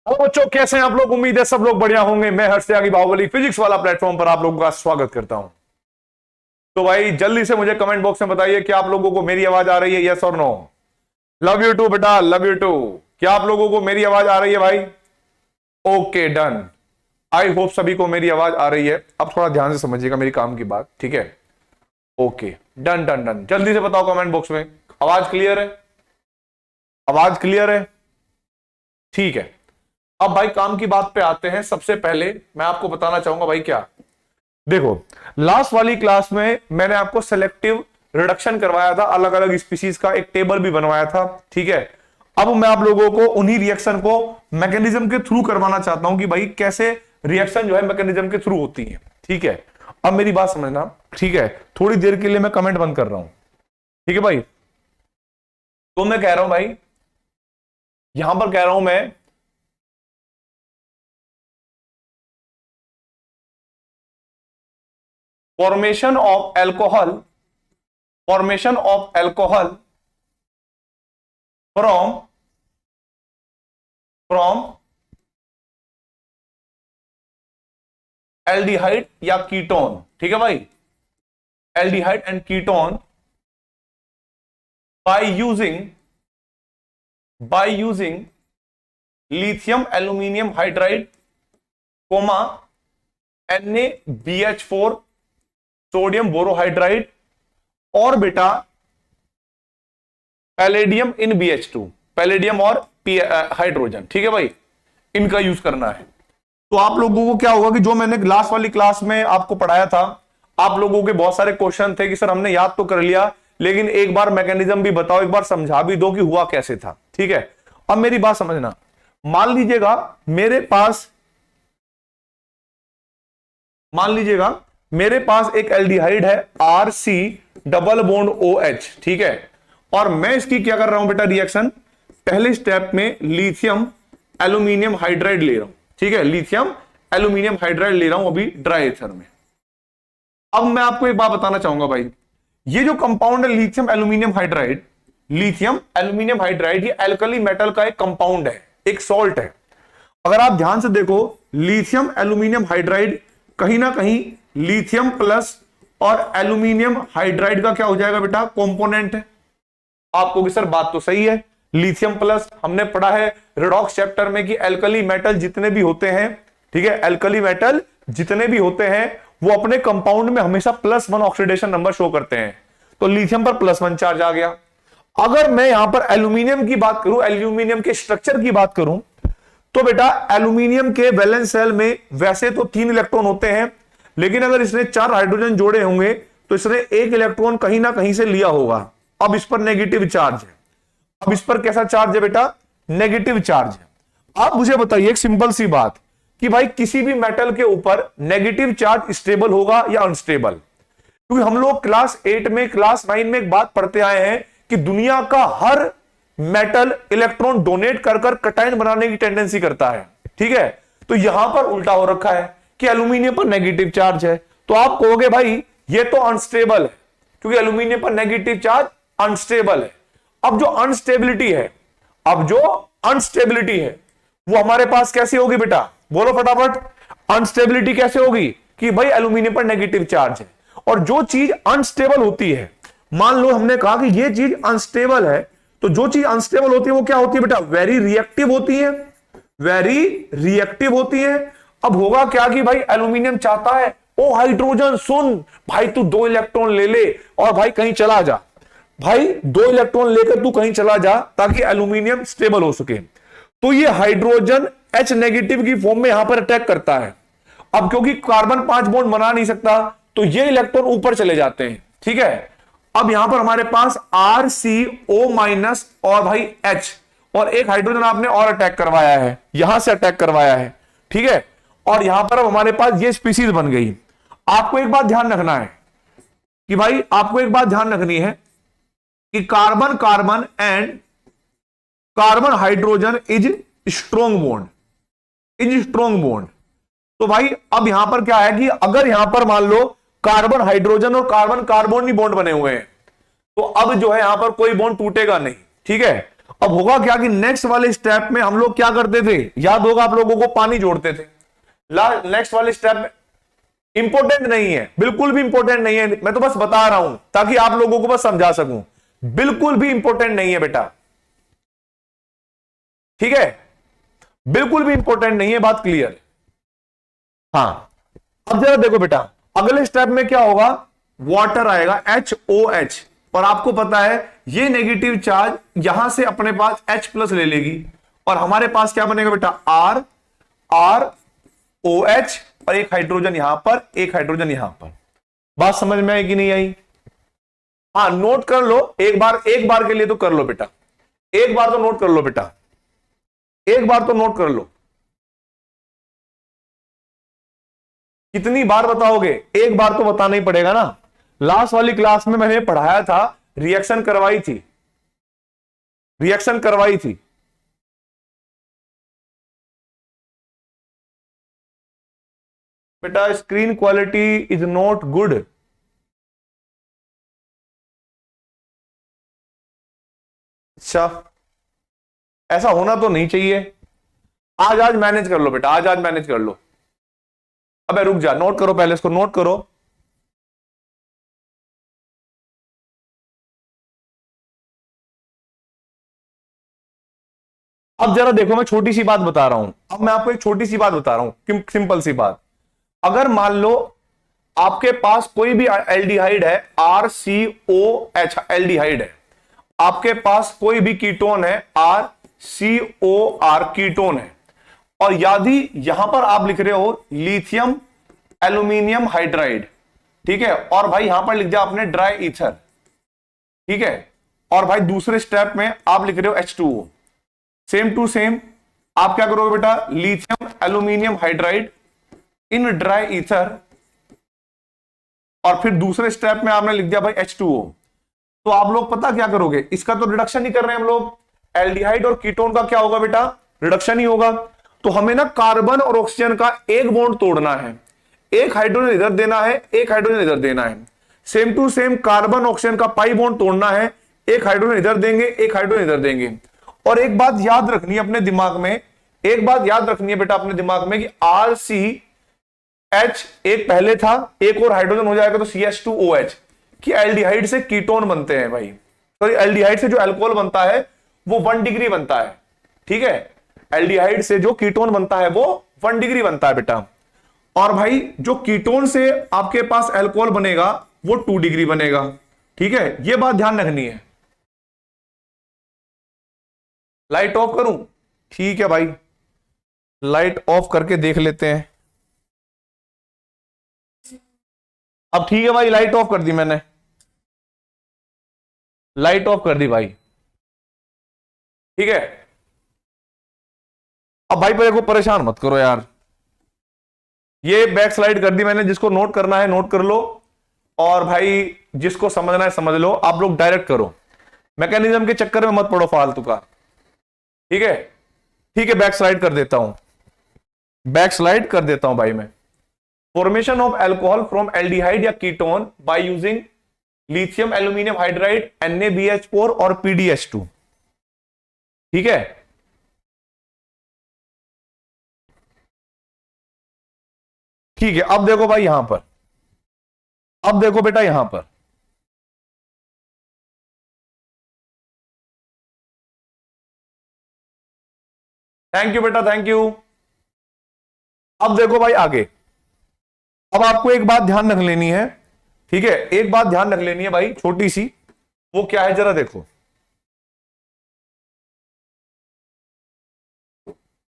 Hello बच्चों, कैसे हैं आप लोग। उम्मीद है सब लोग बढ़िया होंगे। मैं हर्ष त्यागी बाहुबली फिजिक्स वाला प्लेटफॉर्म पर आप लोगों का स्वागत करता हूं। तो भाई जल्दी से मुझे कमेंट बॉक्स में बताइए कि आप लोगों को मेरी आवाज आ रही है, यस और नो। लव यू टू बेटा, लव यू टू। क्या आप लोगों को मेरी आवाज आ रही है भाई? Okay done. आई होप सभी को मेरी आवाज आ रही है। अब थोड़ा ध्यान से समझिएगा मेरी काम की बात, ठीक है। Okay done done done. जल्दी से बताओ कमेंट बॉक्स में, आवाज क्लियर है? आवाज क्लियर है? ठीक है। अब भाई काम की बात पे आते हैं। सबसे पहले मैं आपको बताना चाहूंगा भाई, क्या देखो, लास्ट वाली क्लास में मैंने आपको सेलेक्टिव रिडक्शन करवाया था, अलग अलग स्पीसीज का एक टेबल भी बनवाया था, ठीक है। अब मैं आप लोगों को उन्हीं रिएक्शन को मैकेनिज्म के थ्रू करवाना चाहता हूं कि भाई कैसे रिएक्शन जो है मैकेनिज्म के थ्रू होती है, ठीक है। अब मेरी बात समझना, ठीक है। थोड़ी देर के लिए मैं कमेंट बंद कर रहा हूं, ठीक है भाई। तो मैं कह रहा हूं भाई, यहां पर कह रहा हूं मैं, formation of alcohol from aldehyde या कीटोन, ठीक है भाई। Aldehyde and ketone by using lithium aluminium hydride comma NaBH4 sodium borohydride और बेटा पैलेडियम इन BH2, पैलेडियम और हाइड्रोजन, ठीक है भाई। इनका यूज करना है। तो आप लोगों को क्या होगा कि जो मैंने लास्ट वाली क्लास में आपको पढ़ाया था, आप लोगों के बहुत सारे क्वेश्चन थे कि सर हमने याद तो कर लिया, लेकिन एक बार मैकेनिज्म भी बताओ, एक बार समझा भी दो कि हुआ कैसे था, ठीक है। अब मेरी बात समझना, मान लीजिएगा मेरे पास एक एल्डिहाइड है RC डबल बॉन्ड OH, ठीक है। और मैं इसकी क्या कर रहा हूं बेटा रिएक्शन, पहले स्टेप में लिथियम एल्यूमिनियम हाइड्राइड ले रहा हूं, ठीक है। लिथियम एल्यूमिनियम हाइड्राइड ले रहा हूं अभी ड्राई एथर में। अब मैं आपको एक बात बताना चाहूंगा भाई, ये जो कंपाउंड है लिथियम एल्यूमिनियम हाइड्राइड, ये एल्कली मेटल का एक कंपाउंड है, एक सॉल्ट है। अगर आप ध्यान से देखो, लिथियम एल्यूमिनियम हाइड्राइड कहीं ना कहीं लिथियम प्लस और एल्यूमिनियम हाइड्राइड का क्या हो जाएगा बेटा, कंपोनेंट है। आपको कि सर बात तो सही है, लिथियम प्लस हमने पढ़ा है रिडॉक्स चैप्टर में कि एल्कली मेटल जितने भी होते हैं, ठीक है, एल्कली मेटल जितने भी होते हैं वो अपने कंपाउंड में हमेशा +1 ऑक्सीडेशन नंबर शो करते हैं। तो लिथियम पर +1 चार्ज आ गया। अगर मैं यहां पर एल्यूमिनियम की बात करूं, एल्यूमिनियम के स्ट्रक्चर की बात करूं, तो बेटा एल्यूमिनियम के वैलेंस शेल में वैसे तो 3 इलेक्ट्रॉन होते हैं, लेकिन अगर इसने 4 हाइड्रोजन जोड़े होंगे तो इसने 1 इलेक्ट्रॉन कहीं ना कहीं से लिया होगा। अब इस पर नेगेटिव चार्ज है। अब इस पर कैसा चार्ज है बेटा, नेगेटिव चार्ज है। आप मुझे बताइए एक सिंपल सी बात कि भाई किसी भी मेटल के ऊपर नेगेटिव चार्ज स्टेबल होगा या अनस्टेबल? क्योंकि हम लोग क्लास 8 में, क्लास 9 में एक बात पढ़ते आए हैं कि दुनिया का हर मेटल इलेक्ट्रॉन डोनेट कर कर कटायन बनाने की टेंडेंसी करता है, ठीक है। तो यहां पर उल्टा हो रखा है कि एल्यूमिनियम पर नेगेटिव चार्ज है। तो आप कहोगे भाई ये तो अनस्टेबल है, क्योंकि एल्यूमिनियम पर नेगेटिव चार्ज अनस्टेबल है। अब जो अनस्टेबिलिटी है वो हमारे पास कैसी होगी बेटा, बोलो फटाफट। अनस्टेबिलिटी कैसे होगी कि भाई एल्यूमिनियम पर नेगेटिव चार्ज है। और जो चीज अनस्टेबल होती है, मान लो हमने कहा कि ये चीज अनस्टेबल है, तो जो चीज अनस्टेबल होती है वो क्या होती है बेटा, वेरी रिएक्टिव होती है। अब होगा क्या कि भाई एल्यूमिनियम चाहता है, ओ हाइड्रोजन सुन भाई, तू 2 इलेक्ट्रॉन ले ले और भाई कहीं चला जा, भाई 2 इलेक्ट्रॉन लेकर तू कहीं चला जा ताकि एल्यूमिनियम स्टेबल हो सके। तो ये हाइड्रोजन H नेगेटिव की फॉर्म में यहां पर अटैक करता है। अब क्योंकि कार्बन 5 बॉन्ड बना नहीं सकता, तो ये इलेक्ट्रॉन ऊपर चले जाते हैं, ठीक है। अब यहां पर हमारे पास RCO- और भाई H और एक हाइड्रोजन आपने और अटैक करवाया है, यहां से अटैक करवाया है, ठीक है। और यहां पर अब हमारे पास ये स्पीसीज बन गई। आपको एक बात ध्यान रखना है कि भाई, आपको एक बात ध्यान रखनी है कि carbon and carbon hydrogen is strong bond. तो भाई अब यहां पर क्या है कि अगर यहां पर मान लो कार्बन हाइड्रोजन और कार्बन कार्बन नहीं बॉन्ड बने हुए हैं, तो अब जो है यहां पर कोई बॉन्ड टूटेगा नहीं, ठीक है। अब होगा क्या कि नेक्स्ट वाले स्टेप में हम लोग क्या करते थे, याद होगा आप लोगों को, पानी जोड़ते थे। नेक्स्ट वाले स्टेप में इंपॉर्टेंट नहीं है, बिल्कुल भी इंपॉर्टेंट नहीं है, मैं तो बस बता रहा हूं ताकि आप लोगों को बस समझा सकूं, बिल्कुल भी इंपॉर्टेंट नहीं है बेटा, ठीक है, बिल्कुल भी इंपॉर्टेंट नहीं है, बात क्लियर। हाँ, अब जरा देखो बेटा, अगले स्टेप में क्या होगा, वाटर आएगा HOH, और आपको पता है ये नेगेटिव चार्ज यहां से अपने पास H प्लस ले लेगी, और हमारे पास क्या बनेगा बेटा, ROH, और एक हाइड्रोजन यहां पर, एक हाइड्रोजन यहां पर। बात समझ में आई कि नहीं आई? हाँ, नोट कर लो एक बार के लिए तो कर लो बेटा, एक बार तो नोट कर लो बेटा, एक बार तो नोट कर लो। कितनी बार बताओगे, एक बार तो बताना ही पड़ेगा ना। लास्ट वाली क्लास में मैंने पढ़ाया था, रिएक्शन करवाई थी, रिएक्शन करवाई थी। बेटा screen quality is not good. अच्छा, ऐसा होना तो नहीं चाहिए। आज मैनेज कर लो बेटा, आज मैनेज कर लो। अबे रुक जा, नोट करो पहले, इसको नोट करो। अब जरा देखो, मैं छोटी सी बात बता रहा हूं, अब मैं आपको एक छोटी सी बात बता रहा हूं, सिंपल सी बात। अगर मान लो आपके पास कोई भी एल्डिहाइड है, RCOH एल्डिहाइड है, आपके पास कोई भी कीटोन है, RCOR कीटोन है, और यदि यहां पर आप लिख रहे हो लिथियम एल्यूमिनियम हाइड्राइड, ठीक है, और भाई यहां पर लिख दिया आपने ड्राई ईथर, ठीक है, और भाई दूसरे स्टेप में आप लिख रहे हो H2O, सेम टू सेम आप क्या करोगे बेटा, lithium aluminium hydride in dry ether, और फिर दूसरे स्टेप में आपने लिख दिया भाई H2O। तो आप लोग पता क्या करोगे, इसका तो रिडक्शन ही कर रहे हैं हम लोग, एल्डिहाइड और कीटोन का क्या होगा बेटा, रिडक्शन ही होगा। तो हमें ना कार्बन और ऑक्सीजन का एक बॉन्ड तोड़ना है, एक हाइड्रोजन इधर देना है, एक हाइड्रोजन इधर देना है, same to same carbon oxygen का पाई बॉन्ड तोड़ना है, एक हाइड्रोजन इधर देंगे, एक हाइड्रोजन इधर देंगे। और एक बात याद रखनी है अपने दिमाग में, एक बात याद रखनी है बेटा अपने दिमाग में कि RCH एक पहले था, एक और हाइड्रोजन हो जाएगा तो CH2OH, कि एल्डिहाइड से कीटोन बनते हैं भाई, सॉरी एल्डिहाइड से जो अल्कोहल बनता है वो 1 डिग्री बनता है, ठीक है, एल्डिहाइड से जो कीटोन बनता है वो 1 डिग्री बनता है बेटा, और भाई जो कीटोन से आपके पास अल्कोहल बनेगा वो 2 डिग्री बनेगा, ठीक है, ये बात ध्यान रखनी है। लाइट ऑफ करूं? ठीक है भाई, लाइट ऑफ करके देख लेते हैं। अब ठीक है भाई, लाइट ऑफ कर दी मैंने, लाइट ऑफ कर दी भाई, ठीक है। अब भाई मेरे को परेशान मत करो यार, ये बैक स्लाइड कर दी मैंने, जिसको नोट करना है नोट कर लो, और भाई जिसको समझना है समझ लो, आप लोग डायरेक्ट करो, मैकेनिज्म के चक्कर में मत पड़ो फालतू का, ठीक है, ठीक है, बैक स्लाइड कर देता हूं, बैक स्लाइड कर देता हूं भाई मैं। Formation of alcohol from aldehyde या ketone by using lithium aluminium hydride NaBH4 और PdH2, ठीक है। ठीक है, अब देखो भाई यहां पर, अब देखो बेटा यहां पर, थैंक यू बेटा, थैंक यू। अब देखो भाई आगे, अब आपको एक बात ध्यान रख लेनी है, ठीक है, एक बात ध्यान रख लेनी है भाई छोटी सी, वो क्या है जरा देखो,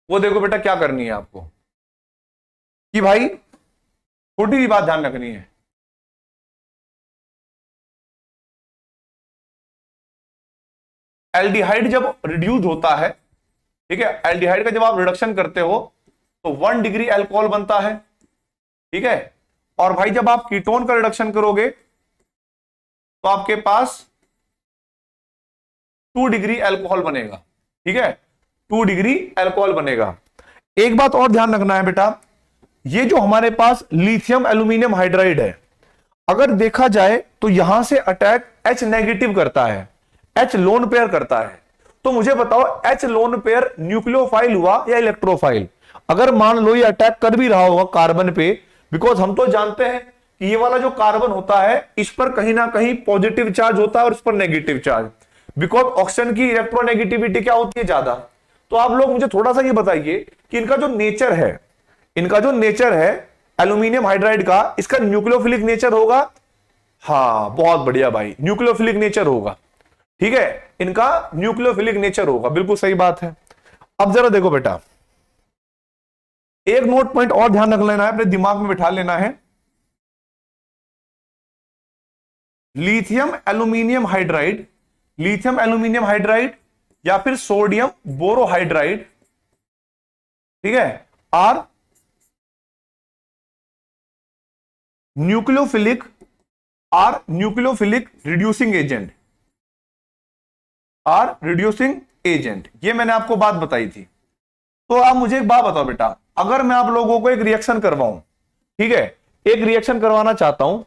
वो देखो बेटा क्या करनी है आपको, कि भाई छोटी सी बात ध्यान रखनी है, एल्डिहाइड जब रिड्यूस होता है, ठीक है, एल्डिहाइड का जब आप रिडक्शन करते हो तो 1 डिग्री अल्कोहल बनता है, ठीक है, और भाई जब आप कीटोन का रिडक्शन करोगे तो आपके पास 2 डिग्री अल्कोहल बनेगा, ठीक है, 2 डिग्री अल्कोहल बनेगा। एक बात और ध्यान रखना है बेटा, ये जो हमारे पास लिथियम एल्यूमिनियम हाइड्राइड है, अगर देखा जाए तो यहां से अटैक H नेगेटिव करता है, H लोन पेयर करता है, तो मुझे बताओ H लोन पेयर न्यूक्लियोफाइल हुआ या इलेक्ट्रोफाइल? अगर मान लो ये अटैक कर भी रहा होगा कार्बन पे, बिकॉज हम तो जानते हैं कि ये वाला जो कार्बन होता है इस पर कहीं ना कहीं पॉजिटिव चार्ज होता है और इस पर नेगेटिव चार्ज, बिकॉज ऑक्सीजन की इलेक्ट्रोनेगेटिविटी क्या होती है? ज्यादा। तो आप लोग मुझे थोड़ा सा ये बताइए कि इनका जो नेचर है एल्यूमिनियम हाइड्राइड का, इसका न्यूक्लियोफिलिक नेचर होगा? हाँ, बहुत बढ़िया भाई, न्यूक्लियोफिलिक नेचर होगा। ठीक है, इनका न्यूक्लियोफिलिक नेचर होगा, बिल्कुल सही बात है। अब जरा देखो बेटा, एक नोट पॉइंट और ध्यान रख लेना है, अपने दिमाग में बिठा लेना है। लिथियम एल्यूमिनियम हाइड्राइड या फिर सोडियम बोरोहाइड्राइड, ठीक है, आर न्यूक्लियोफिलिक रिड्यूसिंग एजेंट, ये मैंने आपको बात बताई थी। तो आप मुझे एक बात बताओ बेटा, अगर मैं आप लोगों को एक रिएक्शन करवाऊं, ठीक है, एक रिएक्शन करवाना चाहता हूं,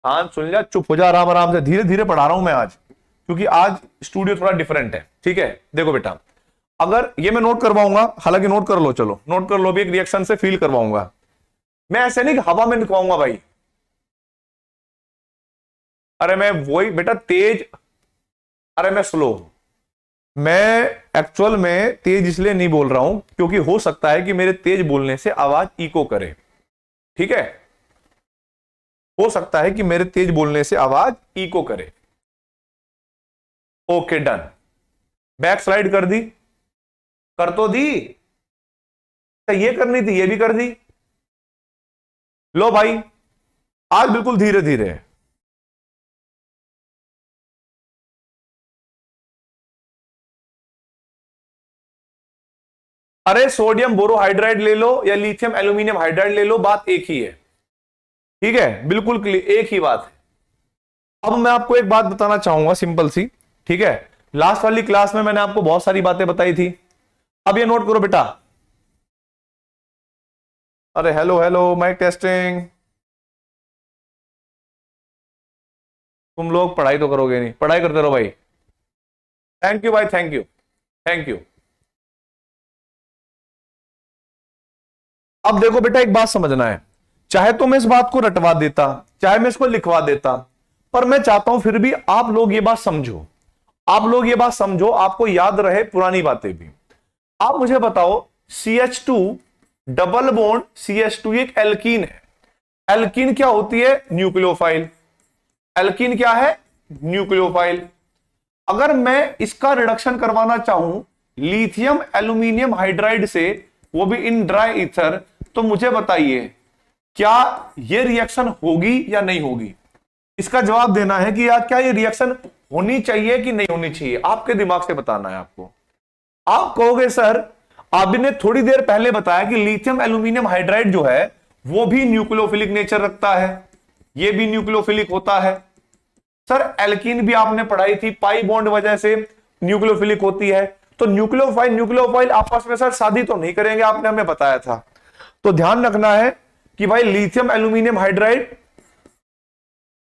हाँ सुन लिया, चुप हो जा, आराम आराम से, धीरे धीरे पढ़ा रहा हूं मैं आज, क्योंकि आज स्टूडियो थोड़ा डिफरेंट है। ठीक है, देखो बेटा, अगर ये मैं नोट करवाऊंगा, हालांकि नोट कर लो, चलो नोट कर लो, भी एक रिएक्शन से फील करवाऊंगा मैं, ऐसे नहीं कि हवा में निकलवाऊंगा भाई। अरे मैं वही बेटा तेज, अरे मैं स्लो, मैं एक्चुअल में तेज इसलिए नहीं बोल रहा हूं क्योंकि हो सकता है कि मेरे तेज बोलने से आवाज इको करे। ठीक है, हो सकता है कि मेरे तेज बोलने से आवाज इको करे। ओके डन, बैक स्लाइड कर दी, कर तो दी, ये करनी थी ये भी कर दी। लो भाई, आज बिल्कुल धीरे धीरे। अरे सोडियम बोरोहाइड्राइड ले लो या लिथियम एल्यूमिनियम हाइड्राइड ले लो, बात एक ही है। ठीक है, बिल्कुल क्लियर, एक ही बात है। अब मैं आपको एक बात बताना चाहूंगा सिंपल सी, ठीक है, लास्ट वाली क्लास में मैंने आपको बहुत सारी बातें बताई थी, अब ये नोट करो बेटा। अरे हेलो हेलो, माइक टेस्टिंग, तुम लोग पढ़ाई तो करोगे नहीं, पढ़ाई करते रहो भाई। थैंक यू भाई, थैंक यू थैंक यू। अब देखो बेटा, एक बात समझना है, चाहे तो मैं इस बात को रटवा देता, चाहे मैं इसको लिखवा देता, पर मैं चाहता हूं फिर भी आप लोग ये बात समझो, आपको याद रहे पुरानी बातें भी। आप मुझे बताओ, CH2 डबल बॉन्ड CH2 एक एल्कीन है। एल्कीन क्या होती है? न्यूक्लियोफाइल। एल्कीन क्या है? न्यूक्लियोफाइल। अगर मैं इसका रिडक्शन करवाना चाहूं लिथियम एल्यूमिनियम हाइड्राइड से, वो भी इन ड्राई ईथर, तो मुझे बताइए क्या ये रिएक्शन होगी या नहीं होगी? इसका जवाब देना है कि यार क्या ये रिएक्शन होनी चाहिए कि नहीं होनी चाहिए, आपके दिमाग से बताना है आपको। आप कहोगे सर आपने थोड़ी देर पहले बताया कि लिथियम एल्यूमिनियम हाइड्राइड जो है वो भी न्यूक्लियोफिलिक नेचर रखता है, ये भी न्यूक्लियोफिलिक होता है। सर एल्कीन भी आपने पढ़ाई थी, पाई बॉन्ड वजह से न्यूक्लियोफिलिक होती है, तो न्यूक्लियोफाइल आपस में सर शादी तो नहीं करेंगे, आपने हमें बताया था। तो ध्यान रखना है कि भाई लिथियम एल्यूमिनियम हाइड्राइड,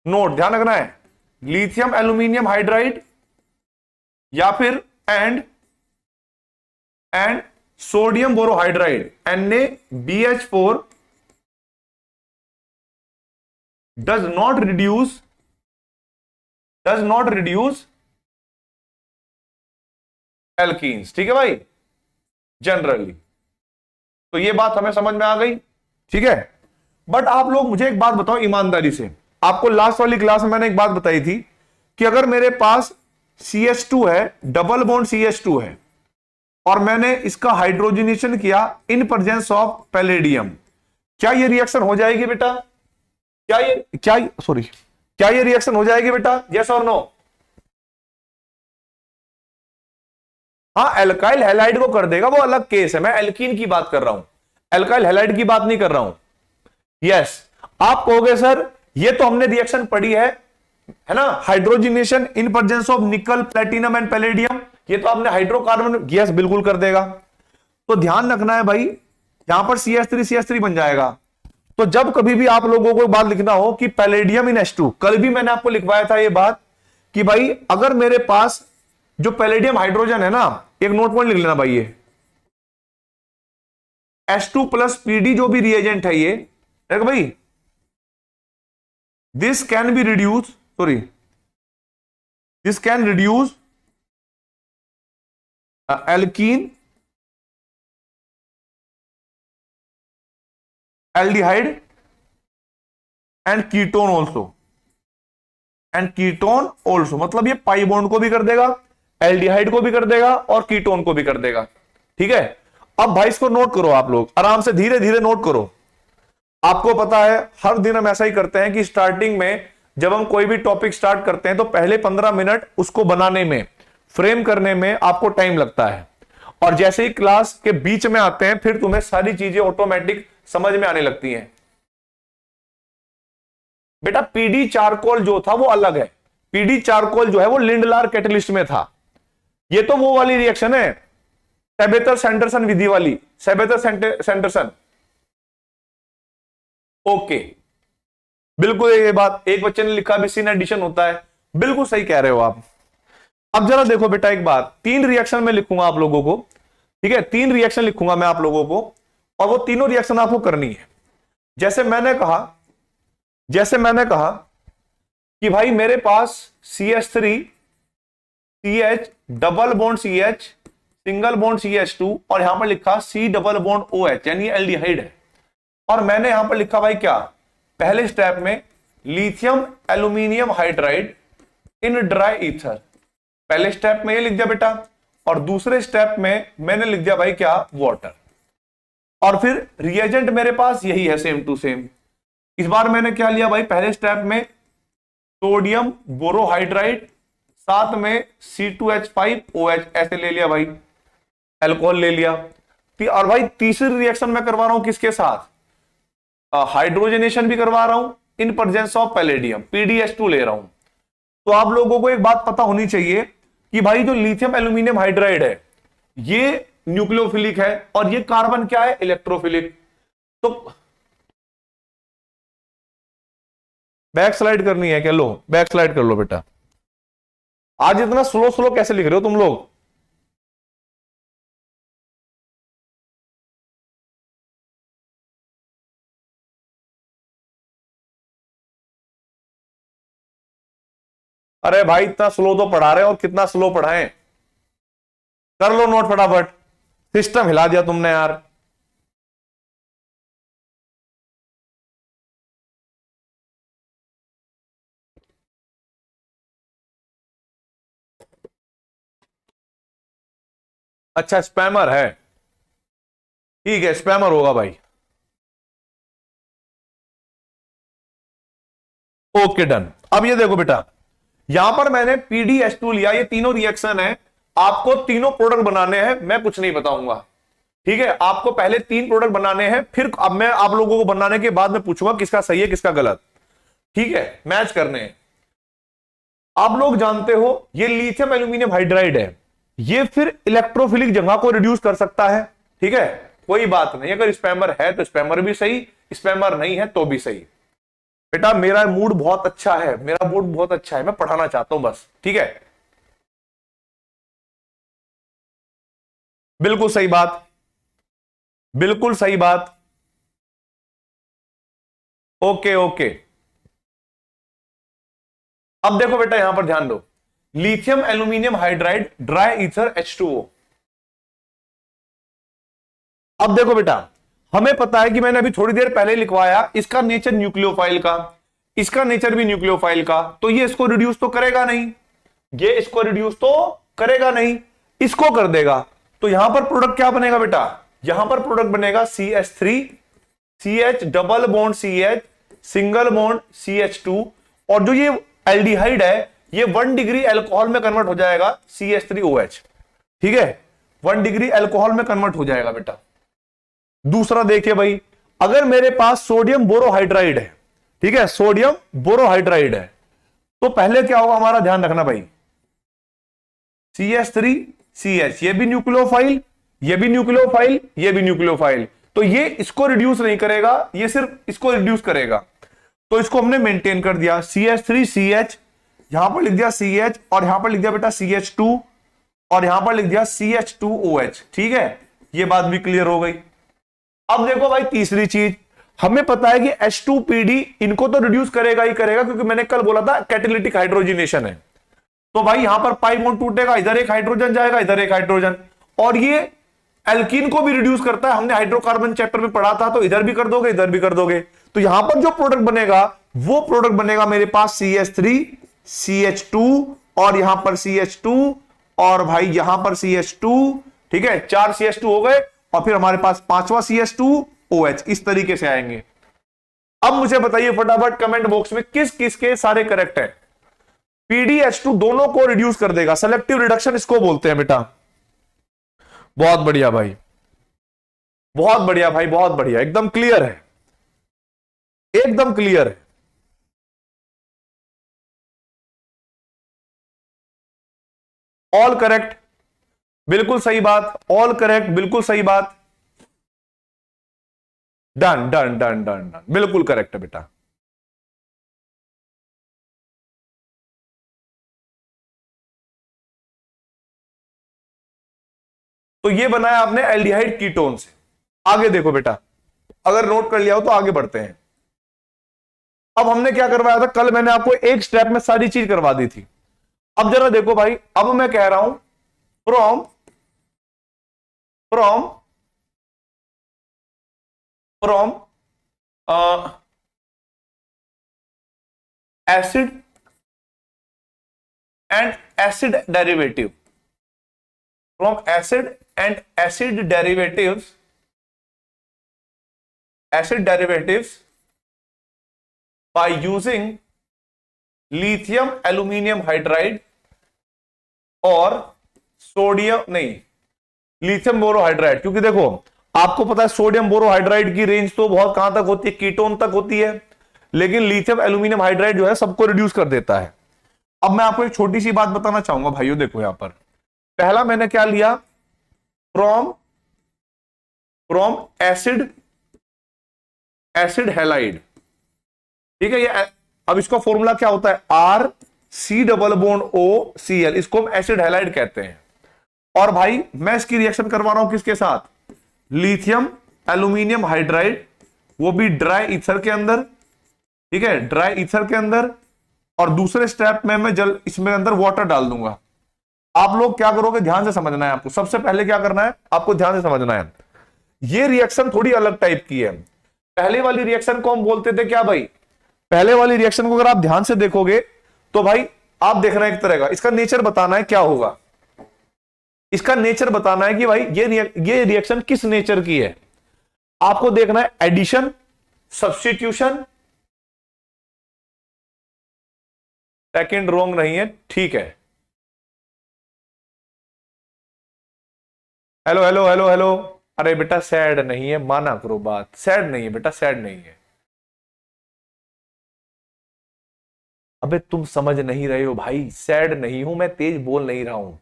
नोट ध्यान रखना है, लिथियम एल्यूमिनियम हाइड्राइड या फिर and sodium borohydride NaBH4 does not reduce alkenes. ठीक है भाई, जनरली तो ये बात हमें समझ में आ गई। ठीक है, बट आप लोग मुझे एक बात बताओ ईमानदारी से, आपको लास्ट वाली क्लास में मैंने एक बात बताई थी कि अगर मेरे पास CH2 है, डबल बॉन्ड CH2 है, और मैंने इसका हाइड्रोजनेशन किया इन प्रेजेंस ऑफ पैलेडियम, क्या ये रिएक्शन हो जाएगी बेटा? क्या ये रिएक्शन हो जाएगी बेटा? यस और नो? हाँ, एल्काइल हैलाइड को कर देगा, वो अलग केस है, मैं एल्कीन की बात कर रहा हूं, एल्काइल हैलाइड की बात नहीं कर रहा हूं। यस, आप कहोगे सर ये तो हमने रिएक्शन पढ़ी है ना, हाइड्रोजनेशन इन प्रेजेंस ऑफ निकल प्लेटिनम एंड पैलेडियम, ये तो आपने हाइड्रोकार्बन, यस बिल्कुल कर देगा। तो ध्यान रखना है भाई, यहां पर CH3 बन जाएगा। तो जब कभी भी आप लोगों को बात लिखना हो कि पैलेडियम इन H2, कल भी मैंने आपको लिखवाया था ये बात कि भाई अगर मेरे पास जो पैलेडियम हाइड्रोजन है ना, एक नोट पॉइंट लिख लेना भाई, ये H2 प्लस पीडी जो भी रिएजेंट है ये, देख भाई, this can be reduce, sorry, this can reduce alkene, aldehyde and ketone also, मतलब ये पाई बॉन्ड को भी कर देगा, एल्डिहाइड को भी कर देगा और कीटोन को भी कर देगा। ठीक है, अब भाई इसको नोट करो, आप लोग आराम से धीरे धीरे नोट करो। आपको पता है हर दिन हम ऐसा ही करते हैं कि स्टार्टिंग में जब हम कोई भी टॉपिक स्टार्ट करते हैं तो पहले 15 मिनट उसको बनाने में, फ्रेम करने में आपको टाइम लगता है, और जैसे ही क्लास के बीच में आते हैं फिर तुम्हें सारी चीजें ऑटोमेटिक समझ में आने लगती हैं। बेटा पीडी चारकोल जो था वो अलग है, पीडी चारकोल जो है वो लिंडलार कैटलिस्ट में था, ये तो वो वाली रिएक्शन है सेबेतर सैंडरसन विधि वाली, सेबेतर सैंडरसन। ओके, बिल्कुल ये बात, एक बच्चे ने लिखा बिसिन एडिशन होता है, बिल्कुल सही कह रहे हो आप। अब जरा देखो बेटा एक बात, 3 रिएक्शन में लिखूंगा आप लोगों को, ठीक है, 3 रिएक्शन लिखूंगा मैं आप लोगों को, और वो तीनों रिएक्शन आपको करनी है। जैसे मैंने कहा कि भाई मेरे पास CH3 CH double bond CH single bond CH2 और यहां पर लिखा C डबल बॉन्ड OH, यानी एल्डिहाइड है, और मैंने यहां पर लिखा भाई क्या, पहले स्टेप में lithium aluminium hydride in dry ether, पहले स्टेप में ये लिख दिया बेटा, और दूसरे स्टेप में मैंने लिख दिया भाई क्या, वाटर। और फिर रिएजेंट मेरे पास यही है, सेम टू सेम। इस बार मैंने क्या लिया भाई, पहले स्टेप में सोडियम बोरोहाइड्राइड, साथ में C2H5OH ऐसे ले लिया भाई, अल्कोहल ले लिया। और भाई तीसरी रिएक्शन मैं करवा रहा हूं किसके साथ, हाइड्रोजनेशन भी करवा रहा हूं in presence of palladium, PDH2 ले रहा हूं। तो आप लोगों को एक बात पता होनी चाहिए कि भाई जो लिथियम एल्यूमिनियम हाइड्राइड है ये न्यूक्लियोफिलिक है और ये कार्बन क्या है, इलेक्ट्रोफिलिक। तो बैक स्लाइड करनी है क्या, लो बैक स्लाइड कर लो बेटा। आज इतना स्लो स्लो कैसे लिख रहे हो तुम लोग, अरे भाई इतना स्लो तो पढ़ा रहे हो, और कितना स्लो पढ़ाएं, कर लो नोट फटाफट, सिस्टम हिला दिया तुमने यार। अच्छा स्पैमर है, ठीक है स्पैमर होगा भाई, ओके डन। अब ये देखो बेटा, यहां पर मैंने PDH2 लिया, ये तीनों रिएक्शन है, आपको तीनों प्रोडक्ट बनाने हैं, मैं कुछ नहीं बताऊंगा, ठीक है। आपको पहले 3 प्रोडक्ट बनाने हैं, फिर अब मैं आप लोगों को बनाने के बाद में पूछूंगा किसका सही है किसका गलत, ठीक है, मैच करने हैं। आप लोग जानते हो ये लिथियम एल्यूमिनियम हाइड्राइड है, ये फिर इलेक्ट्रोफिलिक जगह को रिड्यूस कर सकता है, ठीक है, कोई बात नहीं, अगर स्पैमर है तो स्पैमर भी सही, स्पैमर नहीं है तो भी सही। बेटा मेरा मूड बहुत अच्छा है, मेरा मूड बहुत अच्छा है, मैं पढ़ाना चाहता हूं बस, ठीक है, बिल्कुल सही बात, बिल्कुल सही बात, ओके ओके। अब देखो बेटा यहां पर ध्यान दो, lithium aluminium hydride dry ether H2O। अब देखो बेटा हमें पता है कि मैंने अभी थोड़ी देर पहले लिखवाया, इसका नेचर न्यूक्लियोफाइल का, इसका नेचर भी न्यूक्लियोफाइल का, तो ये इसको रिड्यूस तो करेगा नहीं, ये इसको रिड्यूस तो करेगा नहीं, इसको कर देगा। तो यहां पर प्रोडक्ट क्या बनेगा बेटा, यहां पर प्रोडक्ट बनेगा CH3 CH double bond CH single bond CH2, और जो ये एल्डिहाइड है ये 1 डिग्री अल्कोहल में कन्वर्ट हो जाएगा CH3OH, ठीक है, 1 डिग्री अल्कोहल में कन्वर्ट हो जाएगा बेटा। दूसरा देखिए भाई, अगर मेरे पास सोडियम बोरोहाइड्राइड है, ठीक है, सोडियम बोरोहाइड्राइड है, तो पहले क्या होगा हमारा ध्यान रखना भाई, CH3 CH, ये भी न्यूक्लियोफाइल, ये भी न्यूक्लियोफाइल, ये भी न्यूक्लियोफाइल, तो ये इसको रिड्यूस नहीं करेगा, ये सिर्फ इसको रिड्यूस करेगा, तो इसको हमने मेंटेन कर दिया। CH3 CH यहां पर लिख दिया CH और यहां पर लिख दिया बेटा CH2 और यहां पर लिख दिया CH2OH। ठीक है, ये बात भी क्लियर हो गई। अब देखो भाई तीसरी चीज, हमें पता है कि H2PD इनको तो रिड्यूस करेगा ही करेगा, क्योंकि मैंने कल बोला था कैटालिटिक हाइड्रोजनेशन है। तो भाई यहां पर पाई बॉन्ड टूटेगा, इधर एक हाइड्रोजन जाएगा, इधर एक हाइड्रोजन, और ये एल्कीन को भी रिड्यूस करता है। हमने हाइड्रोकार्बन चैप्टर में पढ़ा था, तो इधर भी कर दोगे, इधर भी कर दोगे, तो यहां पर जो प्रोडक्ट बनेगा वो प्रोडक्ट बनेगा मेरे पास CH3 CH2 और यहां पर CH2 और भाई यहां पर CH2। ठीक है, 4 CH2 हो गए और फिर हमारे पास 5वां CH2OH। इस तरीके से आएंगे। अब मुझे बताइए फटाफट कमेंट बॉक्स में किस किस के सारे करेक्ट है। PDH2 दोनों को रिड्यूस कर देगा, सेलेक्टिव रिडक्शन इसको बोलते हैं बेटा। बहुत बढ़िया भाई, बहुत बढ़िया भाई, बहुत बढ़िया, एकदम क्लियर है, एकदम क्लियर है। ऑल करेक्ट, बिल्कुल सही बात, ऑल करेक्ट, बिल्कुल सही बात। Done done done done done, बिल्कुल करेक्ट है बेटा। तो ये बनाया आपने एल्डिहाइड कीटोन से। आगे देखो बेटा, अगर नोट कर लिया हो तो आगे बढ़ते हैं। अब हमने क्या करवाया था कल, मैंने आपको एक स्टेप में सारी चीज करवा दी थी। अब जरा देखो भाई, अब मैं कह रहा हूं from from from acid and acid derivative, from acid and acid derivatives by using lithium aluminium hydride और सोडियम, नहीं, लिथियम बोरोहाइड्राइड। क्योंकि देखो आपको पता है सोडियम बोरोहाइड्राइड की रेंज तो बहुत कहां तक होती है, कीटोन तक होती है, लेकिन लिथियम एल्यूमिनियम हाइड्राइड जो है सबको रिड्यूस कर देता है। अब मैं आपको एक छोटी सी बात बताना चाहूंगा भाइयों, देखो यहां पर पहला मैंने क्या लिया, फ्रॉम एसिड हैलाइड। ठीक है, ये अब इसका फॉर्मूला क्या होता है, RC≡OCl, इसको हम एसिड हैलाइड कहते हैं। और भाई मैं इसकी रिएक्शन करवा रहा हूं किसके साथ, लिथियम एल्यूमिनियम हाइड्राइड, वो भी ड्राई ईथर के अंदर। ठीक है, ड्राई ईथर के अंदर, और दूसरे स्टेप में मैं जल इसमें अंदर वाटर डाल दूंगा। आप लोग क्या करोगे, ध्यान से समझना है आपको। सबसे पहले क्या करना है, आपको ध्यान से समझना है, ये रिएक्शन थोड़ी अलग टाइप की है। पहले वाली रिएक्शन को हम बोलते थे क्या भाई, पहले वाली रिएक्शन को अगर आप ध्यान से देखोगे तो भाई आप देखना एक तरह का, इसका नेचर बताना है क्या होगा, इसका नेचर बताना है कि भाई ये रिएक्शन किस नेचर की है। आपको देखना है एडिशन, सब्स्टिट्यूशन, सेकंड रॉन्ग नहीं है, ठीक है। हेलो हेलो हेलो हेलो, अरे बेटा सैड नहीं है, माना करो बात, सैड नहीं है बेटा, सैड नहीं है। अबे तुम समझ नहीं रहे हो भाई, सैड नहीं हूं मैं, तेज बोल नहीं रहा हूं।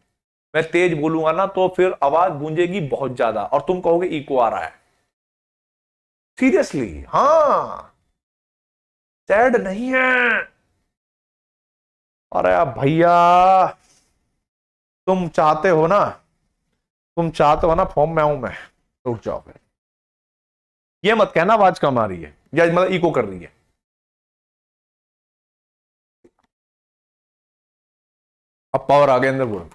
मैं तेज बोलूंगा ना तो फिर आवाज गूंजेगी बहुत ज्यादा और तुम कहोगे इको आ रहा है। सीरियसली, हाँ, सैड नहीं है। अरे भैया तुम चाहते हो ना, फॉर्म में आऊं मैं, रुक जाओ फिर। ये मत कहना आवाज कम आ रही है या मतलब इको कर रही है। अब पावर आ गया अंदर, बोलो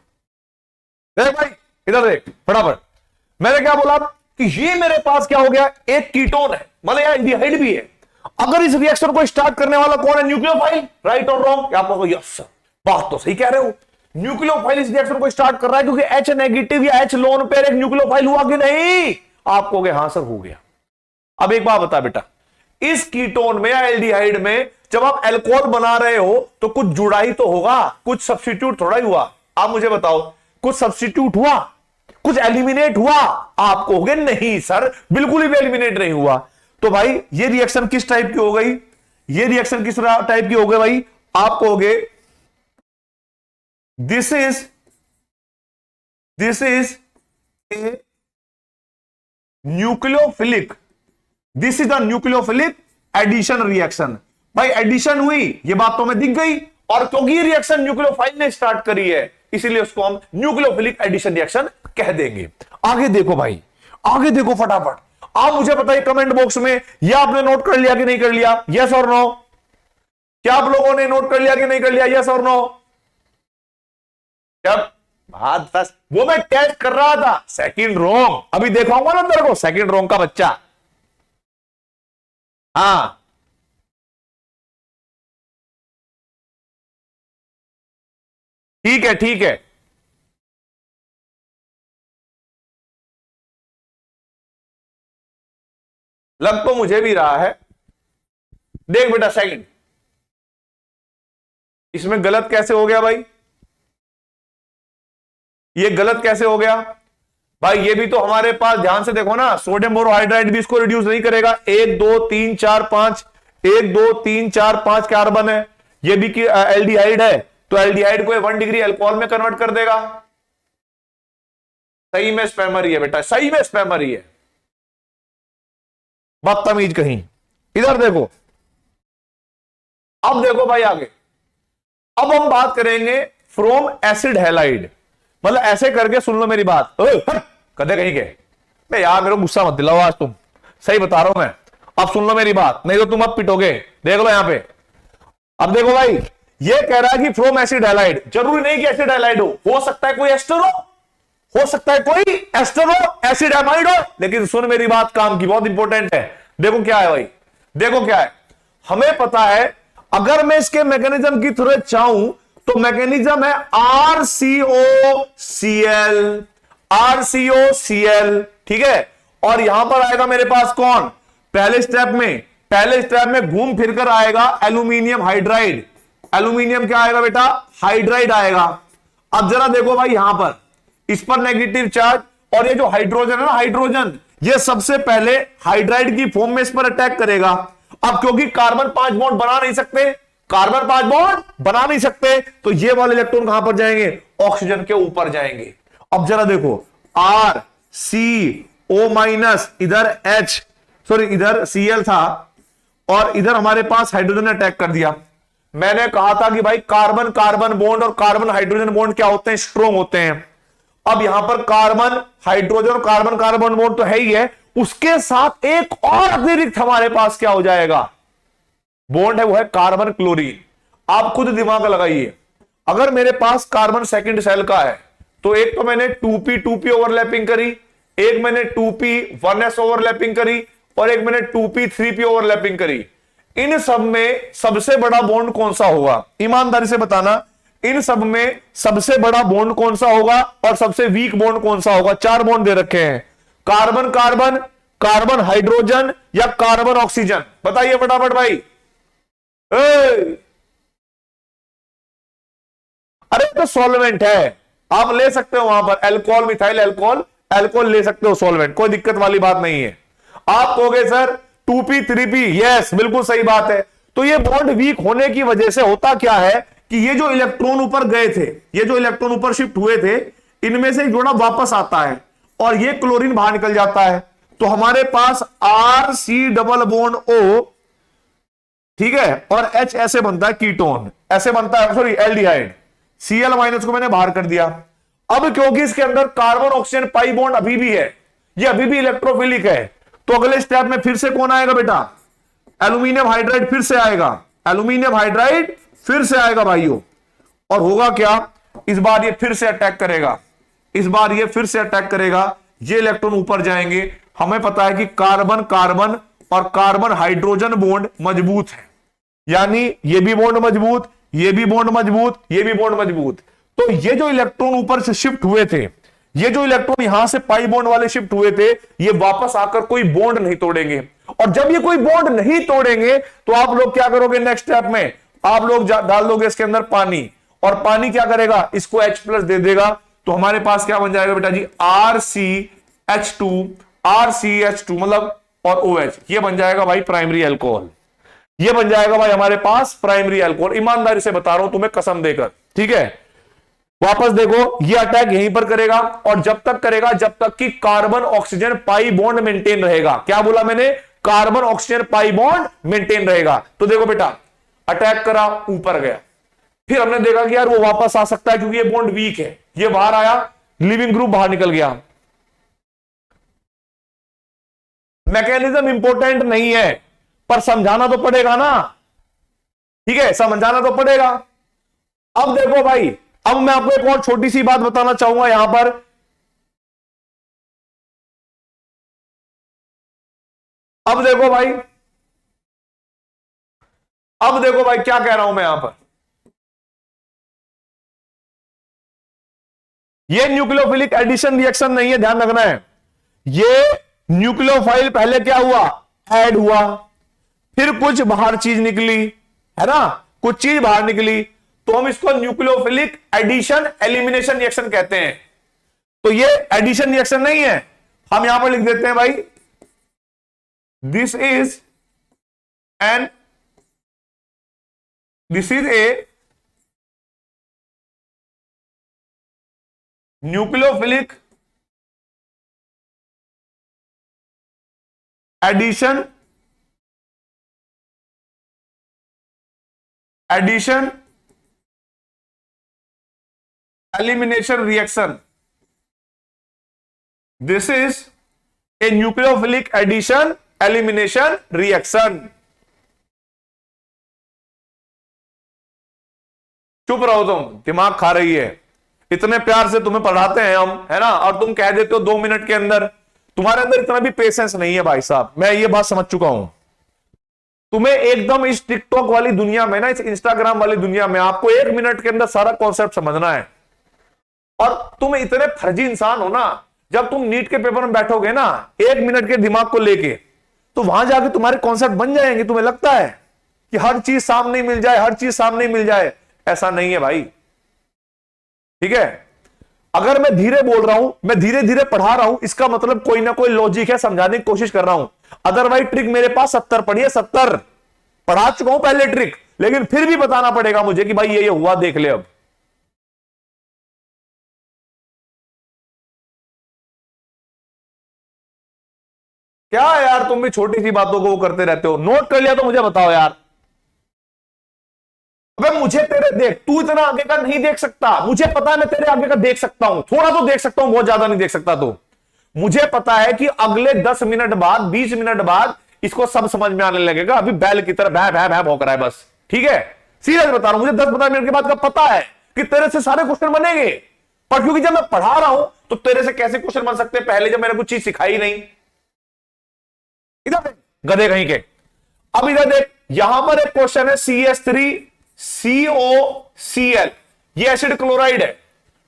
देख भाई, इधर देख फटाफट। मैंने क्या बोला कि ये मेरे पास क्या हो गया, एक कीटोन है, मतलब यार एल्डिहाइड भी है। अगर इस रिएक्शन को स्टार्ट करने वाला कौन है, न्यूक्लियोफाइल, राइट और रॉन्ग? आप लोग यस बात तो सही कह रहे हो, न्यूक्लियोफाइल इस रिएक्शन को स्टार्ट कर रहा है, क्योंकि H नेगेटिव या H लोन पेयर एक न्यूक्लियोफाइल हुआ कि नहीं? आप कहोगे हाँ सर हो गया। अब एक बात बता बेटा, इस कीटोन में या एल्डिहाइड में जब आप अल्कोहल बना रहे हो तो कुछ जुड़ाई तो होगा, कुछ सब्स्टिट्यूट थोड़ा ही हुआ। आप मुझे बताओ, कुछ सब्स्टिट्यूट हुआ, कुछ एलिमिनेट हुआ? आप कहोगे नहीं सर, बिल्कुल भी एलिमिनेट नहीं हुआ। तो भाई ये रिएक्शन किस टाइप की हो गई, ये रिएक्शन किस टाइप की हो गई भाई? आप कहोगे this is a nucleophilic, this is the nucleophilic addition reaction. भाई एडिशन हुई, ये बात तो हमें दिख गई, और क्योंकि ये रिएक्शन न्यूक्लियोफाइल ने स्टार्ट करी है, इसीलिए उसको हम न्यूक्लियोफिलिक एडिशन रिएक्शन कह देंगे। आगे देखो भाई, आगे देखो फटाफट। आप मुझे बताइए कमेंट बॉक्स में, ये आपने नोट कर लिया कि नहीं कर लिया? यस और नो? क्या आप लोगों ने नोट कर लिया कि नहीं कर लिया? यस और नो? जब बात बस वो मैं टेस्ट कर रहा था, सेकंड रोंग, अभी दिखाऊंगा ना तेरे को सेकंड रोंग का बच्चा। हाँ ठीक है, ठीक है। लग तो मुझे भी रहा है। देख बेटा सेकंड, इसमें गलत कैसे हो गया भाई? ये गलत कैसे हो गया भाई? ये भी तो हमारे पास ध्यान से देखो ना, सोडियम बोरोहाइड्राइड भी इसको रिड्यूस नहीं करेगा। 1 2 3 4 5, 1 2 3 4 5 कार्बन है, ये भी एल्डिहाइड है, तो एल्डिहाइड को 1 डिग्री अल्कोहल में कन्वर्ट कर देगा। सही में स्पैमर ही है बेटा, सही में स्पैमर ही है, बदतमीज कहीं। इधर देखो, अब देखो भाई आगे, अब हम बात करेंगे फ्रॉम एसिड हैलाइड, मतलब ऐसे करके सुन लो मेरी बात। कदे कहीं के यार मेरे को गुस्सा मत दिलाओ आज, तुम सही बता रहा हूं मैं। अब सुन लो मेरी बात, नहीं तो तुम अब पिटोगे। देख लो यहां पे, अब देखो भाई, ये कह रहा है कि फ्रॉम एसिड हैलाइड, जरूरी नहीं कि एसिड हैलाइड हो सकता है कोई एस्टर हो सकता है कोई एस्टर एसिड एमाइड हो, लेकिन सुन मेरी बात काम की, बहुत इंपॉर्टेंट है। देखो क्या है भाई, देखो क्या है, हमें पता है अगर मैं इसके मैकेनिज्म की थोड़े चाहूं तो मैकेनिज्म है RCOCl, RCOCl, ठीक है। और यहां पर आएगा मेरे पास कौन? पहले स्टेप में घूम फिरकर आएगा एल्यूमिनियम हाइड्राइड। एल्यूमिनियम क्या आएगा बेटा? हाइड्राइड आएगा। अब जरा देखो भाई, यहां पर इस पर नेगेटिव चार्ज, और ये जो हाइड्रोजन है ना, हाइड्रोजन, ये सबसे पहले हाइड्राइड की फॉर्म में इस पर अटैक करेगा। अब क्योंकि कार्बन 5 बॉन्ड बना नहीं सकते, कार्बन 5 बॉन्ड बना नहीं सकते, तो ये वाले इलेक्ट्रॉन कहां पर जाएंगे? ऑक्सीजन के ऊपर जाएंगे। अब जरा देखो, RCO-, इधर H, सॉरी इधर Cl था, और इधर हमारे पास हाइड्रोजन ने अटैक कर दिया। मैंने कहा था कि भाई कार्बन कार्बन बॉन्ड और कार्बन हाइड्रोजन बॉन्ड क्या होते हैं? स्ट्रॉन्ग होते हैं। अब यहां पर कार्बन हाइड्रोजन और कार्बन कार्बन बॉन्ड तो है ही है, उसके साथ एक और अतिरिक्त हमारे पास क्या हो जाएगा? बॉन्ड है, वो है कार्बन क्लोरीन। आप खुद दिमाग लगाइए, अगर मेरे पास कार्बन सेकंड सेल का है, तो एक तो मैंने 2p ओवरलैपिंग करी, एक मैंने 2p1s ओवरलैपिंग करी, और एक मैंने 2p3p ओवरलैपिंग करी। इन सब में सबसे बड़ा बॉन्ड कौन सा होगा? ईमानदारी से बताना, इन सब में सबसे बड़ा बॉन्ड कौन सा होगा और सबसे वीक बॉन्ड कौन सा होगा? 4 बॉन्ड दे रखे हैं, कार्बन कार्बन, कार्बन हाइड्रोजन या कार्बन ऑक्सीजन, बताइए फटाफट भाई। अरे तो सॉल्वेंट है, आप ले सकते हो वहां पर अल्कोहल, मिथाइल अल्कोहल, अल्कोहल ले सकते हो सॉल्वेंट, कोई दिक्कत वाली बात नहीं है। आप कहोगे सर 2p3p, यस बिल्कुल सही बात है। तो ये बॉन्ड वीक होने की वजह से होता क्या है कि ये जो इलेक्ट्रॉन ऊपर गए थे, ये जो इलेक्ट्रॉन ऊपर शिफ्ट हुए थे, इनमें से एक जोड़ा वापस आता है और ये क्लोरीन बाहर निकल जाता है, तो हमारे पास RC+O, ठीक है, और H ऐसे बनता है कीटोन, ऐसे बनता है, सॉरी एल्डिहाइड। Cl- को मैंने बाहर कर दिया। अब क्योंकि इसके अंदर कार्बन ऑक्सीजन पाई बॉन्ड अभी भी है, ये अभी भी इलेक्ट्रोफिलिक है, तो अगले स्टेप में फिर से कौन आएगा बेटा? एल्यूमिनियम हाइड्राइड फिर से आएगा, एल्यूमिनियम हाइड्राइड फिर से आएगा भाइयों। और होगा क्या? इस बार ये फिर से अटैक करेगा, इस बार ये फिर से अटैक करेगा, ये इलेक्ट्रॉन ऊपर जाएंगे। हमें पता है कि कार्बन कार्बन और कार्बन हाइड्रोजन बॉन्ड मजबूत है, यानी ये भी बॉन्ड मजबूत, ये भी बॉन्ड मजबूत, ये भी बॉन्ड मजबूत। तो ये जो इलेक्ट्रॉन ऊपर से शिफ्ट हुए थे, ये जो इलेक्ट्रॉन यहां से पाई बॉन्ड वाले शिफ्ट हुए थे, ये वापस आकर कोई बॉन्ड नहीं तोड़ेंगे। और जब ये कोई बॉन्ड नहीं तोड़ेंगे तो आप लोग क्या करोगे? नेक्स्ट स्टेप में आप लोग डाल दोगे इसके अंदर पानी, और पानी क्या करेगा? इसको H+ दे देगा, तो हमारे पास क्या बन जाएगा बेटा जी? RCH2 मतलब और OH, ये बन जाएगा भाई प्राइमरी अल्कोहल, ये बन जाएगा भाई हमारे पास प्राइमरी अल्कोहल। ईमानदारी से बता रहा हूं तुम्हें, कसम देकर, ठीक है। वापस देखो, ये अटैक यहीं पर करेगा, और जब तक करेगा जब तक कि carbon oxygen pi bond maintain रहेगा। क्या बोला मैंने? Carbon oxygen pi bond maintain रहेगा। तो देखो बेटा, अटैक करा, ऊपर गया, फिर हमने देखा कि यार वो वापस आ सकता है क्योंकि ये बॉन्ड वीक है, ये बाहर आया, लिविंग ग्रुप बाहर निकल गया। मैकेनिज्म इंपॉर्टेंट नहीं है पर समझाना तो पड़ेगा ना, ठीक है, समझाना तो पड़ेगा। अब देखो भाई, अब मैं आपको एक और छोटी सी बात बताना चाहूंगा यहां पर। अब देखो भाई, अब देखो भाई क्या कह रहा हूं मैं यहां पर। ये न्यूक्लियोफिलिक एडिशन रिएक्शन नहीं है, ध्यान रखना है। ये न्यूक्लियोफाइल पहले क्या हुआ, ऐड हुआ, फिर कुछ बाहर चीज निकली, है ना, कुछ चीज बाहर निकली, तो हम इसको न्यूक्लियोफिलिक एडिशन एलिमिनेशन रिएक्शन कहते हैं। तो ये एडिशन रिएक्शन नहीं है, हम यहां पर लिख देते हैं भाई, this is a nucleophilic addition elimination reaction. This is a nucleophilic addition elimination reaction. चुप रहो तुम, दिमाग खा रही है। इतने प्यार से तुम्हें पढ़ाते हैं हम, है ना, और तुम कह देते हो 2 मिनट के अंदर। तुम्हारे अंदर इतना भी पेशेंस नहीं है भाई साहब, मैं ये बात समझ चुका हूं। तुम्हें एकदम इस टिकटॉक वाली दुनिया में ना, इस इंस्टाग्राम वाली दुनिया में आपको 1 मिनट के अंदर सारा कॉन्सेप्ट समझना है। और तुम इतने फर्जी इंसान हो ना, जब तुम नीट के पेपर में बैठोगे ना 1 मिनट के दिमाग को लेके, तो वहां जाके तुम्हारे कॉन्सेप्ट बन जाएंगे। तुम्हें लगता है कि हर चीज सामने मिल जाए, हर चीज सामने मिल जाए, ऐसा नहीं है भाई, ठीक है। अगर मैं धीरे बोल रहा हूं, मैं धीरे धीरे पढ़ा रहा हूं, इसका मतलब कोई ना कोई लॉजिक है, समझाने की कोशिश कर रहा हूं। अदरवाइज ट्रिक मेरे पास 70 पड़ी है, 70 पढ़ा चुका हूं पहले ट्रिक, लेकिन फिर भी बताना पड़ेगा मुझे कि भाई ये हुआ, देख ले। अब क्या है यार, तुम भी छोटी सी बातों को वो करते रहते हो। नोट कर लिया तो मुझे बताओ यार। अबे मुझे तेरे, देख तू इतना आगे का नहीं देख सकता, मुझे पता है मैं तेरे आगे का देख सकता हूं, थोड़ा तो देख सकता हूं, बहुत ज्यादा नहीं देख सकता। तो मुझे पता है कि अगले 10 मिनट बाद, 20 मिनट बाद इसको सब समझ में आने लगेगा। अभी बैल की तरह भै भै भै भौंक रहा है बस, ठीक है, सीरियस बता रहा हूं। मुझे 10-15 मिनट के बाद का पता है कि तेरे से सारे क्वेश्चन बनेंगे, पर क्योंकि जब मैं पढ़ा रहा हूं तो तेरे से कैसे क्वेश्चन बन सकते हैं, पहले जब मैंने कुछ चीज सिखाई नहीं। इधर गधे कहीं के। अब इधर देख, यहां पर एक क्वेश्चन है CH3COCl, ये एसिड क्लोराइड है,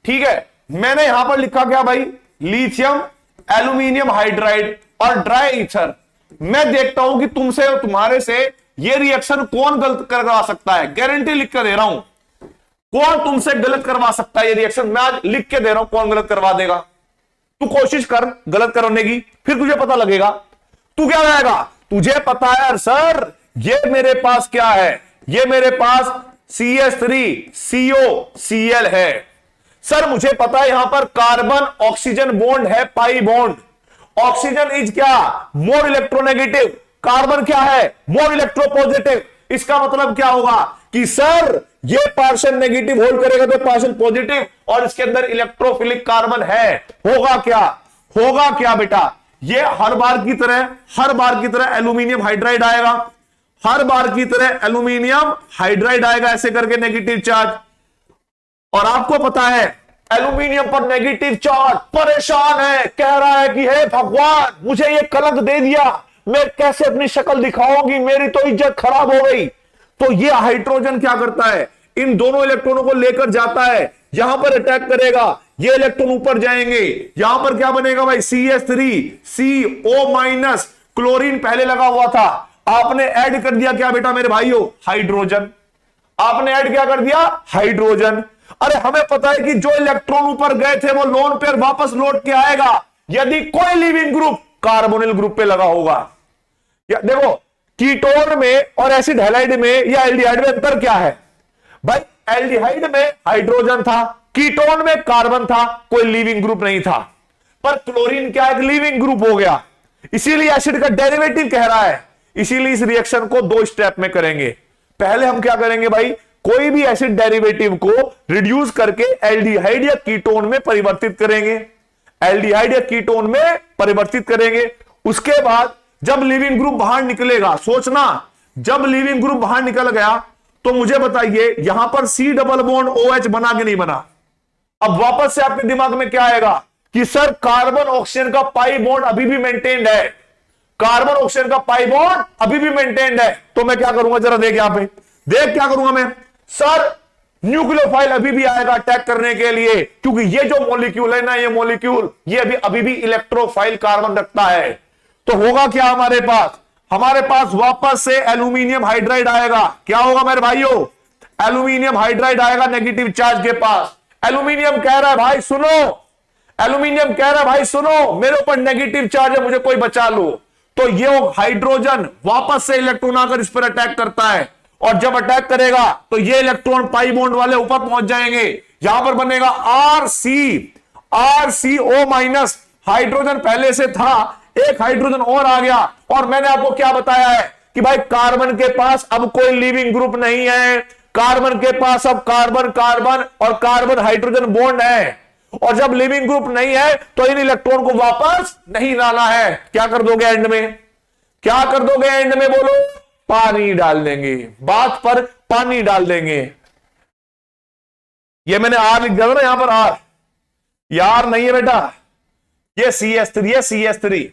ठीक है। मैंने यहां पर लिखा क्या भाई, लिथियम एल्यूमिनियम हाइड्राइड और ड्राई ईथर। मैं देखता हूं कि तुमसे और तुम्हारे से ये रिएक्शन कौन गलत करवा सकता है, गारंटी लिख कर दे रहा हूं। कौन तुमसे गलत करवा सकता है ये रिएक्शन, मैं आज लिख के दे रहा हूं कौन गलत करवा देगा। तू कोशिश कर गलत करने की, फिर तुझे पता लगेगा। तू क्या कहेगा, तुझे पता है यार सर, ये मेरे पास क्या है, ये मेरे पास CH3COCl है। सर मुझे पता है यहां पर कार्बन ऑक्सीजन बॉन्ड है, पाई बॉन्ड। ऑक्सीजन इज क्या, मोर इलेक्ट्रोनेगेटिव, कार्बन क्या है, मोर इलेक्ट्रोपॉजिटिव। इसका मतलब क्या होगा कि सर ये पार्शियल नेगेटिव होल्ड करेगा तो पार्शियल पॉजिटिव, और इसके अंदर इलेक्ट्रोफिलिक कार्बन है। होगा क्या, होगा क्या बेटा, ये हर बार की तरह एल्यूमिनियम हाइड्राइड आएगा, हर बार की तरह एल्यूमिनियम हाइड्राइड आएगा, ऐसे करके नेगेटिव चार्ज। और आपको पता है एल्यूमिनियम पर नेगेटिव चार्ज परेशान है, कह रहा है कि हे भगवान मुझे ये कलंक दे दिया, मैं कैसे अपनी शक्ल दिखाऊंगी, मेरी तो इज्जत खराब हो गई। तो ये हाइड्रोजन क्या करता है, इन दोनों इलेक्ट्रॉनों को लेकर जाता है, यहां पर अटैक करेगा, ये इलेक्ट्रॉन ऊपर जाएंगे, यहां पर क्या बनेगा भाई, CH3CO- क्लोरीन पहले लगा हुआ था, आपने ऐड कर दिया क्या बेटा मेरे भाइयों, हाइड्रोजन। आपने ऐड क्या कर दिया, हाइड्रोजन। अरे हमें पता है कि जो इलेक्ट्रॉन ऊपर गए थे वो लोन पेयर वापस लौट के आएगा यदि कोई लिविंग ग्रुप कार्बोनिल ग्रुप पे लगा होगा। या देखो कीटोन में और एसिड हैलाइड में या एल्डिहाइड में अंतर क्या है भाई, एल्डिहाइड में हाइड्रोजन था, कीटोन में कार्बन था, कोई लिविंग ग्रुप नहीं था। पर क्लोरीन क्या, एक लिविंग ग्रुप हो गया, इसीलिए एसिड का डेरिवेटिव कह रहा है। इसीलिए इस रिएक्शन को 2 स्टेप में करेंगे। पहले हम क्या करेंगे भाई, कोई भी एसिड डेरिवेटिव को रिड्यूस करके एल्डिहाइड या कीटोन में परिवर्तित करेंगे, एल्डिहाइड या कीटोन में परिवर्तित करेंगे। उसके बाद जब लीविंग ग्रुप बाहर निकलेगा, सोचना जब लीविंग ग्रुप बाहर निकल गया तो मुझे बताइए यहां पर C डबल बॉन्ड OH बना कि नहीं बना। अब वापस से आपके दिमाग में क्या आएगा कि सर कार्बन ऑक्सीजन का पाई बॉन्ड अभी भी मेंटेन्ड है, कार्बन ऑक्सीजन का पाई बॉन्ड अभी भी मेंटेन्ड है। तो मैं क्या करूंगा, जरा देख यहां पे, देख क्या करूंगा मैं, सर न्यूक्लियोफाइल अभी भी आएगा अटैक करने के लिए, क्योंकि ये जो मॉलिक्यूल है ना, ये मॉलिक्यूल ये अभी भी इलेक्ट्रोफाइल कार्बन रखता है। तो होगा क्या हमारे पास वापस से एल्यूमिनियम हाइड्राइड आएगा। क्या होगा मेरे भाइयों, एल्यूमिनियम हाइड्राइड आएगा नेगेटिव चार्ज के पास। एल्यूमिनियम कह रहा है भाई सुनो, एल्यूमिनियम कह रहा है भाई सुनो, मेरे ऊपर नेगेटिव चार्ज है, मुझे कोई बचा लो। तो ये हाइड्रोजन वापस से इलेक्ट्रॉन आकर इस पर अटैक करता है, और जब अटैक करेगा तो ये इलेक्ट्रॉन पाई बॉन्ड वाले ऊपर पहुंच जाएंगे। यहां पर बनेगा RCO माइनस, हाइड्रोजन पहले से था, एक हाइड्रोजन और आ गया। और मैंने आपको क्या बताया है कि भाई कार्बन के पास अब कोई लिविंग ग्रुप नहीं है, कार्बन के पास अब कार्बन कार्बन और कार्बन हाइड्रोजन बॉन्ड है। और जब लिविंग ग्रुप नहीं है तो इन इलेक्ट्रॉन को वापस नहीं लाना है। क्या कर दोगे एंड में, क्या कर दोगे एंड में, बोलो, पानी डाल देंगे, बात पर पानी डाल देंगे। ये मैंने आर लिख दिया था ना यहां पर, आर, यार नहीं है बेटा, ये CH3 है, CH3,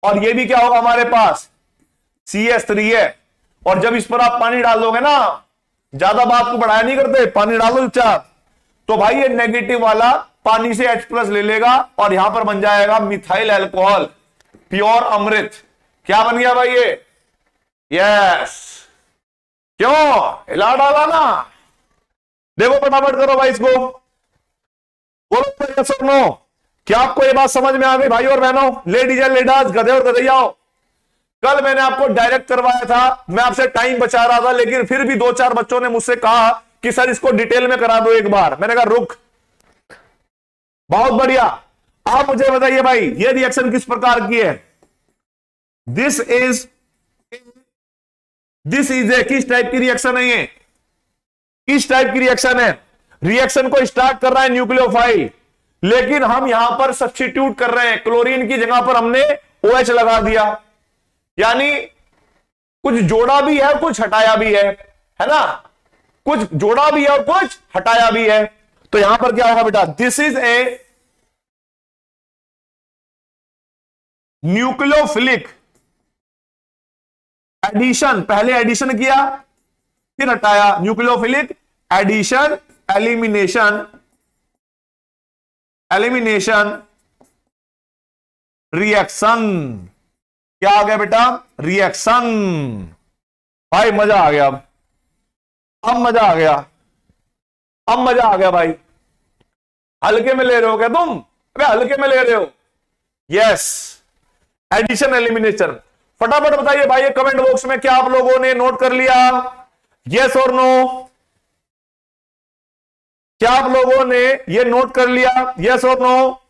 और ये भी क्या होगा हमारे पास, CH3 है। और जब इस पर आप पानी डाल दोगे ना, ज्यादा बात को बढ़ाया नहीं करते, पानी डालो चुपचाप, तो भाई ये नेगेटिव वाला पानी से H+ ले लेगा और यहां पर बन जाएगा मिथाइल अल्कोहल, प्योर अमृत। क्या बन गया भाई ये, यस, क्यों हिला डाला ना। देखो फटाफट करो भाई इसको, बोलो यस और नो। क्या आपको ये बात समझ में आ गई भाई और बहनों, लेडीज एंड लेडीज, गधे और गधैयाओ। कल मैंने आपको डायरेक्ट करवाया था, मैं आपसे टाइम बचा रहा था, लेकिन फिर भी 2-4 बच्चों ने मुझसे कहा कि सर इसको डिटेल में करा दो एक बार। मैंने कहा रुक, बहुत बढ़िया। आप मुझे बताइए भाई ये रिएक्शन किस प्रकार की है, दिस इज ए किस टाइप की रिएक्शन है, ये किस टाइप की रिएक्शन है। रिएक्शन को स्टार्ट कर रहा है न्यूक्लियोफाइल, लेकिन हम यहां पर सब्स्टिट्यूट कर रहे हैं, क्लोरीन की जगह पर हमने OH लगा दिया, यानी कुछ जोड़ा भी है कुछ हटाया भी है ना, कुछ जोड़ा भी है और कुछ हटाया भी है। तो यहां पर क्या होगा बेटा, this is a nucleophilic addition, पहले एडिशन किया फिर हटाया, न्यूक्लियोफिलिक एडिशन एलिमिनेशन रिएक्शन। क्या आ गया बेटा, रिएक्शन। भाई मजा आ गया, अब मजा आ गया, अब मजा आ गया भाई। हल्के में ले रहे हो क्या तुम, अबे हल्के में ले रहे हो, यस, एडिशन एलिमिनेशन। फटाफट बताइए भाई कमेंट बॉक्स में, क्या आप लोगों ने नोट कर लिया, यस और नो। क्या आप लोगों ने ये नोट कर लिया, यस और नो।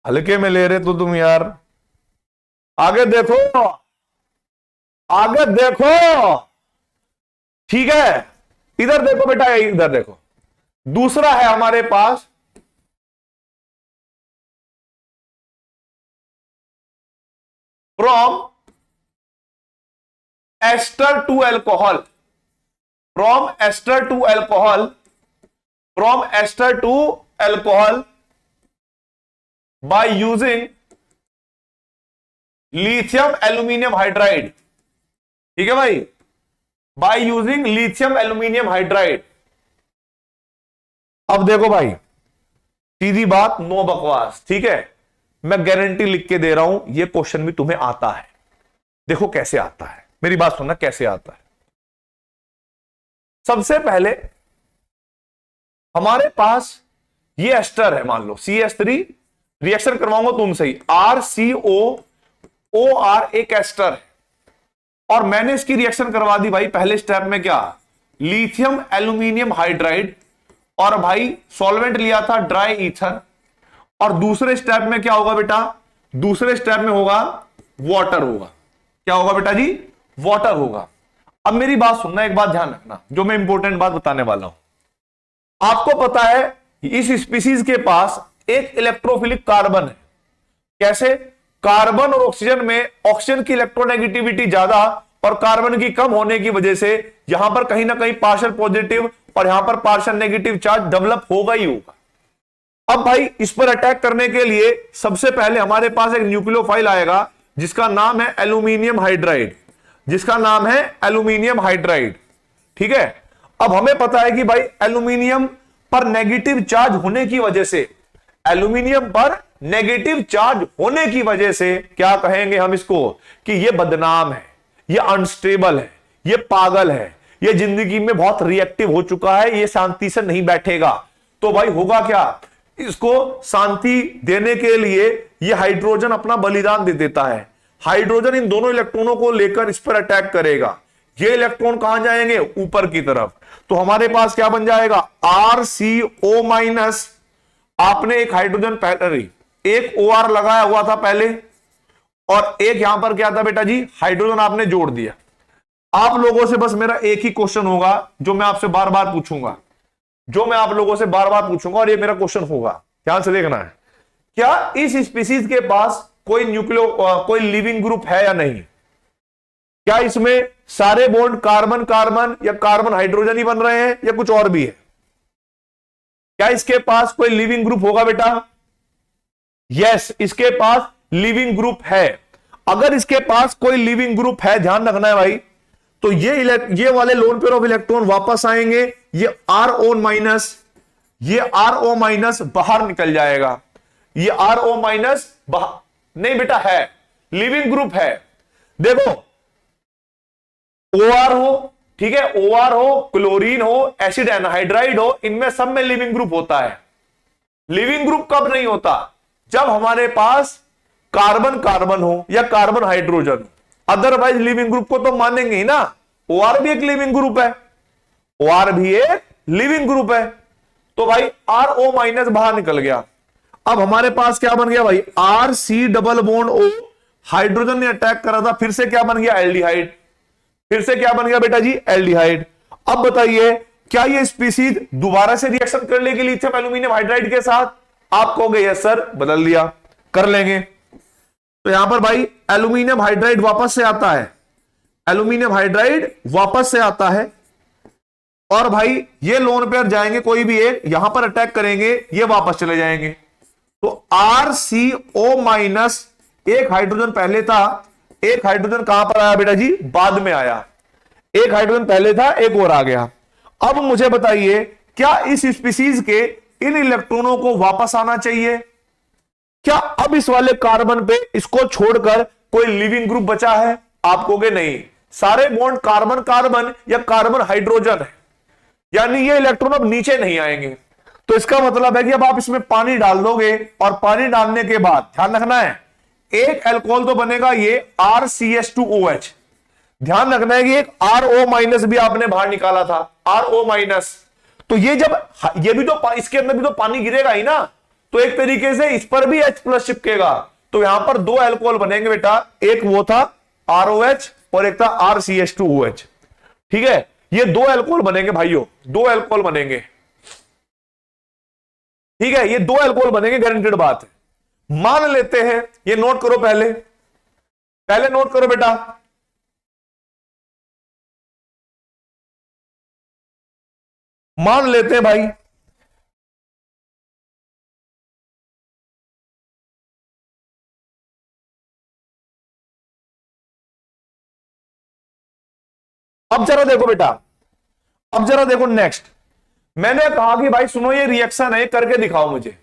हल्के में ले रहे तो तुम यार, आगे देखो, आगे देखो, ठीक है। इधर देखो बेटा, इधर देखो, दूसरा है हमारे पास from ester to alcohol, from ester to alcohol, from ester to alcohol by using lithium aluminium hydride. ठीक है भाई, by using lithium aluminium hydride. अब देखो भाई, सीधी बात, नो बकवास, ठीक है। मैं गारंटी लिख के दे रहा हूं, यह क्वेश्चन भी तुम्हें आता है। देखो कैसे आता है, मेरी बात सुनना, कैसे आता है। सबसे पहले हमारे पास ये एस्टर है, मान लो CH3, रिएक्शन करवाऊंगा तुमसे ही, RCOOR एक एस्टर है, और मैंने इसकी रिएक्शन करवा दी भाई पहले स्टेप में, क्या, लिथियम एल्यूमिनियम हाइड्राइड, और भाई सॉल्वेंट लिया था ड्राई ईथर। और दूसरे स्टेप में क्या होगा बेटा, दूसरे स्टेप में होगा वाटर होगा। क्या होगा बेटा जी, वाटर होगा। अब मेरी बात सुनना, एक बात ध्यान रखना, जो मैं इंपॉर्टेंट बात बताने वाला हूं। आपको पता है इस स्पीसीज के पास एक इलेक्ट्रोफिलिक कार्बन है। कैसे? कार्बन और ऑक्सीजन में ऑक्सीजन की इलेक्ट्रोनेगेटिविटी ज्यादा और कार्बन की कम होने की वजह से यहां पर कहीं ना कहीं पार्शियल पॉजिटिव और यहां पर पार्शियल नेगेटिव चार्ज डेवलप होगा ही होगा। अब भाई इस पर अटैक करने के लिए सबसे पहले हमारे पास एक न्यूक्लियोफाइल आएगा जिसका नाम है एल्यूमिनियम हाइड्राइड, जिसका नाम है एल्यूमिनियम हाइड्राइड। ठीक है, अब हमें पता है कि भाई एल्यूमिनियम पर नेगेटिव चार्ज होने की वजह से, एल्यूमिनियम पर नेगेटिव चार्ज होने की वजह से क्या कहेंगे हम इसको कि ये बदनाम है, ये अनस्टेबल है, ये पागल है, ये जिंदगी में बहुत रिएक्टिव हो चुका है, ये शांति से नहीं बैठेगा। तो भाई होगा क्या, इसको शांति देने के लिए ये हाइड्रोजन अपना बलिदान दे देता है। हाइड्रोजन इन दोनों इलेक्ट्रॉनों को लेकर इस पर अटैक करेगा। ये इलेक्ट्रॉन कहां जाएंगे? ऊपर की तरफ। तो हमारे पास क्या बन जाएगा? RCO minus. आपने एक हाइड्रोजन पहले, एक OR लगाया हुआ था पहले और एक यहां पर क्या था बेटा जी? हाइड्रोजन आपने जोड़ दिया। आप लोगों से बस मेरा एक ही क्वेश्चन होगा जो मैं आपसे बार बार पूछूंगा, जो मैं आप लोगों से बार बार पूछूंगा और ये मेरा क्वेश्चन होगा, ध्यान से देखना है। क्या इस स्पीसीज के पास कोई कोई लिविंग ग्रुप है या नहीं? क्या इसमें सारे बॉन्ड कार्बन कार्बन या कार्बन हाइड्रोजन ही बन रहे हैं या कुछ और भी है? क्या इसके पास कोई लिविंग ग्रुप होगा बेटा? यस, इसके पास लिविंग ग्रुप है। अगर इसके पास कोई लिविंग ग्रुप है, ध्यान रखना है भाई, तो ये वाले लोन पेयर ऑफ इलेक्ट्रॉन वापस आएंगे, ये RO माइनस, ये RO माइनस बाहर निकल जाएगा, ये RO माइनस बाहर नहीं बेटा, है लिविंग ग्रुप है। देखो OR हो, ठीक है, OR हो, क्लोरीन हो, एसिड एनहाइड्राइड हो, इनमें सब में लिविंग ग्रुप होता है। लिविंग ग्रुप कब नहीं होता? जब हमारे पास कार्बन कार्बन हो या carbon hydrogen. Otherwise leaving group को तो मानेंगे ही ना। OR भी एक लिविंग ग्रुप है, OR भी एक लिविंग ग्रुप है। तो भाई RO माइनस बाहर निकल गया। अब हमारे पास क्या बन गया भाई? RC double bond O, hydrogen ने अटैक करा था, फिर से क्या बन गया? एल्डिहाइड। फिर से क्या बन गया बेटा जी? एल्डिहाइड। अब बताइए क्या ये स्पीसीज दोबारा से रिएक्शन कर लेगी लिथियम एल्यूमिनियम हाइड्राइड के साथ? आप कहोगे यस सर, बदल दिया, कर लेंगे। तो यहां पर भाई एल्यूमिनियम हाइड्राइड वापस से आता है, एल्यूमिनियम हाइड्राइड वापस से आता है और भाई ये लोन पेयर जाएंगे, कोई भी एक यहां पर अटैक करेंगे, ये वापस चले जाएंगे। तो RCO माइनस, एक हाइड्रोजन पहले था, एक हाइड्रोजन कहां पर आया बेटा जी? बाद में आया। एक हाइड्रोजन पहले था, एक और आ गया। अब मुझे बताइए क्या इस स्पीसीज के इन इलेक्ट्रॉनों को वापस आना चाहिए? क्या अब इस वाले कार्बन पे इसको छोड़कर कोई लिविंग ग्रुप बचा है? आप कहोगे नहीं, सारे बॉन्ड कार्बन कार्बन या कार्बन हाइड्रोजन है, यानी ये इलेक्ट्रॉन अब नीचे नहीं आएंगे। तो इसका मतलब है कि अब आप इसमें पानी डाल दोगे और पानी डालने के बाद ध्यान रखना है, एक अल्कोहल तो बनेगा, ये RCH2OH। ध्यान रखना है कि एक RO माइनस भी आपने बाहर निकाला था, RO माइनस। तो ये जब ये भी तो इसके अंदर भी तो पानी गिरेगा ही ना, तो एक तरीके से इस पर भी H प्लस चिपकेगा। तो यहां पर दो अल्कोहल बनेंगे बेटा, एक वो था ROH और एक था RCH2OH। ठीक है, ये दो अल्कोहल बनेंगे भाइयों, दो अल्कोहल बनेंगे। ठीक है, ये दो अल्कोहल बनेंगे, गारंटेड बात है। मान लेते हैं, ये नोट करो, पहले पहले नोट करो बेटा, मान लेते हैं भाई अब जरा देखो बेटा, अब जरा देखो नेक्स्ट। मैंने कहा कि भाई सुनो ये रिएक्शन है, करके दिखाओ मुझे।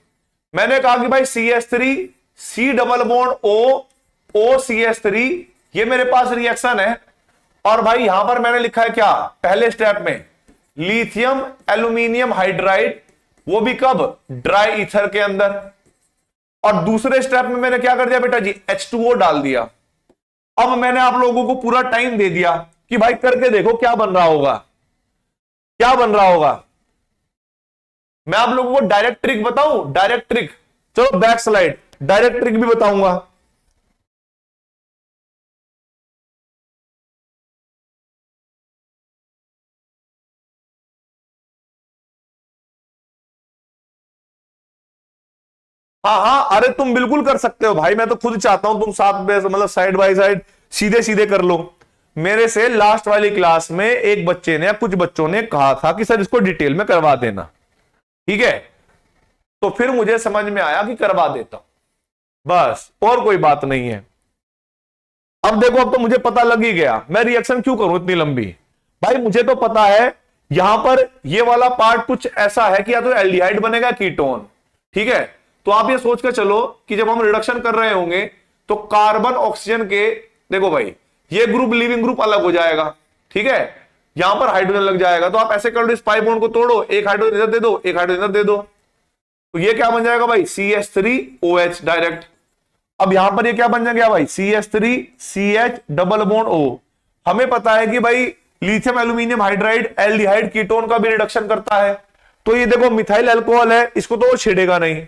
मैंने कहा कि भाई CH3 C double bond O O CH3, ये मेरे पास रिएक्शन है। और भाई यहां पर मैंने लिखा है क्या? पहले स्टेप में लिथियम एल्यूमिनियम हाइड्राइड, वो भी कब? ड्राई ईथर के अंदर। और दूसरे स्टेप में मैंने क्या कर दिया बेटा जी? H2O डाल दिया। अब मैंने आप लोगों को पूरा टाइम दे दिया कि भाई करके देखो क्या बन रहा होगा, क्या बन रहा होगा। मैं आप लोगों को डायरेक्ट ट्रिक बताऊं, डायरेक्ट ट्रिक, चलो बैक स्लाइड, डायरेक्ट ट्रिक भी बताऊंगा। हाँ हाँ, अरे तुम बिल्कुल कर सकते हो भाई, मैं तो खुद चाहता हूं तुम साथ में मतलब साइड बाय साइड सीधे सीधे कर लो। मेरे से लास्ट वाली क्लास में एक बच्चे ने या कुछ बच्चों ने कहा था कि सर इसको डिटेल में करवा देना, ठीक है, तो फिर मुझे समझ में आया कि करवा देता हूं, बस और कोई बात नहीं है। अब देखो, अब तो मुझे पता लग ही गया, मैं रिएक्शन क्यों करूं इतनी लंबी। भाई मुझे तो पता है यहां पर ये वाला पार्ट कुछ ऐसा है कि या तो एल्डिहाइड बनेगा कीटोन, ठीक है। तो आप ये सोच कर चलो कि जब हम रिडक्शन कर रहे होंगे तो कार्बन ऑक्सीजन के, देखो भाई ये ग्रुप लिविंग ग्रुप अलग हो जाएगा, ठीक है, यहां पर हाइड्रोजन लग जाएगा। तो आप ऐसे कर लो, इस पाई बॉन्ड को तोड़ो, एक हाइड्रोजन इधर दे दो, एक हाइड्रोजन इधर दे दो, तो ये क्या बन जाएगा भाई, CH3OH डायरेक्ट। अब यहां पर ये क्या बन गया भाई, CH3CH डबल बॉन्ड O। हमें पता है कि भाई lithium aluminium hydride aldehyde ketone का भी रिडक्शन करता है, तो ये देखो मिथाइल अल्कोहल है, इसको तो वो छेड़ेगा नहीं।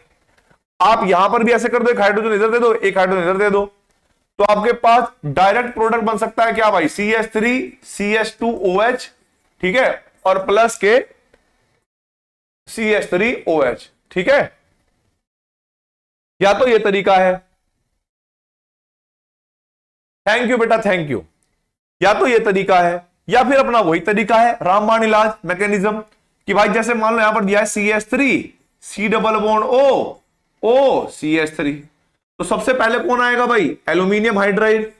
आप यहां पर भी ऐसे कर दो, एक हाइड्रोजन इधर दे दो, एक हाइड्रोजन इधर दे दो, तो आपके पास डायरेक्ट प्रोडक्ट बन सकता है क्या भाई, CH3CH2OH, ठीक है, और प्लस के CH3OH, ठीक है। या तो ये तरीका है, थैंक यू बेटा थैंक यू, या तो ये तरीका है या फिर अपना वही तरीका है रामबाण इलाज मैकेनिज्म, कि भाई जैसे मान लो यहां पर दिया है CH3C double bond O CH3, तो सबसे पहले कौन आएगा भाई, एल्यूमिनियम हाइड्राइड।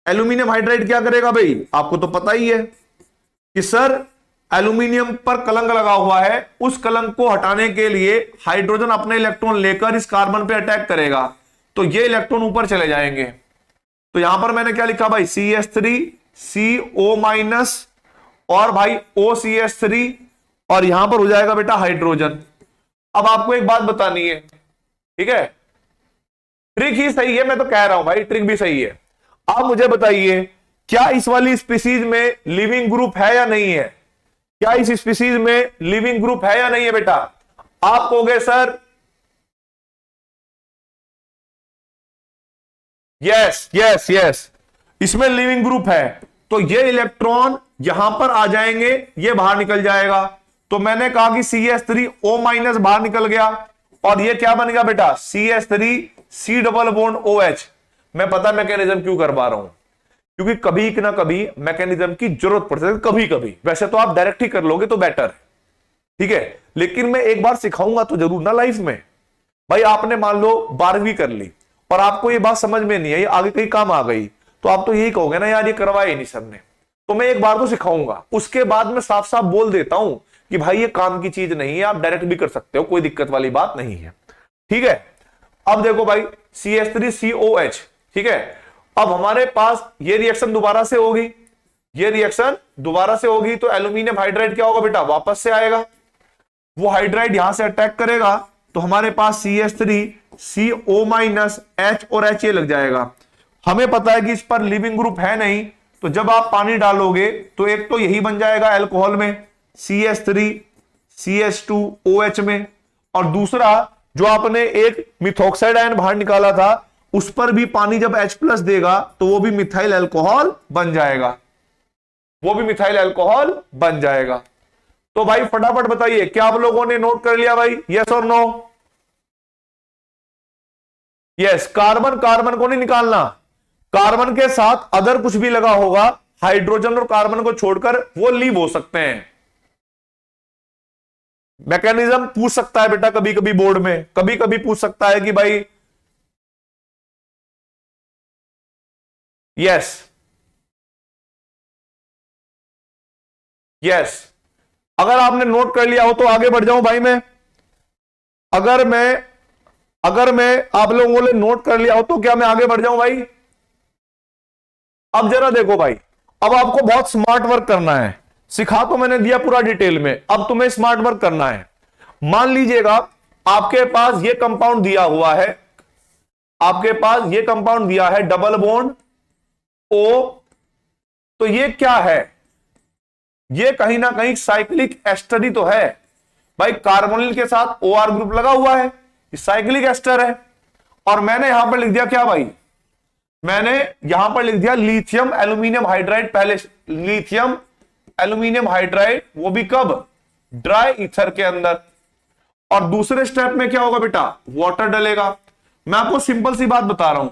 एल्यूमिनियम हाइड्राइड क्या करेगा भाई, आपको तो पता ही है कि सर एल्यूमिनियम पर कलंक लगा हुआ है, उस कलंक को हटाने के लिए हाइड्रोजन अपने इलेक्ट्रॉन लेकर इस कार्बन पे अटैक करेगा, तो ये इलेक्ट्रॉन ऊपर चले जाएंगे। तो यहां पर मैंने क्या लिखा भाई, CH3CO- और भाई OCH3, और यहां पर हो जाएगा बेटा हाइड्रोजन। अब आपको एक बात बतानी है, ठीक है, ट्रिक ही सही है, मैं तो कह रहा हूं भाई ट्रिक भी सही है। आप मुझे बताइए क्या इस वाली स्पीसीज में लिविंग ग्रुप है या नहीं है, क्या इस स्पीसीज में लिविंग ग्रुप है या नहीं है बेटा। आप कहोगे सर यस यस यस इसमें लिविंग ग्रुप है, तो ये इलेक्ट्रॉन यहां पर आ जाएंगे, ये बाहर निकल जाएगा। तो मैंने कहा कि CH3O- बाहर निकल गया, और ये क्या बन गया बेटा, CH3C डबल बॉन्ड OH। मैं पता मैकेनिज्म क्यों करवा रहा हूं, क्योंकि कभी ना कभी मैकेनिज्म की जरूरत पड़ सकती है, कभी कभी। वैसे तो आप डायरेक्ट ही कर लोगे तो बेटर है, ठीक है, लेकिन मैं एक बार सिखाऊंगा तो जरूर ना लाइफ में। भाई आपने मान लो 12वीं कर ली और आपको ये बात समझ में नहीं आई, आगे कहीं काम आ गई, तो आप तो यही कहोगे ना यार ये करवाया ही नहीं सर ने। तो मैं एक बार तो सिखाऊंगा, उसके बाद मैं साफ साफ बोल देता हूं कि भाई ये काम की चीज नहीं है, आप डायरेक्ट भी कर सकते हो, कोई दिक्कत वाली बात नहीं है, ठीक है। अब देखो भाई CH3COH, ठीक है, अब हमारे पास ये रिएक्शन दोबारा से होगी, ये रिएक्शन दोबारा से होगी, तो एल्यूमिनियम हाइड्राइड क्या होगा बेटा, वापस से आएगा, वो हाइड्राइड यहां से अटैक करेगा, तो हमारे पास CH3CO- H और H लग जाएगा। हमें पता है कि इस पर लिविंग ग्रुप है नहीं, तो जब आप पानी डालोगे तो एक तो यही बन जाएगा अल्कोहल में CH3CH2OH में, और दूसरा जो आपने एक मिथॉक्साइड आयन बाहर निकाला था उस पर भी पानी जब H+ देगा तो वो भी मिथाइल अल्कोहल बन जाएगा, वो भी मिथाइल अल्कोहल बन जाएगा। तो भाई फटाफट बताइए क्या आप लोगों ने नोट कर लिया भाई, यस और नो। यस, कार्बन कार्बन को नहीं निकालना, कार्बन के साथ अदर कुछ भी लगा होगा, हाइड्रोजन और कार्बन को छोड़कर वो लीव हो सकते हैं। मैकेनिज्म पूछ सकता है बेटा कभी कभी बोर्ड में, कभी कभी पूछ सकता है कि भाई यस यस, अगर आपने नोट कर लिया हो तो आगे बढ़ जाऊं भाई मैं। अगर मैं आप लोगों ने नोट कर लिया हो तो क्या मैं आगे बढ़ जाऊं भाई। अब जरा देखो भाई, अब आपको बहुत स्मार्ट वर्क करना है, सिखा तो मैंने दिया पूरा डिटेल में, अब तुम्हें स्मार्ट वर्क करना है। मान लीजिएगा आपके पास ये कंपाउंड दिया हुआ है, आपके पास ये कंपाउंड दिया है डबल बॉन्ड O, तो ये क्या है, ये कहीं ना कहीं साइक्लिक एस्टर ही तो है भाई, कार्बोनिल के साथ OR ग्रुप लगा हुआ है, साइक्लिक एस्टर है। और मैंने यहां पर लिख दिया क्या भाई, मैंने यहां पर लिख दिया लिथियम एल्यूमिनियम हाइड्राइड, पहले लिथियम एल्यूमिनियम हाइड्राइड, वो भी कब, ड्राई ईथर के अंदर। और दूसरे स्टेप में क्या होगा बेटा, वाटर डलेगा। मैं आपको सिंपल सी बात बता रहा हूं,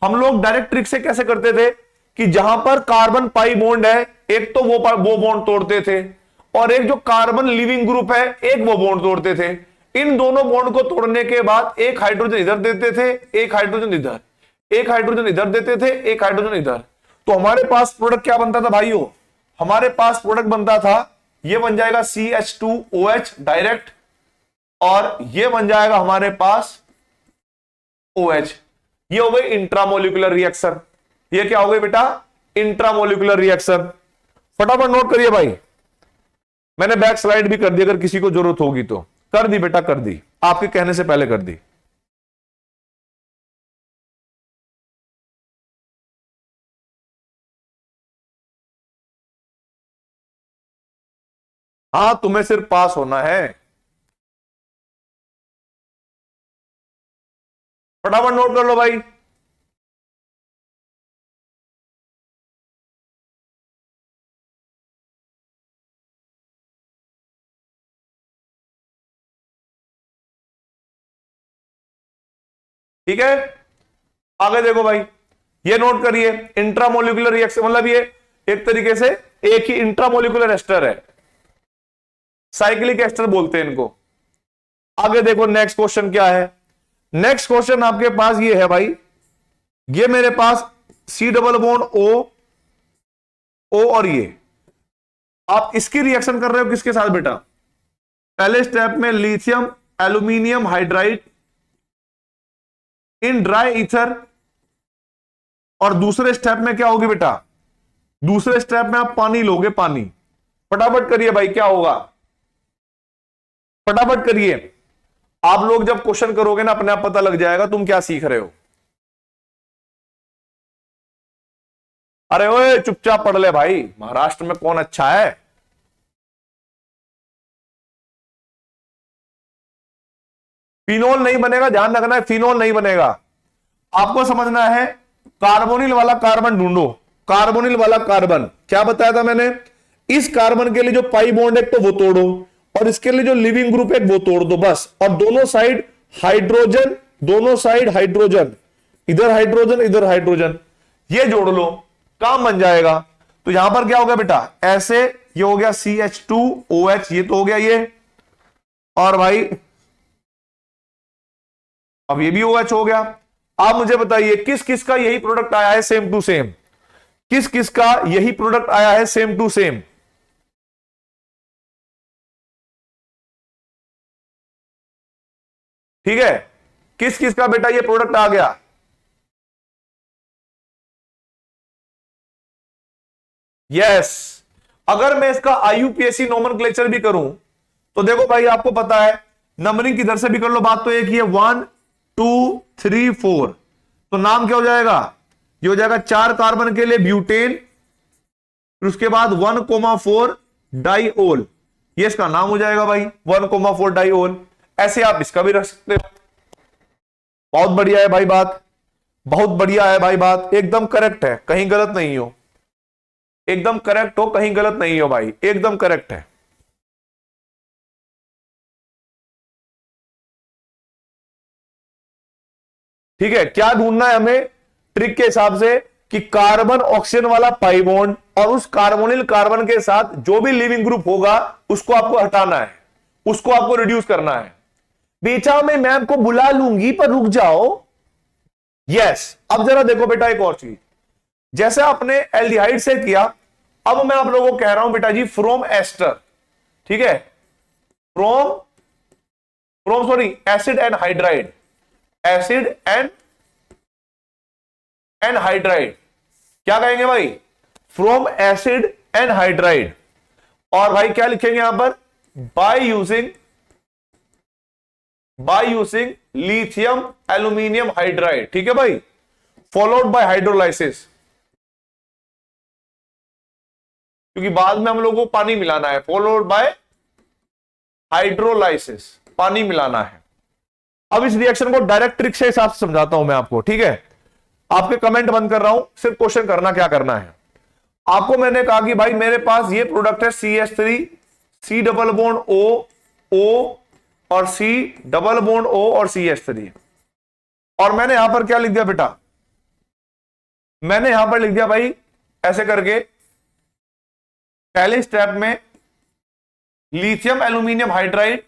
हम लोग डायरेक्ट ट्रिक से कैसे करते थे कि जहां पर कार्बन पाई बॉन्ड है एक तो वो बॉन्ड तोड़ते थे, और एक जो कार्बन लिविंग ग्रुप है एक वो बॉन्ड तोड़ते थे। इन दोनों बॉन्ड को तोड़ने के बाद एक हाइड्रोजन इधर देते थे, एक हाइड्रोजन इधर, एक हाइड्रोजन इधर देते थे, एक हाइड्रोजन इधर। तो हमारे पास प्रोडक्ट क्या बनता था भाइयों, हमारे पास प्रोडक्ट बनता था, ये बन जाएगा CH2OH डायरेक्ट, और ये बन जाएगा हमारे पास OH। ये हो गई इंट्रामोलिकुलर रिएक्शन। ये क्या हो गई बेटा, इंट्रामोलिकुलर रिएक्शन। फटाफट नोट करिए भाई, मैंने बैक स्लाइड भी कर दी, अगर किसी को जरूरत होगी तो। कर दी बेटा, कर दी, आपके कहने से पहले कर दी। हाँ, तुम्हें सिर्फ पास होना है। फटाफट नोट कर लो भाई। ठीक है, आगे देखो भाई, ये नोट करिए, इंट्रामोलिकुलर रिएक्शन मतलब ये एक तरीके से एक ही इंट्रामोलिकुलर एस्टर है, साइक्लिक एस्टर बोलते हैं इनको। आगे देखो नेक्स्ट क्वेश्चन क्या है। नेक्स्ट क्वेश्चन आपके पास ये है भाई, ये मेरे पास C डबल बॉन्ड O और ये आप इसकी रिएक्शन कर रहे हो किसके साथ बेटा, पहले स्टेप में lithium aluminium hydride in dry ether, और दूसरे स्टेप में क्या होगी बेटा, दूसरे स्टेप में आप पानी लोगे, पानी। फटाफट करिए भाई, क्या होगा, फटाफट करिए। आप लोग जब क्वेश्चन करोगे ना अपने आप पता लग जाएगा तुम क्या सीख रहे हो। अरे ओए चुपचाप पढ़ ले भाई, महाराष्ट्र में कौन अच्छा है। फिनोल नहीं बनेगा, ध्यान रखना है, फिनोल नहीं बनेगा। आपको समझना है, कार्बोनिल वाला कार्बन ढूंढो, कार्बोनिल वाला कार्बन। क्या बताया था मैंने, इस कार्बन के लिए जो पाई बॉन्ड है तो वो तोड़ो, और इसके लिए जो लिविंग ग्रुप है वो तोड़ दो बस, और दोनों साइड हाइड्रोजन, दोनों साइड हाइड्रोजन, इधर हाइड्रोजन इधर हाइड्रोजन, ये जोड़ लो, काम बन जाएगा। तो यहां पर क्या हो गया बेटा, ऐसे ये हो गया CH2OH, ये तो हो गया ये, और भाई अब ये भी OH हो गया। आप मुझे बताइए किस किस का यही प्रोडक्ट आया है सेम टू सेम, किस किस का यही प्रोडक्ट आया है सेम टू सेम। ठीक है, किस किस का बेटा ये प्रोडक्ट आ गया, यस। अगर मैं इसका IUPAC नोमेनक्लेचर भी करूं तो देखो भाई, आपको पता है नंबरिंग किधर से भी कर लो, बात तो एक ही है, 1 2 3 4। तो नाम क्या हो जाएगा, ये हो जाएगा 4 कार्बन के लिए ब्यूटेन, फिर उसके बाद 1,4 डाइओल, ये इसका नाम हो जाएगा भाई 1,4 डाइओल। ऐसे आप इसका भी रख सकते हो। बहुत बढ़िया है भाई बात, बहुत बढ़िया है भाई बात, एकदम करेक्ट है, कहीं गलत नहीं हो, एकदम करेक्ट हो, कहीं गलत नहीं हो भाई, एकदम करेक्ट है। ठीक है, क्या ढूंढना है हमें ट्रिक के हिसाब से कि कार्बन ऑक्सीजन वाला पाई बॉन्ड और उस कार्बोनिल कार्बन के साथ जो भी लिविंग ग्रुप होगा उसको आपको हटाना है, उसको आपको रिड्यूस करना है। बेटा मैं मैम को बुला लूंगी पर रुक जाओ। यस, अब जरा देखो बेटा एक और चीज, जैसे आपने एल्डिहाइड से किया, अब मैं आप लोगों को कह रहा हूं बेटा जी फ्रॉम एस्टर, ठीक है, from from sorry acid and hydride, acid and hydride, क्या कहेंगे भाई, फ्रॉम एसिड एंड हाइड्राइड। और भाई क्या लिखेंगे यहां पर, bye using lithium aluminium hydride, ठीक है भाई, फॉलोड बाय हाइड्रोलाइसिस, क्योंकि बाद में हम लोगों को पानी मिलाना है, फॉलोड बाय हाइड्रोलाइसिस, पानी मिलाना है। अब इस रिएक्शन को डायरेक्ट ट्रिक से हिसाब से समझाता हूं मैं आपको, ठीक है। आपके कमेंट बंद कर रहा हूं, सिर्फ क्वेश्चन करना क्या करना है। आपको मैंने कहा कि भाई मेरे पास ये प्रोडक्ट है CH3 C double bond O और C डबल बॉन्ड O और CH3। और मैंने यहां पर क्या लिख दिया बेटा, मैंने यहां पर लिख दिया भाई ऐसे करके, पहले स्टेप में लिथियम एल्यूमिनियम हाइड्राइड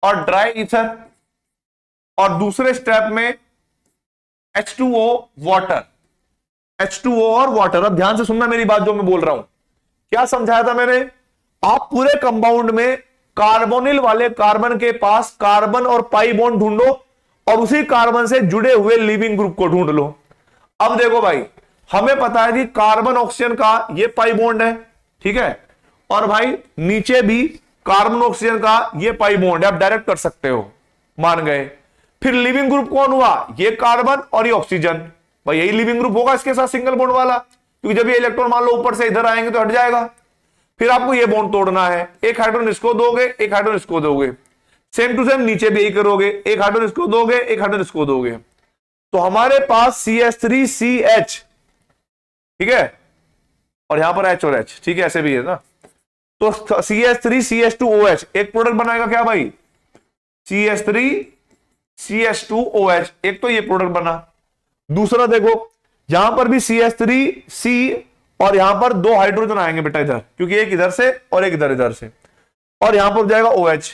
और ड्राई ईथर, और दूसरे स्टेप में H2O वाटर, H2O और वाटर। अब ध्यान से सुनना मेरी बात जो मैं बोल रहा हूं, क्या समझाया था मैंने, आप पूरे कंपाउंड में कार्बोनिल वाले कार्बन के पास कार्बन और पाई बॉन्ड ढूंढो और उसी कार्बन से जुड़े हुए लिविंग ग्रुप को ढूंढ लो। अब देखो भाई, हमें पता है कि कार्बन ऑक्सीजन का ये पाई बॉन्ड है, ठीक है, और भाई नीचे भी कार्बन ऑक्सीजन का ये पाई बॉन्ड है, आप डायरेक्ट कर सकते हो, मान गए। फिर लिविंग ग्रुप कौन हुआ, ये कार्बन और ये ऑक्सीजन, भाई यही लिविंग ग्रुप होगा इसके साथ सिंगल बॉन्ड वाला, क्योंकि जब ये इलेक्ट्रॉन मान लो ऊपर से इधर आएंगे तो हट जाएगा। फिर आपको ये बॉन्ड तोड़ना है, एक हाइड्रोजन इसको दोगे, एक हाइड्रोजन इसको दोगे, सेम टू सेम नीचे भी यही करोगे, एक हाइड्रोजन इसको दोगे, एक हाइड्रोजन इसको दोगे, तो हमारे पास CH3CH, ठीक है, और यहां पर H और H, ठीक है, ऐसे भी है ना, तो CH3CH2OH एक प्रोडक्ट बनाएगा क्या भाई, CH3CH2OH, एक तो ये प्रोडक्ट बना। दूसरा देखो, यहां पर भी CH3C और यहां पर दो हाइड्रोजन आएंगे बेटा इधर, क्योंकि एक इधर से और एक इधर से, और यहां पर जाएगा OH,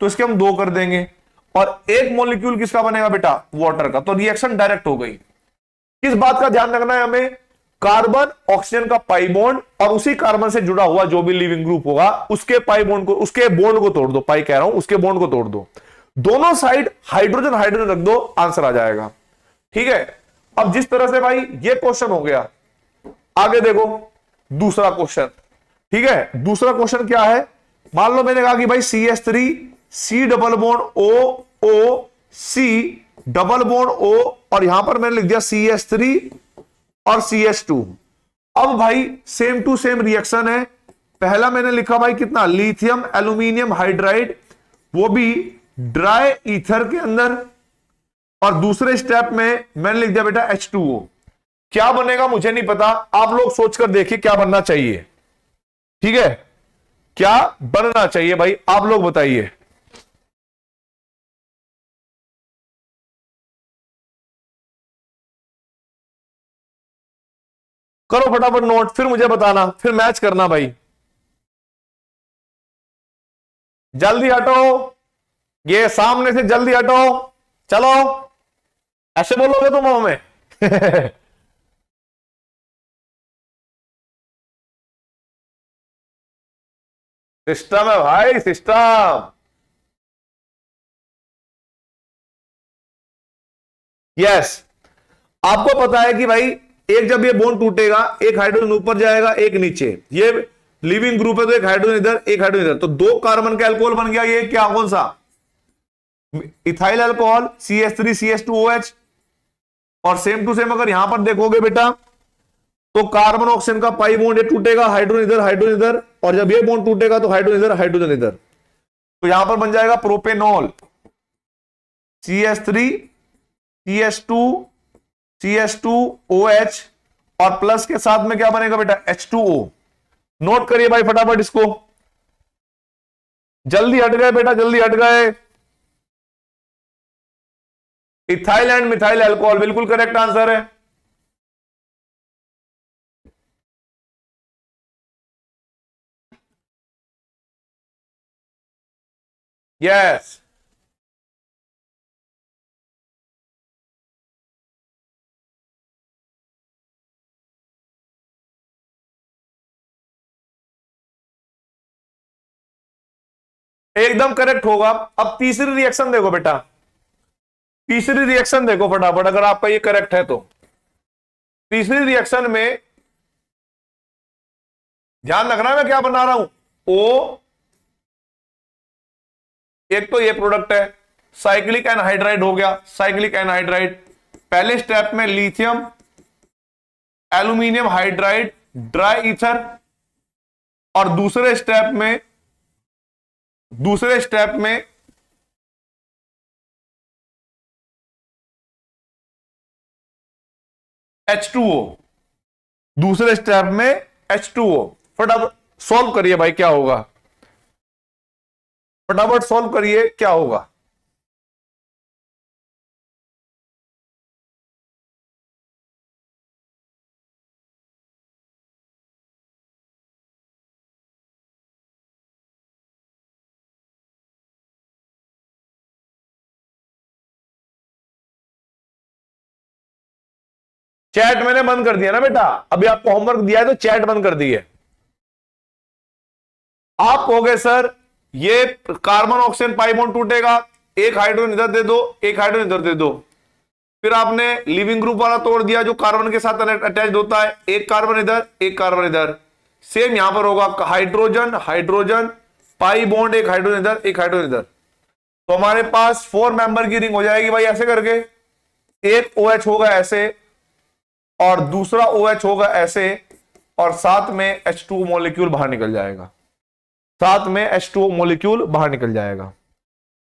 तो इसके हम दो कर देंगे, और एक मॉलिक्यूल किसका बनेगा बेटा, वाटर का। तो रिएक्शन डायरेक्ट हो गई। किस बात का ध्यान रखना है हमें, कार्बन ऑक्सीजन का पाई बॉन्ड और उसी कार्बन से जुड़ा हुआ जो भी लिविंग ग्रुप होगा उसके पाई बॉन्ड को, उसके बॉन्ड को तोड़ दो, पाई कह रहा हूं, उसके बॉन्ड को तोड़ दो, दोनों साइड हाइड्रोजन हाइड्रोजन रख दो, आंसर आ जाएगा, ठीक है। अब जिस तरह से भाई ये क्वेश्चन हो गया, आगे देखो दूसरा क्वेश्चन, ठीक है। दूसरा क्वेश्चन क्या है, मान लो मैंने कहा कि भाई CH3C double bond OOC double bond O, और यहां पर मैंने लिख दिया CH3 और CH2। अब भाई सेम टू सेम रिएक्शन है, पहला मैंने लिखा भाई कितना, लिथियम एल्यूमिनियम हाइड्राइड, वो भी ड्राई ईथर के अंदर, और दूसरे स्टेप में मैंने लिख दिया बेटा H2O। क्या बनेगा मुझे नहीं पता, आप लोग सोचकर देखिए क्या बनना चाहिए, ठीक है, क्या बनना चाहिए भाई, आप लोग बताइए। करो फटाफट नोट, फिर मुझे बताना, फिर मैच करना भाई, जल्दी हटो, ये सामने से जल्दी हटो, चलो, ऐसे बोलोगे तुम हमें सिस्टम है भाई, सिस्टम। यस, आपको पता है कि भाई एक जब ये बॉन्ड टूटेगा, एक हाइड्रोजन ऊपर जाएगा, एक नीचे, ये लिविंग ग्रुप है तो एक हाइड्रोजन इधर, एक हाइड्रोजन इधर, तो दो कार्बन का अल्कोहल बन गया, ये क्या, कौन सा, इथाइल अल्कोहल CH3CH2OH। और सेम टू सेम अगर यहां पर देखोगे बेटा, तो कार्बन ऑक्सीजन का पाई बॉन्ड ये टूटेगा, हाइड्रोजन इधर हाइड्रोजन इधर, और जब ये बॉन्ड टूटेगा तो हाइड्रोजन इधर हाइड्रोजन इधर, तो यहां पर बन जाएगा प्रोपेनॉल, CH3 CH2 CH2OH, और प्लस के साथ में क्या बनेगा बेटा, H2O। नोट करिए भाई फटाफट इसको, जल्दी हट गए बेटा, जल्दी हट गए। इथाइल एंड मिथाइल अल्कोहल बिल्कुल करेक्ट आंसर है। यस, एकदम करेक्ट होगा। अब तीसरी रिएक्शन देखो बेटा, तीसरी रिएक्शन देखो फटाफट, अगर आपका ये करेक्ट है तो तीसरी रिएक्शन में ध्यान रखना मैं क्या बना रहा हूं, ओ, एक तो ये प्रोडक्ट है, साइक्लिक एनहाइड्राइड हो गया, साइक्लिक एनहाइड्राइड, पहले स्टेप में lithium aluminium hydride dry ether, और दूसरे स्टेप में H2O, दूसरे स्टेप में H2O। फटाफट सॉल्व करिए भाई, क्या होगा, फटाफट सॉल्व करिए, क्या होगा। चैट मैंने बंद कर दिया ना बेटा, अभी आपको होमवर्क दिया है तो चैट बंद कर दी है। आप कहोगे सर ये कार्बन ऑक्सीजन पाई बॉन्ड टूटेगा, एक हाइड्रोजन इधर दे दो, एक हाइड्रोजन इधर दे दो, फिर आपने लिविंग ग्रुप वाला तोड़ दिया जो कार्बन के साथ अटैच होता है, एक कार्बन इधर एक कार्बन इधर। सेम यहां पर होगा, हाइड्रोजन हाइड्रोजन पाई बॉन्ड, एक हाइड्रोजन इधर एक हाइड्रोजन इधर, तो हमारे पास 4 मेंबर की रिंग हो जाएगी भाई ऐसे करके। एक OH होगा ऐसे और दूसरा OH होगा ऐसे, और साथ में H2O मॉलिक्यूल बाहर निकल जाएगा, साथ में H2O मॉलिक्यूल बाहर निकल जाएगा।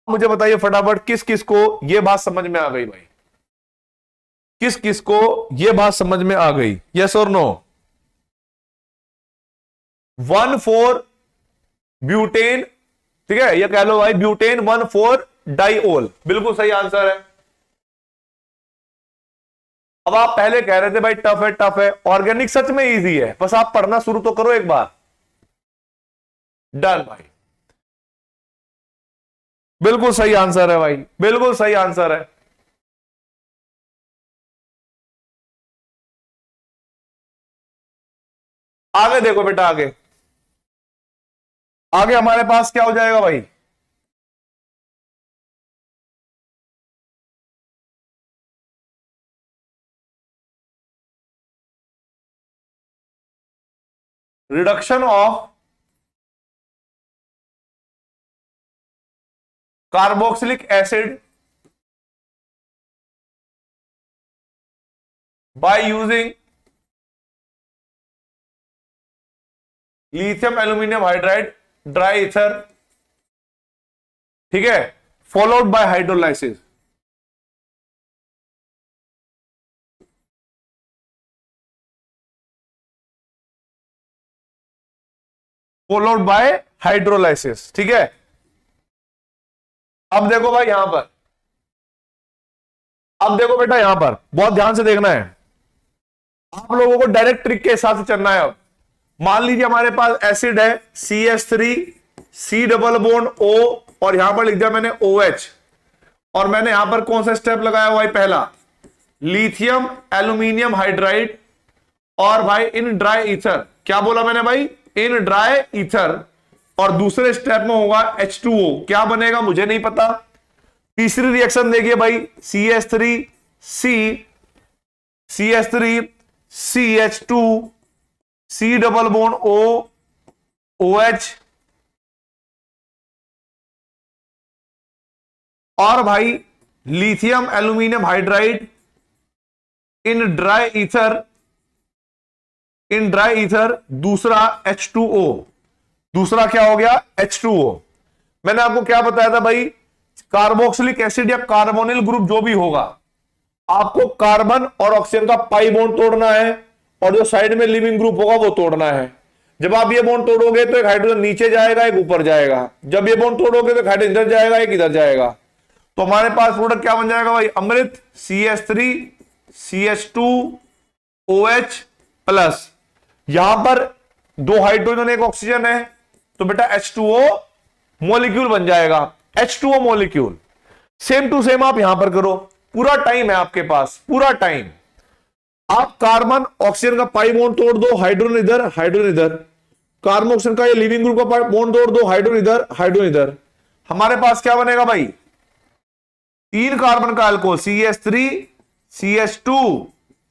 मुझे बताइए फटाफट किस किस को यह बात समझ में आ गई भाई, किस किस को यह बात समझ में आ गई, यस और नो। 1,4 ब्यूटेन, ठीक है, यह कह लो भाई ब्यूटेन 1,4 डाइओल, बिल्कुल सही आंसर है। अब आप पहले कह रहे थे भाई टफ है टफ है, ऑर्गेनिक सच में इजी है, बस आप पढ़ना शुरू तो करो एक बार। डन भाई, बिल्कुल सही आंसर है भाई, बिल्कुल सही आंसर है। आगे देखो बेटा, आगे आगे हमारे पास क्या हो जाएगा भाई, reduction of carboxylic acid by using lithium aluminium hydride dry ether, ठीक है, followed by hydrolysis. Followed by hydrolysis, ठीक है। अब देखो भाई यहां पर, अब देखो बेटा यहां पर बहुत ध्यान से देखना है, आप लोगों को डायरेक्ट ट्रिक के हिसाब से चलना है। अब मान लीजिए हमारे पास एसिड है CH3 C double bond O, और यहां पर लिख दिया मैंने OH, और मैंने यहां पर कौन सा स्टेप लगाया हुआ है, पहला लिथियम एल्यूमिनियम हाइड्राइड, और भाई इन ड्राई ईथर, क्या बोला मैंने भाई, इन ड्राई ईथर, और दूसरे स्टेप में होगा H2O, क्या बनेगा मुझे नहीं पता। तीसरी रिएक्शन देखिए भाई, CH3 CH2 C double bond O OH, और भाई lithium aluminium hydride in dry ether, दूसरा H2O, दूसरा क्या हो गया H2O। मैंने आपको क्या बताया था भाई, कार्बोक्सिलिक एसिड या कार्बोनिल ग्रुप जो भी होगा, आपको कार्बन और ऑक्सीजन का पाई बॉन्ड तोड़ना है, और जो साइड में लिविंग ग्रुप होगा वो तोड़ना है। जब आप ये बॉन्ड तोड़ोगे तो एक हाइड्रोजन नीचे जाएगा एक ऊपर जाएगा, जब ये बॉन्ड तोड़ोगे तो एक हाइड्रोजन इधर जाएगा एक इधर जाएगा, तो हमारे पास प्रोडक्ट क्या बन जाएगा भाई, अमृत CH3 CH2 OH प्लस, यहां पर 2 हाइड्रोजन एक ऑक्सीजन है, तो बेटा H2O मॉलिक्यूल बन जाएगा, H2O molecule. Same to same आप यहां पर करो, पूरा टाइम है आपके पास, पूरा टाइम। आप कार्बन ऑक्सीजन का पाई बॉन्ड तोड़ दो, हाइड्रोजन इधर हाइड्रोजन इधर, कार्बन ऑक्सीजन का ये लिविंग ग्रुप का बॉन्ड तोड़ दो, हाइड्रोजन इधर हाइड्रोजन इधर, हमारे पास क्या बनेगा भाई, 3 कार्बन का अल्कोहल CH3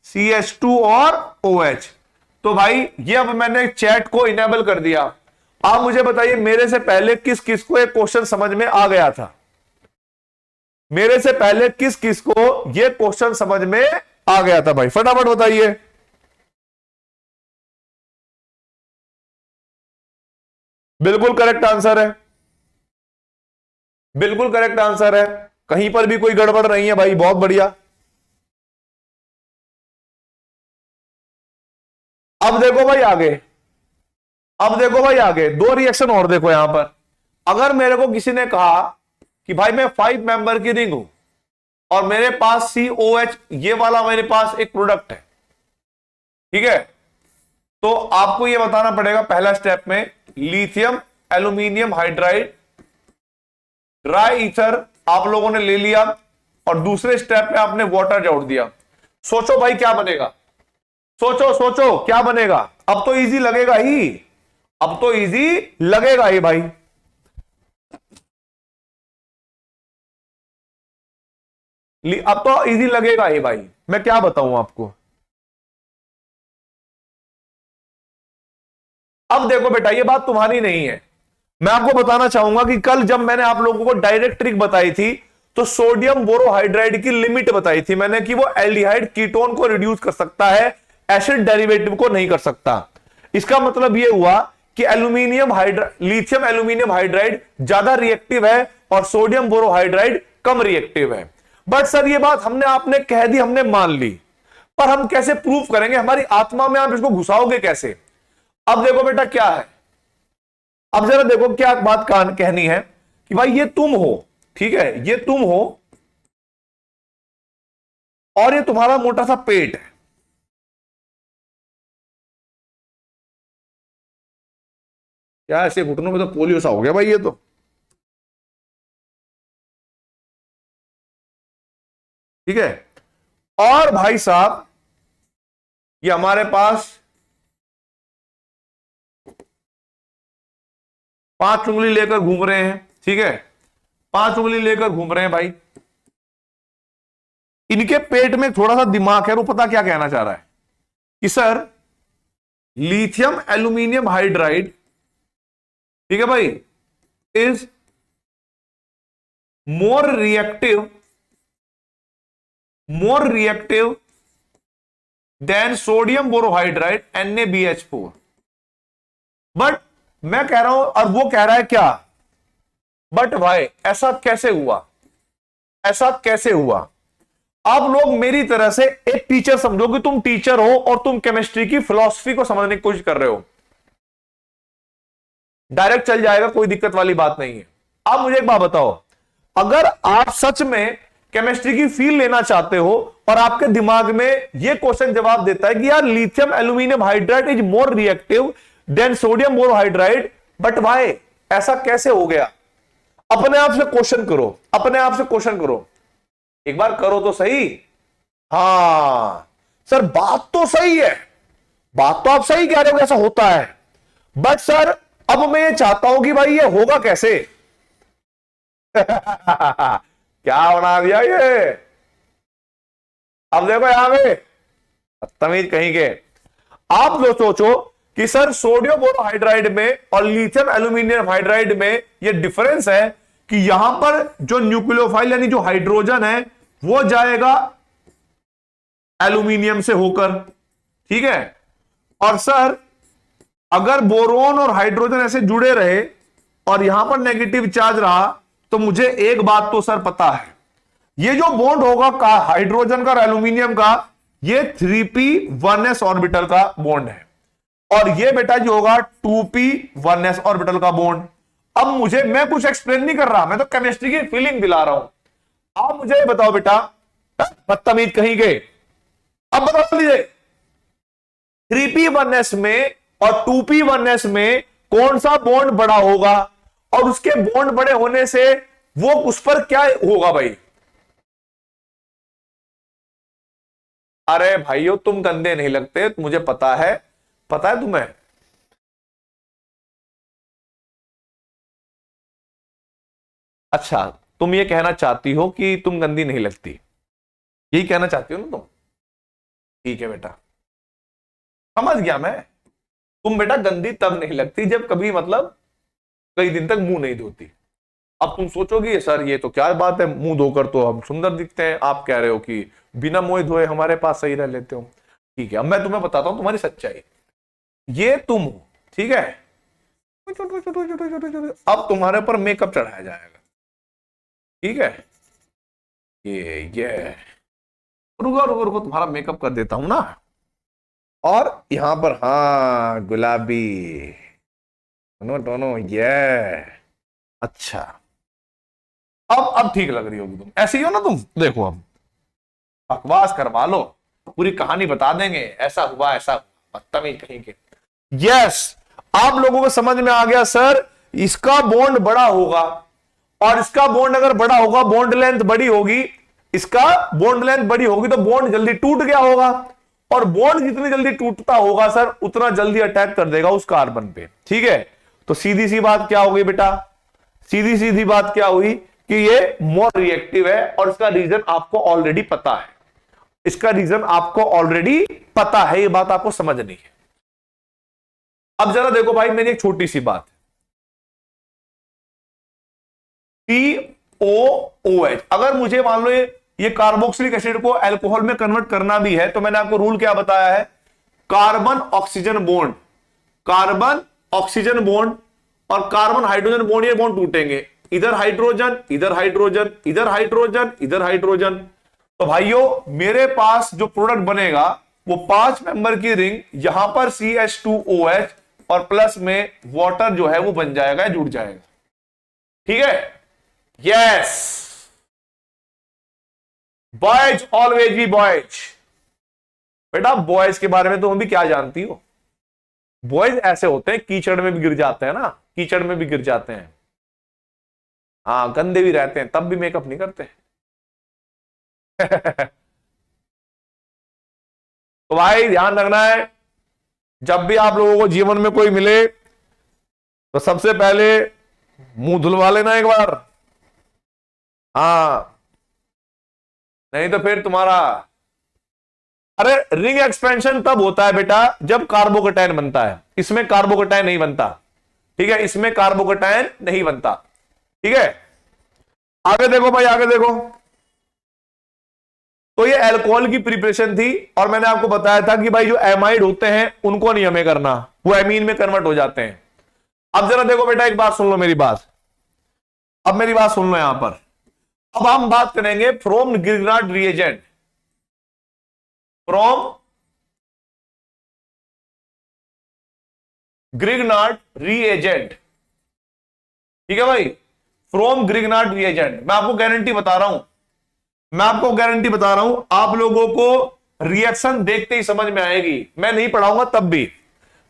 CH2 और OH। तो भाई ये अब मैंने चैट को इनेबल कर दिया। आप मुझे बताइए मेरे से पहले किस किस को एक क्वेश्चन समझ में आ गया था, मेरे से पहले किस किस को यह क्वेश्चन समझ में आ गया था भाई, फटाफट बताइए। बिल्कुल करेक्ट आंसर है, बिल्कुल करेक्ट आंसर है, कहीं पर भी कोई गड़बड़ नहीं है भाई, बहुत बढ़िया। अब देखो भाई आगे, अब देखो भाई आगे 2 रिएक्शन और देखो यहां पर, अगर मेरे को किसी ने कहा कि भाई मैं 5 मेंबर की रिंग हूं और मेरे पास COH ये वाला मेरे पास एक प्रोडक्ट है, ठीक है, तो आपको ये बताना पड़ेगा पहला स्टेप में lithium aluminium hydride dry ether आप लोगों ने ले लिया और दूसरे स्टेप में आपने वाटर जोड़ दिया। सोचो भाई क्या बनेगा, सोचो सोचो क्या बनेगा। अब तो इजी लगेगा ही, अब तो इजी लगेगा ही भाई। अब तो इजी लगेगा ही भाई, मैं क्या बताऊं आपको। अब देखो बेटा ये बात तुम्हारी नहीं है, मैं आपको बताना चाहूंगा कि कल जब मैंने आप लोगों को डायरेक्ट ट्रिक बताई थी तो सोडियम बोरोहाइड्राइड की लिमिट बताई थी मैंने कि वो एल्डिहाइड कीटोन को रिड्यूस कर सकता है, एसिड डेरिवेटिव को नहीं कर सकता। इसका मतलब ये हुआ कि लिथियम एल्यूमिनियम हाइड्राइड ज्यादा रिएक्टिव है और सोडियम बोरोहाइड्राइड कम रिएक्टिव है। बट सर ये बात हमने आपने कह दी, हमने मान ली, पर हम कैसे प्रूफ करेंगे, हमारी आत्मा में आप इसको घुसाओगे कैसे। अब देखो बेटा क्या है, अब जरा देखो क्या बात कहनी है कि भाई ये तुम हो, ठीक है, ये तुम हो और ये तुम्हारा मोटा सा पेट है। क्या ऐसे घुटनों में तो पोलियो सा हो गया भाई ये तो, ठीक है। और भाई साहब ये हमारे पास 5 उंगली लेकर घूम रहे हैं, ठीक है, 5 उंगली लेकर घूम रहे हैं भाई। इनके पेट में थोड़ा सा दिमाग है, वो पता क्या कहना चाह रहा है कि सर लिथियम एल्यूमिनियम हाइड्राइड, ठीक है भाई, is more reactive than sodium borohydride NaBH4। But मैं कह रहा हूं और वो कह रहा है क्या, बट भाई ऐसा कैसे हुआ, ऐसा कैसे हुआ। आप लोग मेरी तरह से एक टीचर समझो कि तुम टीचर हो और तुम केमिस्ट्री की फिलॉसफी को समझने की कोशिश कर रहे हो, डायरेक्ट चल जाएगा, कोई दिक्कत वाली बात नहीं है। अब मुझे एक बात बताओ, अगर आप सच में केमिस्ट्री की फील लेना चाहते हो और आपके दिमाग में यह क्वेश्चन जवाब देता है कि यार lithium aluminium hydride is more reactive than sodium borohydride, but why, ऐसा कैसे हो गया, अपने आप से क्वेश्चन करो, अपने आप से क्वेश्चन करो, एक बार करो तो सही। हां सर बात तो सही है, बात तो आप सही कह रहे हो, ऐसा होता है, बट सर अब मैं ये चाहता हूं कि भाई ये होगा कैसे। क्या बना दिया ये, अब देखो यहां पे तमीज कहीं के। आप जो सोचो कि सर सोडियम बोरोहाइड्राइड में और लिथियम एल्यूमिनियम हाइड्राइड में ये डिफरेंस है कि यहां पर जो न्यूक्लियोफाइल यानी जो हाइड्रोजन है वो जाएगा एल्यूमिनियम से होकर, ठीक है, और सर अगर बोरोन और हाइड्रोजन ऐसे जुड़े रहे और यहां पर नेगेटिव चार्ज रहा तो मुझे एक बात तो सर पता है, ये जो बॉन्ड होगा का हाइड्रोजन का और एल्यूमिनियम का, ये 3p1s ऑर्बिटल का बॉन्ड है और ये बेटा जो होगा 2p1s ऑर्बिटल का बॉन्ड। अब मुझे, मैं कुछ एक्सप्लेन नहीं कर रहा, मैं तो केमिस्ट्री की फीलिंग दिला रहा हूं। आप मुझे बताओ बेटा, बदतमीज कहीं गए, अब बता लीजिए 3p1s में और 2p1s में कौन सा बॉन्ड बड़ा होगा और उसके बॉन्ड बड़े होने से वो उस पर क्या होगा भाई। अरे भाइयों तुम गंदे नहीं लगते, मुझे पता है तुम्हें। अच्छा तुम ये कहना चाहती हो कि तुम गंदी नहीं लगती, यही कहना चाहती हो ना तुम, ठीक है बेटा समझ गया मैं। तुम बेटा गंदी तब नहीं लगती जब कभी मतलब कई दिन तक मुंह नहीं धोती। अब तुम सोचोगे सर ये तो क्या बात है, मुंह धोकर तो हम सुंदर दिखते हैं, आप कह रहे हो कि बिना मुंह धोए हमारे पास सही रह लेते हो, ठीक है। अब मैं तुम्हें बताता हूं तुम्हारी सच्चाई, ये तुम हो, ठीक है, अब तुम्हारे ऊपर मेकअप चढ़ाया जाएगा, ठीक है, ये रुको रुको रुको, तुम्हारा मेकअप कर देता हूं ना, और यहां पर हाँ गुलाबी दोनों दोनों, ये अच्छा, अब ठीक लग रही होगी, तुम ऐसे ही हो ना तुम। देखो अब बकवास करवा लो, पूरी कहानी बता देंगे, ऐसा हुआ ऐसा, बदतमीज कहीं के। यस, आप लोगों को समझ में आ गया सर, इसका बॉन्ड बड़ा होगा और इसका बॉन्ड अगर बड़ा होगा, बॉन्ड लेंथ बड़ी होगी, इसका बॉन्ड लेंथ बड़ी होगी तो बॉन्ड जल्दी टूट गया होगा, और बॉन्ड जितनी जल्दी टूटता होगा सर उतना जल्दी अटैक कर देगा उस कार्बन पे। ठीक है, तो सीधी सी बात क्या हो गई बेटा, सीधी सीधी बात क्या हुई कि ये मोर रिएक्टिव है, और इसका रीजन आपको ऑलरेडी पता है, इसका रीजन आपको ऑलरेडी पता है, ये बात आपको समझनी है। अब जरा देखो भाई, मेरी एक छोटी सी बात, COOH, अगर मुझे मान लो ये कार्बोक्सिलिक एसिड को अल्कोहल में कन्वर्ट करना भी है, तो मैंने आपको रूल क्या बताया है, carbon oxygen bond, carbon oxygen bond और कार्बन हाइड्रोजन बॉन्ड, ये बॉन्ड टूटेंगे, इधर हाइड्रोजन इधर हाइड्रोजन इधर हाइड्रोजन इधर हाइड्रोजन। तो भाइयों मेरे पास जो प्रोडक्ट बनेगा वो 5 मेंबर की रिंग, यहां पर CH2OH और प्लस में वाटर जो है वो बन जाएगा, जुड़ जाएगा। ठीक है, yes, boys always be boys. बेटा बॉयज के बारे में तुम भी क्या जानती हो, बॉयज ऐसे होते हैं, कीचड़ में भी गिर जाते हैं ना, कीचड़ में भी गिर जाते हैं, हाँ गंदे भी रहते हैं तब भी मेकअप नहीं करते। तो भाई ध्यान रखना है, जब भी आप लोगों को जीवन में कोई मिले तो सबसे पहले मुंह धुलवा लेना एक बार, हाँ नहीं तो फिर तुम्हारा, अरे रिंग एक्सपेंशन तब होता है बेटा जब कार्बोकैटायन बनता है, इसमें कार्बोकैटायन नहीं बनता। ठीक है, इसमें कार्बोकैटायन नहीं बनता। ठीक है, आगे देखो भाई, आगे देखो, तो ये अल्कोहल की प्रिपरेशन थी, और मैंने आपको बताया था कि भाई जो एमाइड होते हैं उनको नहीं हमें करना, वो एमीन में कन्वर्ट हो जाते हैं। अब जरा देखो बेटा, एक बात सुन लो मेरी बात, अब मेरी बात सुन लो यहां पर, अब हम बात करेंगे from Grignard reagent, from Grignard reagent. ठीक है भाई, फ्रॉम ग्रिग्नार्ड रिएजेंट, मैं आपको गारंटी बता रहा हूं, मैं आपको गारंटी बता रहा हूं, आप लोगों को रिएक्शन देखते ही समझ में आएगी, मैं नहीं पढ़ाऊंगा तब भी।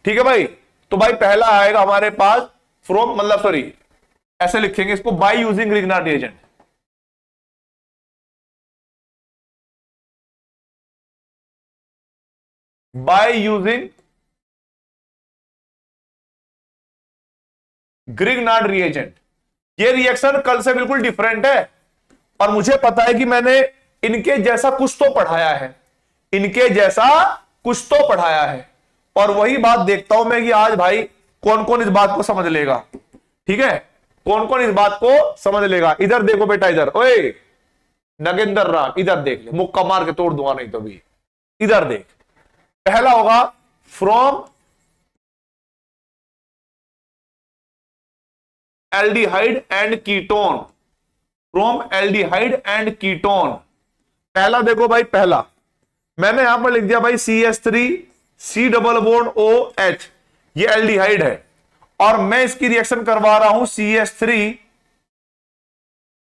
ठीक है भाई, तो भाई पहला आएगा हमारे पास फ्रॉम, मतलब सॉरी ऐसे लिखेंगे इसको, by using Grignard reagent, by using Grignard reagent. ये रिएक्शन कल से बिल्कुल डिफरेंट है, और मुझे पता है कि मैंने इनके जैसा कुछ तो पढ़ाया है, इनके जैसा कुछ तो पढ़ाया है, और वही बात देखता हूं मैं कि आज भाई कौन कौन इस बात को समझ लेगा। ठीक है, कौन कौन इस बात को समझ लेगा। इधर देखो बेटा, इधर, ओए नगेंद्र राम, इधर देख ले, मुक्का मार के तोड़ दूंगा नहीं तो भी। इधर देख, पहला होगा from aldehyde and ketone, from aldehyde and ketone. पहला देखो भाई, पहला मैंने यहां पर लिख दिया भाई CH3 C double bond OH, ये एल्डिहाइड है, और मैं इसकी रिएक्शन करवा रहा हूं CH3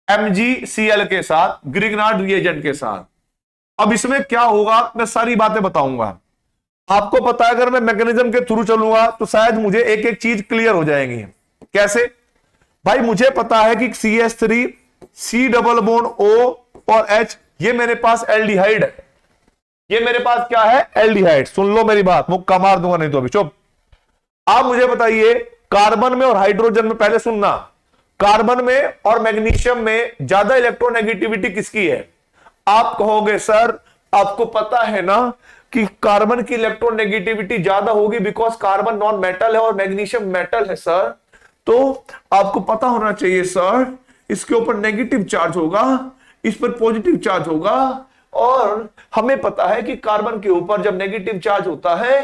MgCl के साथ, ग्रिग्नार्ड रिएजेंट के साथ। अब इसमें क्या होगा मैं सारी बातें बताऊंगा, आपको पता है अगर मैं मैकेनिज्म के थ्रू चलूंगा तो शायद मुझे एक एक चीज क्लियर हो जाएंगी। कैसे भाई, मुझे पता है कि CH3 C double bond O और H, ये मेरे पास एल्डिहाइड है, ये मेरे पास क्या है, एल्डिहाइड। सुन लो मेरी बात, मुक्का मार दूंगा नहीं तो अभी, चुप। आप मुझे बताइए कार्बन में और हाइड्रोजन में, पहले सुनना, कार्बन में और मैग्नीशियम में ज्यादा इलेक्ट्रोनेगेटिविटी किसकी है? आप कहोगे सर आपको पता है ना कि कार्बन की इलेक्ट्रोनेगेटिविटी ज्यादा होगी बिकॉज कार्बन नॉन मेटल है और मैग्नीशियम मेटल है सर। तो आपको पता होना चाहिए सर, इसके ऊपर नेगेटिव चार्ज होगा, इस पर पॉजिटिव चार्ज होगा, और हमें पता है कि कार्बन के ऊपर जब नेगेटिव चार्ज होता है,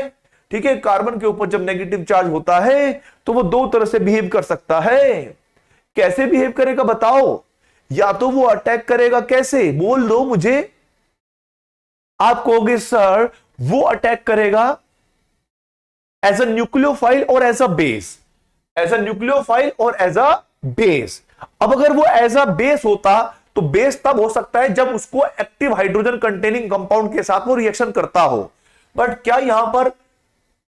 ठीक है, कार्बन के ऊपर जब नेगेटिव चार्ज होता है तो वो दो तरह से बिहेव कर सकता है। कैसे बिहेव करेगा बताओ? या तो वो अटैक करेगा, कैसे बोल दो मुझे। आप कहोगे सर वो अटैक करेगा एज अ न्यूक्लियोफाइल और as a base, as a nucleophile और एज अ बेस। अब अगर वो एज अ बेस होता तो बेस तब हो सकता है जब उसको एक्टिव हाइड्रोजन कंटेनिंग कंपाउंड के साथ वो रिएक्शन करता हो। बट क्या यहां पर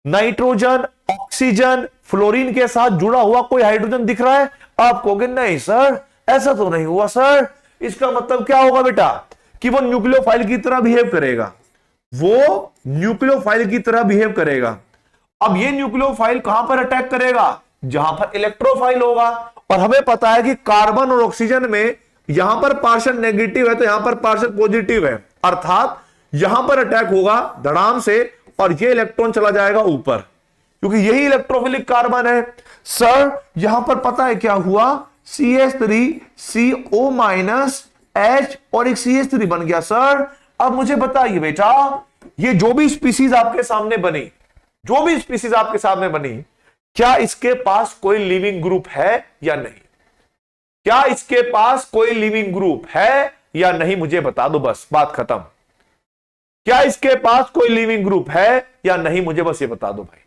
नाइट्रोजन, ऑक्सीजन, फ्लोरीन के साथ जुड़ा हुआ कोई हाइड्रोजन दिख रहा है? आप कहोगे नहीं सर, ऐसा तो नहीं हुआ सर। इसका मतलब क्या होगा बेटा कि वो न्यूक्लियोफाइल की तरह बिहेव करेगा, वो न्यूक्लियोफाइल की तरह बिहेव करेगा। अब ये न्यूक्लियोफाइल कहां पर अटैक करेगा? जहां पर इलेक्ट्रोफाइल होगा। और हमें पता है कि कार्बन और ऑक्सीजन में यहां पर पार्शियल नेगेटिव है तो यहां पर पार्शियल पॉजिटिव है, अर्थात यहां पर अटैक होगा धड़ाम से और ये इलेक्ट्रॉन चला जाएगा ऊपर, क्योंकि यही इलेक्ट्रोफिलिक कार्बन है। सर यहां पर पता है क्या हुआ? CH3CO माइनस H और एक CH3 बन गया। सर अब मुझे बताइए बेटा, ये जो भी स्पीसीज आपके सामने बनी, जो भी स्पीसीज आपके सामने बनी, क्या इसके पास कोई लिविंग ग्रुप है या नहीं? क्या इसके पास कोई लिविंग ग्रुप है या नहीं? मुझे बता दो, बस बात खत्म। क्या इसके पास कोई लिविंग ग्रुप है या नहीं? मुझे बस ये बता दो भाई।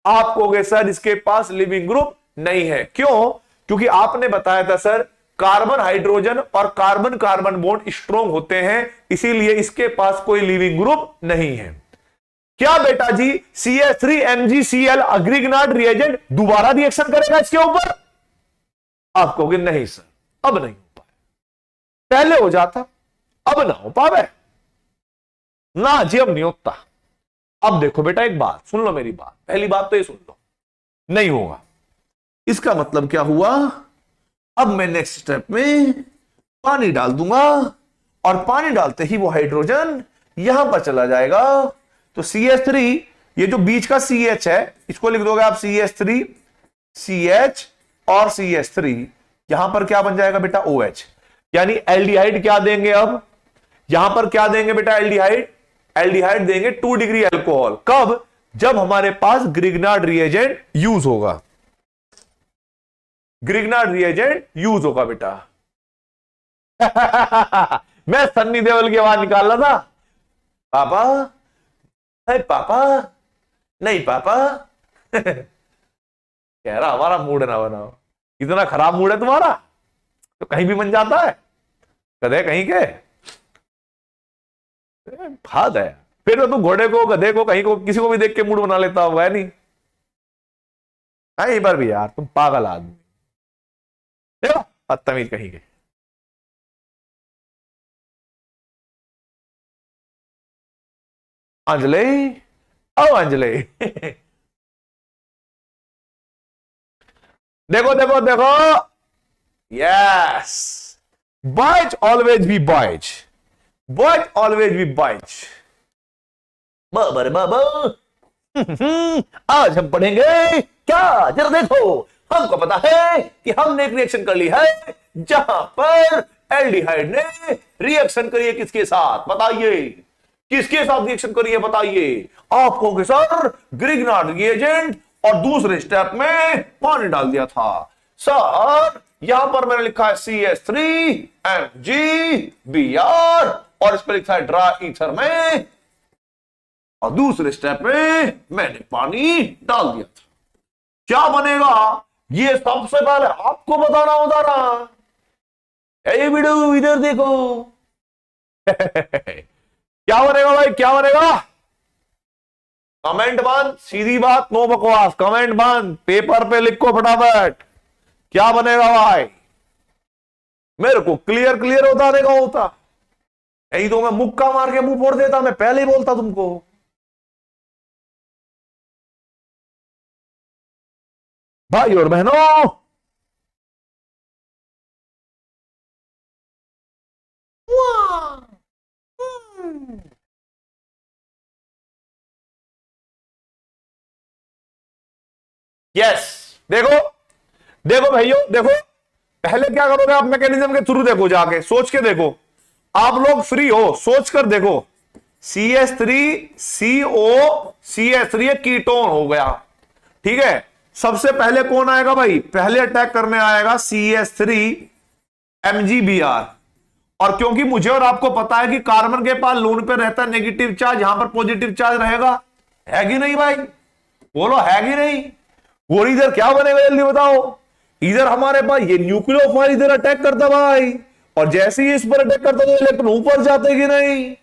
आप कहोगे सर इसके पास लिविंग ग्रुप नहीं है। क्यों? क्योंकि आपने बताया था सर कार्बन हाइड्रोजन और कार्बन कार्बन बॉन्ड स्ट्रॉन्ग होते हैं, इसीलिए इसके पास कोई लिविंग ग्रुप नहीं है। क्या बेटा जी CH3MgCl अग्रिग्नाट रिएजेंट दोबारा रिएक्शन करेगा इसके ऊपर? आप कहोगे नहीं सर, अब नहीं हो पाए, पहले हो जाता, अब ना हो पावे ना जी, अब नहीं होता। अब देखो बेटा एक बात सुन लो मेरी बात, पहली बात तो ये सुन लो, नहीं होगा। इसका मतलब क्या हुआ? अब मैं नेक्स्ट स्टेप में पानी डाल दूंगा और पानी डालते ही वो हाइड्रोजन यहां पर चला जाएगा। तो CH3, ये जो बीच का CH है इसको लिख दोगे आप CH3, CH और CH3, यहां पर क्या बन जाएगा बेटा? OH, यानी एल्डिहाइड क्या देंगे? अब यहां पर क्या देंगे बेटा? एल्डिहाइड, एल्डिहाइड देंगे 2 डिग्री अल्कोहल। कब? जब हमारे पास ग्रिग्नार्ड रिएजेंट यूज होगा, ग्रिग्नार्ड रिएजेंट यूज होगा बेटा। मैं सन्नी देओल की आवाज निकाल रहा था, पापा है पापा, नहीं पापा। कह रहा हमारा मूड ना बनाओ, इतना खराब मूड है तुम्हारा तो कहीं भी बन जाता है, गधे कहीं के। हाथ है फिर तो तू घोड़े को, गधे को, कहीं को, किसी को भी देख के मूड बना लेता होगा, है नहीं? एक बार भी यार, तुम पागल आदमी, देखो बदतमीज कहीं के। अंजलि, ओ अंजलि। देखो देखो देखो, yes, boys always be boys, boys always be boys. बाबा आज हम पढ़ेंगे क्या? जरा देखो, हमको पता है कि हमने एक रिएक्शन कर ली है जहां पर एल्डिहाइड ने रिएक्शन करी है किसके साथ? बताइए किसके साथ रिएक्शन करी है? बताइए। आप कहोगे सर ग्रिग्नार्ड रिएजेंट और दूसरे स्टेप में पानी डाल दिया था। सर यहां पर मैंने लिखा है CH3MgBr और इस पर लिखा है ड्राई ईथर में, और दूसरे स्टेप में मैंने पानी डाल दिया था। क्या बनेगा ये सबसे पहले आपको बताना होता ना। ये वीडियो इधर देखो। क्या बनेगा भाई, क्या बनेगा? कमेंट बंद, सीधी बात, नो बकवास, कमेंट बंद, पेपर पे लिखो फटाफट। क्या बनेगा भाई? मेरे को क्लियर क्लियर होता देखा होता, यही तो मैं मुक्का मार के मुंह फोड़ देता, मैं पहले ही बोलता तुमको। भाई और बहनों, यस, देखो देखो भाइयों, देखो पहले क्या करोगे आप? मैकेनिज्म के थ्रू देखो, जाके सोच के देखो, आप लोग फ्री हो, सोच कर देखो। CH3CO CH3 कीटोन हो गया, ठीक है। सबसे पहले कौन आएगा भाई? पहले अटैक करने आएगा CH3MgBr, और क्योंकि मुझे और आपको पता है कि कार्बन के पास लोन पे रहता है नेगेटिव चार्ज, यहां पर पॉजिटिव चार्ज रहेगा, है कि नहीं भाई? बोलो है कि नहीं? वो इधर क्या बनेगा जल्दी बताओ? इधर हमारे पास ये न्यूक्लियोफाइल इधर अटैक करता भाई, और जैसे ही इस पर अटैक करता तो इलेक्ट्रॉन ऊपर जाते कि नहीं।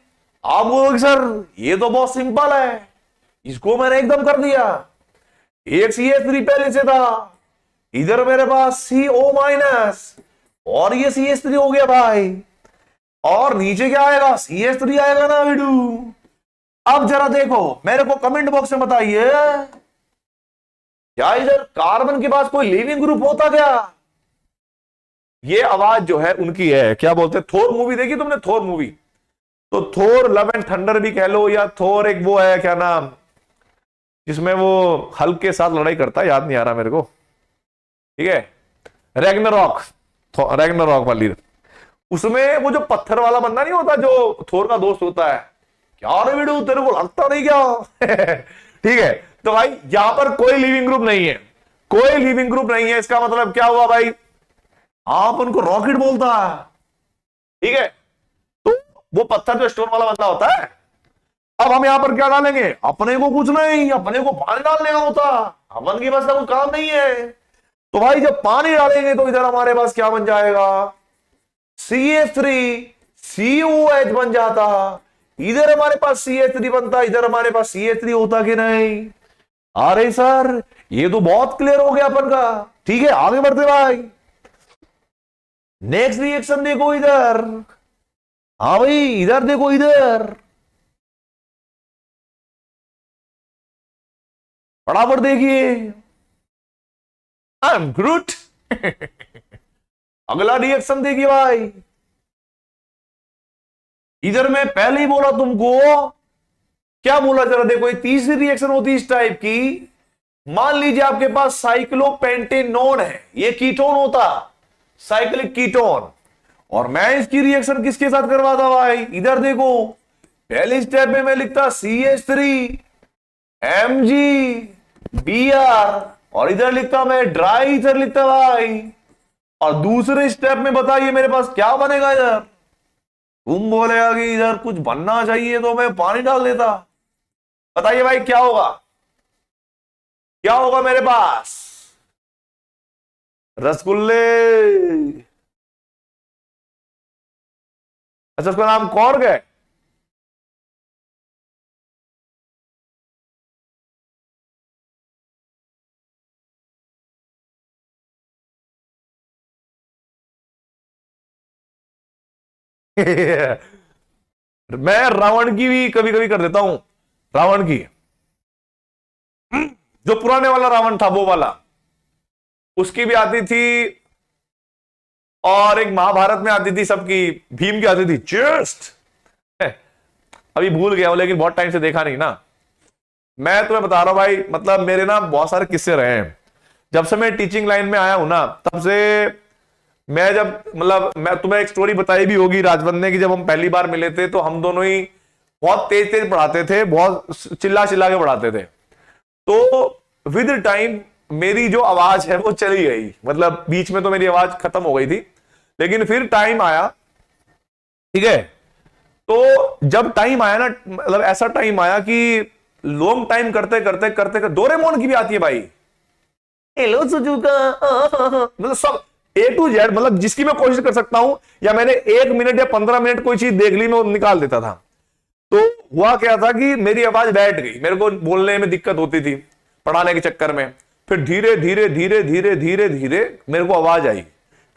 आप बोलोगे सर ये तो बहुत सिंपल है, इसको मैंने एकदम कर दिया। एक CH3 पहले से था, इधर मेरे पास CO माइनस, और ये CH3 हो गया भाई, और नीचे क्या आएगा, CH3 आएगा ना बिडू। अब जरा देखो, मेरे को कमेंट बॉक्स में बताइए, क्या इधर कार्बन के पास कोई लिविंग ग्रुप होता क्या? ये आवाज जो है उनकी है, क्या बोलते हैं, थोर मूवी देखी तुमने, थोर मूवी? तो थोर लव एंड थंडर भी कह लो, या थोर एक वो है क्या नाम, जिसमें वो हल्क के साथ लड़ाई करता है, याद नहीं आ रहा मेरे को, ठीक है, रैग्नारॉक, रैग्नारॉक वाली, उसमें वो जो पत्थर वाला बंदा नहीं होता जो थोर का दोस्त होता है, क्या रे बेडू तेरे को लगता नहीं क्या? ठीक है, तो भाई यहां पर कोई लिविंग ग्रुप नहीं है, कोई लिविंग ग्रुप नहीं है, इसका मतलब क्या हुआ भाई, आप उनको रॉकेट बोलता है, ठीक है। तो वो पत्थर जो स्टोन वाला बंदा होता है, अब हम यहां पर क्या डालेंगे, अपने को कुछ नहीं, अपने को पानी डालने का होता, अपन के पास कोई काम नहीं है। तो भाई जब पानी डालेंगे तो इधर हमारे पास क्या बन जाएगा, CH3 COH बन जाता, इधर हमारे पास CH3 बनता, इधर हमारे पास CH3 होता कि नहीं। अरे सर ये तो बहुत क्लियर हो गया अपन का, ठीक है आगे बढ़ते भाई। नेक्स्ट रिएक्शन देखो इधर, हाँ भाई इधर देखो, इधर फटाफट देखिए, आई एम ग्रूट। अगला रिएक्शन देखिए भाई, इधर मैं पहले ही बोला तुमको, क्या बोला जरा देखो, ये तीसरी रिएक्शन होती है इस टाइप की। मान लीजिए आपके पास साइक्लोपेंटेनोन है, ये कीटोन होता, साइक्लिक कीटोन, और मैं इसकी रिएक्शन किसके साथ करवाता भाई, इधर देखो, पहले स्टेप में मैं लिखता CH3 MgBr, और इधर लिखता मैं ड्राई इधर लिखता भाई, और दूसरे स्टेप में बताइए मेरे पास क्या बनेगा इधर। तुम बोलेगा कि इधर कुछ बनना चाहिए तो मैं पानी डाल देता, बताइए भाई क्या होगा, क्या होगा मेरे पास, रसगुल्ले, अच्छा उसका नाम कॉर्ग है। मैं रावण की भी कभी कभी कर देता हूं, रावण की, जो पुराने वाला रावण था वो वाला, उसकी भी आती थी, और एक महाभारत में आती थी सबकी, भीम की आती थी जस्ट, अभी भूल गया हूं लेकिन बहुत टाइम से देखा नहीं ना। मैं तुम्हें बता रहा हूं भाई, मतलब मेरे ना बहुत सारे किस्से रहे हैं, जब से मैं टीचिंग लाइन में आया हूं ना तब से। मैं जब मतलब मैं तुम्हें एक स्टोरी बताई भी होगी राजबंदे की, जब हम पहली बार मिले थे तो हम दोनों ही बहुत तेज तेज पढ़ाते थे, बहुत चिल्ला चिल्ला के पढ़ाते थे। तो विद टाइम मेरी जो आवाज है वो चली गई, मतलब बीच में तो मेरी आवाज खत्म हो गई थी, लेकिन फिर टाइम आया, ठीक है। तो जब टाइम आया ना, मतलब ऐसा टाइम आया कि लॉन्ग टाइम करते करते करते करते डोरेमोन की भी आती है भाई, हेलो सुजुका, मतलब सब A to Z, मतलब जिसकी मैं कोशिश कर सकता हूं, या मैंने 1 मिनट या 15 मिनट कोई चीज देख ली मैं निकाल देता था। तो हुआ क्या था कि मेरी आवाज बैठ गई, मेरे को बोलने में दिक्कत होती थी पढ़ाने के चक्कर में, फिर धीरे धीरे धीरे धीरे धीरे धीरे मेरे को आवाज आई,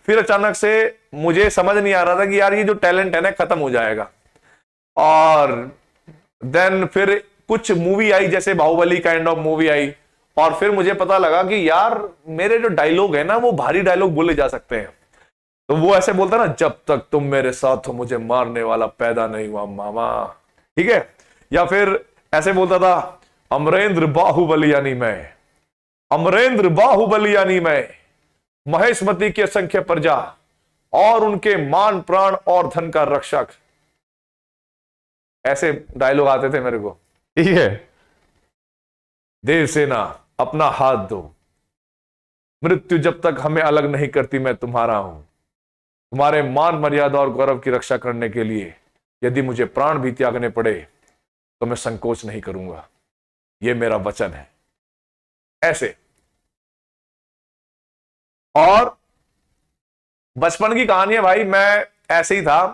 फिर अचानक से मुझे समझ नहीं आ रहा था कि यार ये जो टैलेंट है ना खत्म हो जाएगा। और देन फिर कुछ मूवी आई, जैसे बाहुबली काइंड ऑफ मूवी आई, और फिर मुझे पता लगा कि यार मेरे जो डायलॉग है ना वो भारी डायलॉग बोले जा सकते हैं। तो वो ऐसे बोलता ना, जब तक तुम मेरे साथ हो मुझे मारने वाला पैदा नहीं हुआ मामा, ठीक है। या फिर ऐसे बोलता था, अमरेंद्र बाहुबली यानी मैं, अमरेंद्र बाहुबली यानी मैं, महेशमती की असंख्य प्रजा और उनके मान प्राण और धन का रक्षक, ऐसे डायलॉग आते थे मेरे को, ठीक है। देवसेना अपना हाथ दो, मृत्यु जब तक हमें अलग नहीं करती मैं तुम्हारा हूं, तुम्हारे मान मर्यादा और गौरव की रक्षा करने के लिए यदि मुझे प्राण भी त्यागने पड़े तो मैं संकोच नहीं करूंगा, यह मेरा वचन है, ऐसे। और बचपन की कहानी है भाई, मैं ऐसे ही था।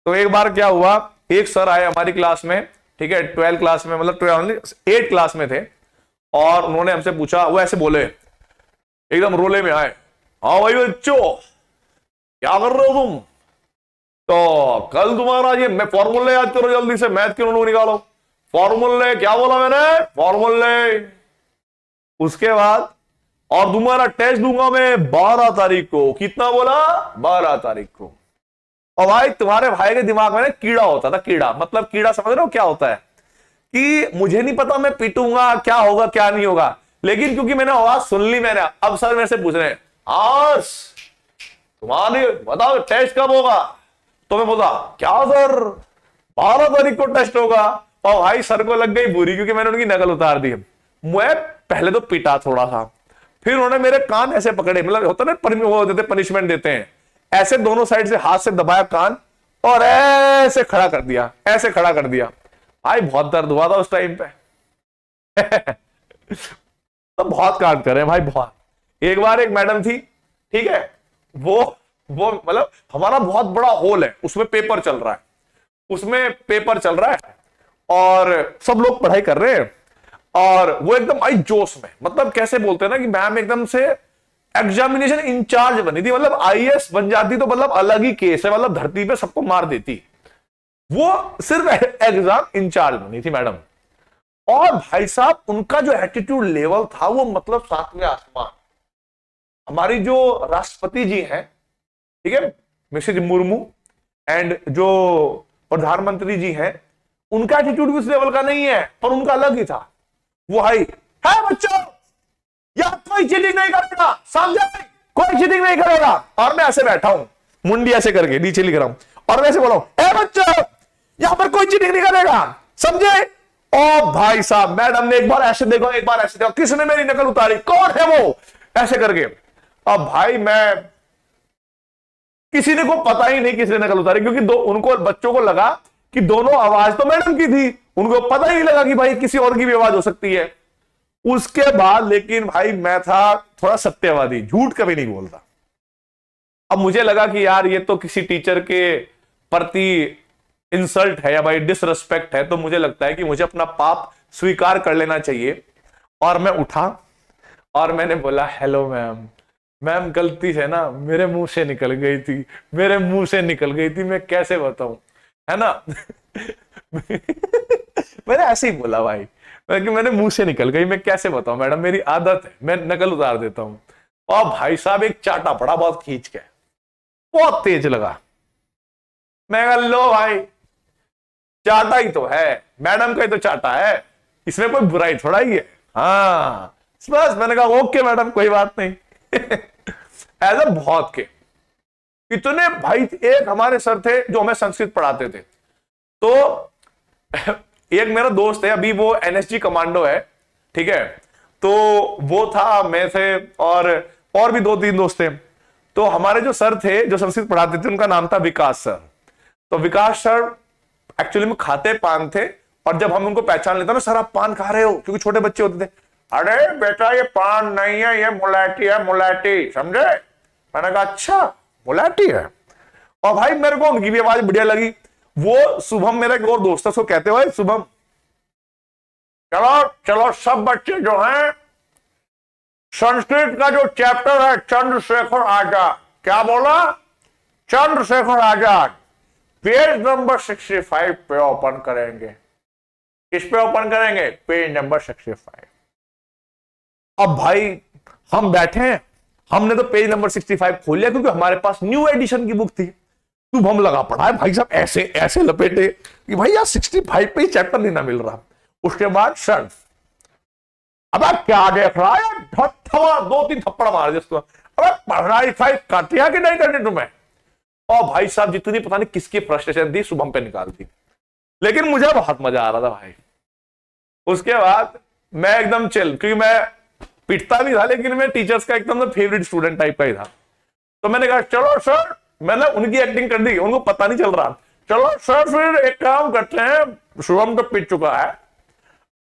तो एक बार क्या हुआ, एक सर आए हमारी क्लास में, ठीक है, 12 क्लास में, मतलब 8 क्लास में थे, और उन्होंने हमसे पूछा, वो ऐसे बोले एकदम रोले में आए, हाँ भाई बच्चों क्या कर रहे हो तुम, तो कल तुम्हारा ये मैं फॉर्मूले याद करो, जल्दी से मैथ के नोट निकालो, फॉर्मूले, क्या बोला मैंने, फॉर्मूले। उसके बाद और तुम्हारा टेस्ट दूंगा मैं 12 तारीख को, कितना बोला, 12 तारीख को। और भाई तुम्हारे भाई के दिमाग में ना कीड़ा होता था, कीड़ा, मतलब कीड़ा समझ रहे हो क्या होता है, कि मुझे नहीं पता मैं पीटूंगा क्या होगा क्या नहीं होगा, लेकिन क्योंकि मैंने आवाज सुन ली, मैंने, अब सर मेरे से पूछ रहे हैं, आर्स तुम्हारे बताओ टेस्ट कब होगा, तो मैं बोला क्या सर 12 तारीख को टेस्ट होगा। और भाई सर को लग गई बुरी, क्योंकि मैंने उनकी नकल उतार दी। मैं पहले तो पिटा थोड़ा सा, फिर उन्होंने मेरे कान ऐसे पकड़े, मतलब होता ना वो देते, पनिशमेंट देते हैं, ऐसे दोनों साइड से हाथ से दबाया कान और ऐसे खड़ा कर दिया, ऐसे खड़ा कर दिया। भाई बहुत दर्द हुआ था उस टाइम पे। तो बहुत कांड करे भाई, बहुत। एक बार एक मैडम थी, ठीक है, वो मतलब हमारा बहुत बड़ा हॉल है, उसमें पेपर चल रहा है, उसमें पेपर चल रहा है और सब लोग पढ़ाई कर रहे हैं, और वो एकदम आई जोश में, मतलब कैसे बोलते हैं ना कि मैम एकदम से एग्जामिनेशन इंचार्ज बनी थी, मतलब आईएएस बन जाती तो मतलब अलग ही केस है, मतलब धरती पे सबको मार देती। वो सिर्फ एग्जाम इंचार्ज बनी थी मैडम, और भाई साहब उनका जो एटीट्यूड लेवल था वो मतलब सातवें आसमान। हमारी जो राष्ट्रपति जी हैं, ठीक है, मिसेज मुर्मू, एंड जो प्रधानमंत्री जी हैं, उनका एटीट्यूड भी उस लेवल का नहीं है, पर उनका अलग ही था। वो हाई है बच्चों, यार कोई चीटिंग नहीं करेगा, समझे, कोई चीटिंग नहीं करेगा, और मैं ऐसे बैठा हूं, मुंडी ऐसे करके नीचे लिख रहा हूं, और मैं ऐसे बोला हूं, ए बच्चों यहां पर कोई चीटिंग नहीं करेगा, समझे। ओ भाई साहब, मैडम ने एक बार ऐसे देखो, एक बार ऐसे देखो, किसने मेरी नकल उतारी, कौन है वो, ऐसे करके। अब भाई मैं, किसी ने को पता ही नहीं किसने नकल उतारी, क्योंकि उनको बच्चों को लगा कि दोनों आवाज तो मैडम की थी, उनको पता ही नहीं लगा कि भाई किसी और की भी आवाज हो सकती है। उसके बाद लेकिन भाई मैं था थोड़ा सत्यवादी, झूठ कभी नहीं बोलता। अब मुझे लगा कि यार ये तो किसी टीचर के प्रति इंसल्ट है या भाई डिसरिस्पेक्ट है, तो मुझे लगता है कि मुझे अपना पाप स्वीकार कर लेना चाहिए। और मैं उठा और मैंने बोला, हेलो मैम, मैम गलती से ना मेरे मुंह से निकल गई थी, मेरे मुंह से निकल गई थी, मैं कैसे बताऊं, है ना। मैंने ऐसे ही बोला भाई, मैंने मुंह से निकल गई, मैं कैसे बताऊं मैडम, मेरी आदत है, मैं नकल उतार देता हूं। और भाई साहब एक चाटा पड़ा बहुत खींच के, बहुत तेज लगा। मैं कहा लो भाई, चाटा ही तो है, मैडम का ही तो चाटा है, इसमें कोई बुराई थोड़ा ही है। हाँ बस मैंने कहा ओके मैडम कोई बात नहीं। ऐसा बहुत के इतने भाई। एक हमारे सर थे जो हमें संस्कृत पढ़ाते थे, तो एक मेरा दोस्त है, अभी वो एनएसजी कमांडो है, ठीक है, तो वो था, मैं थे, और भी 2-3 दोस्त थे। तो हमारे जो सर थे जो संस्कृत पढ़ाते थे, उनका नाम था विकास सर। तो विकास सर एक्चुअली में खाते पान थे, और जब हम उनको पहचान लेते ना, सर आप पान खा रहे हो, क्योंकि छोटे बच्चे होते थे, अरे बेटा ये पान नहीं है, ये मुलायटी है, मुलायटी, समझे। मैंने कहा अच्छा मुलायटी है। और भाई मेरे को उनकी भी आवाज बढ़िया लगी। वो शुभम मेरा एक और दोस्त है, उसको कहते हो शुभम, चलो चलो सब बच्चे जो हैं, संस्कृत का जो चैप्टर है चंद्रशेखर आजाद, क्या बोला, चंद्रशेखर आजाद, पेज नंबर 65 पे ओपन करेंगे। किस पे ओपन करेंगे, पेज नंबर 65। अब भाई हम बैठे हैं, हमने तो पेज नंबर 65 खोल लिया, क्योंकि हमारे पास न्यू एडिशन की बुक थी। तू हम लगा पड़ा है भाई साहब, ऐसे ऐसे लपेटे कि भाई यार 65 पे ही चैप्टर नहीं ना मिल रहा। उसके बाद सर, अब क्या देख रहा है, 2-3 थप्पड़ मार दे उसको, अब पढ़ना लिखाई काटिया कि नहीं करनी तुम्हें। और भाई साहब जितनी पता नहीं किसकी फ्रस्ट्रेशन थी शुभम पे निकाल दी, लेकिन मुझे बहुत मजा आ रहा था भाई। उसके बाद मैं एकदम चिल, क्योंकि मैं पिटता नहीं था, लेकिन मैं टीचर्स का एकदम फेवरेट स्टूडेंट टाइप का ही था। तो मैंने कहा चलो सर, मैंने उनकी एक्टिंग कर दी, उनको पता नहीं चल रहा, चलो सर फिर एक काम करते हैं, शुभम तो पिट चुका है,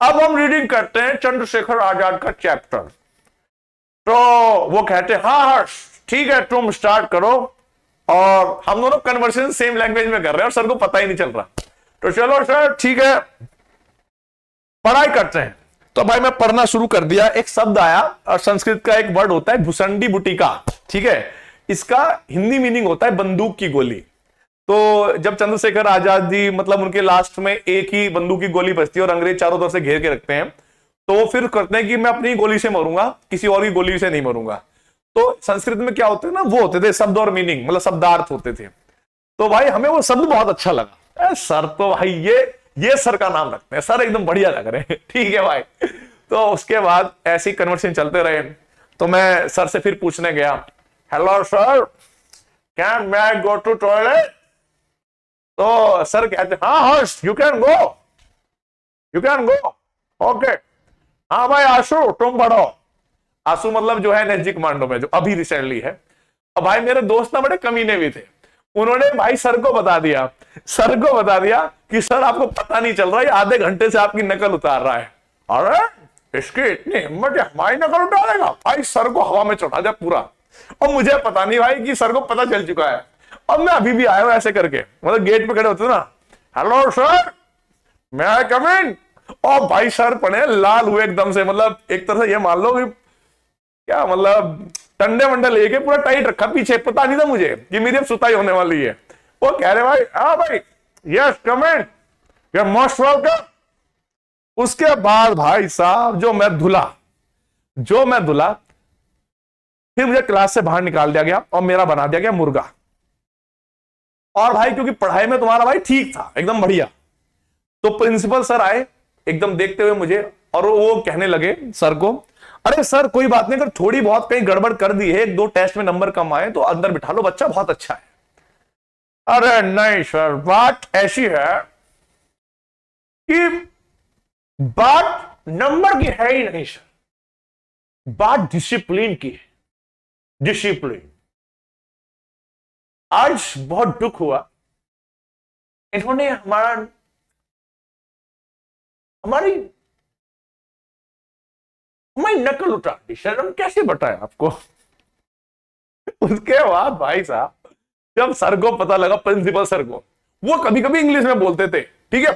अब हम रीडिंग करते हैं चंद्रशेखर आजाद का चैप्टर। तो वो कहते हाँ हर्ष ठीक है तुम स्टार्ट करो, और हम दोनों कन्वर्सेशन सेम लैंग्वेज में कर रहे हैं और सर को पता ही नहीं चल रहा। तो चलो सर ठीक है पढ़ाई करते हैं। तो भाई मैं पढ़ना शुरू कर दिया। एक शब्द आया, और संस्कृत का एक वर्ड होता है भुसंडी बुटिका, ठीक है, इसका हिंदी मीनिंग होता है बंदूक की गोली। तो जब चंद्रशेखर आजाद जी मतलब उनके लास्ट में एक ही बंदूक की गोली बचती है और अंग्रेज चारों तरफ से घेर के रखते हैं, तो फिर करते हैं कि मैं अपनी गोली से मरूंगा, किसी और की गोली से नहीं मरूंगा। तो संस्कृत में क्या होते हैं ना, वो होते थे शब्द और मीनिंग, मतलब शब्दार्थ होते थे। तो भाई हमें वो शब्द बहुत अच्छा लगा। सर तो भाई ये सर का नाम रखते हैं, सर एकदम बढ़िया लग रहे हैं, ठीक है भाई। तो उसके बाद ऐसी कन्वर्सेशन चलते रहे। तो मैं सर से फिर पूछने गया, हेलो सर कैन मैं गो टू टॉयलेट? तो सर कहते हाँ Harsh you can go, you can go, okay. हाँ भाई आशु तुम पढ़ो। आशु मतलब जो है एनएसजी कमांडो में, जो अभी रिसेंटली है। और भाई मेरे दोस्त ना बड़े कमीने भी थे, उन्होंने भाई सर को बता दिया, सर को बता दिया कि सर आपको पता नहीं चल रहा है, आधे घंटे से आपकी नकल उतार रहा है। अरे इसकी इतनी हिम्मत है हमारी नकल उतारेगा? भाई सर को हवा में चढ़ा दिया पूरा। और मुझे पता नहीं भाई कि सर को पता चल चुका है। और मैं अभी भी आया हूं ऐसे करके, मतलब गेट पे खड़े होते ना, हेलो सर मैं आई कम इन। और भाई सर पड़े लाल हुए एकदम से, मतलब एक तरह से ये मान लो कि क्या मतलब टंडे वंडे लेके पूरा टाइट रखा पीछे, पता नहीं था मुझे कि मेरी अब सुताई होने वाली है। वो कह रहे भाई हाँ भाई yes come in, you most welcome. उसके बाद भाई साहब जो मैं धुला, फिर मुझे क्लास से बाहर निकाल दिया गया और मेरा बना दिया गया मुर्गा। और भाई क्योंकि पढ़ाई में तुम्हारा भाई ठीक था एकदम बढ़िया, तो प्रिंसिपल सर आए एकदम देखते हुए मुझे, और वो कहने लगे सर को, अरे सर कोई बात नहीं, अगर थोड़ी बहुत कहीं गड़बड़ कर दी है, एक दो टेस्ट में नंबर कम आए तो अंदर बिठा लो, बच्चा बहुत अच्छा है। अरे नहीं सर बात ऐसी है कि बात नंबर की है ही नहीं सर, बात डिसिप्लिन की है, डिसिप्लिन। आज बहुत दुख हुआ, इन्होंने हमारी नकल उतार दी सर, हम कैसे बताएं आपको। उसके बाद भाई साहब जब सर को पता लगा, प्रिंसिपल सर को, वो कभी कभी इंग्लिश में बोलते थे, ठीक है,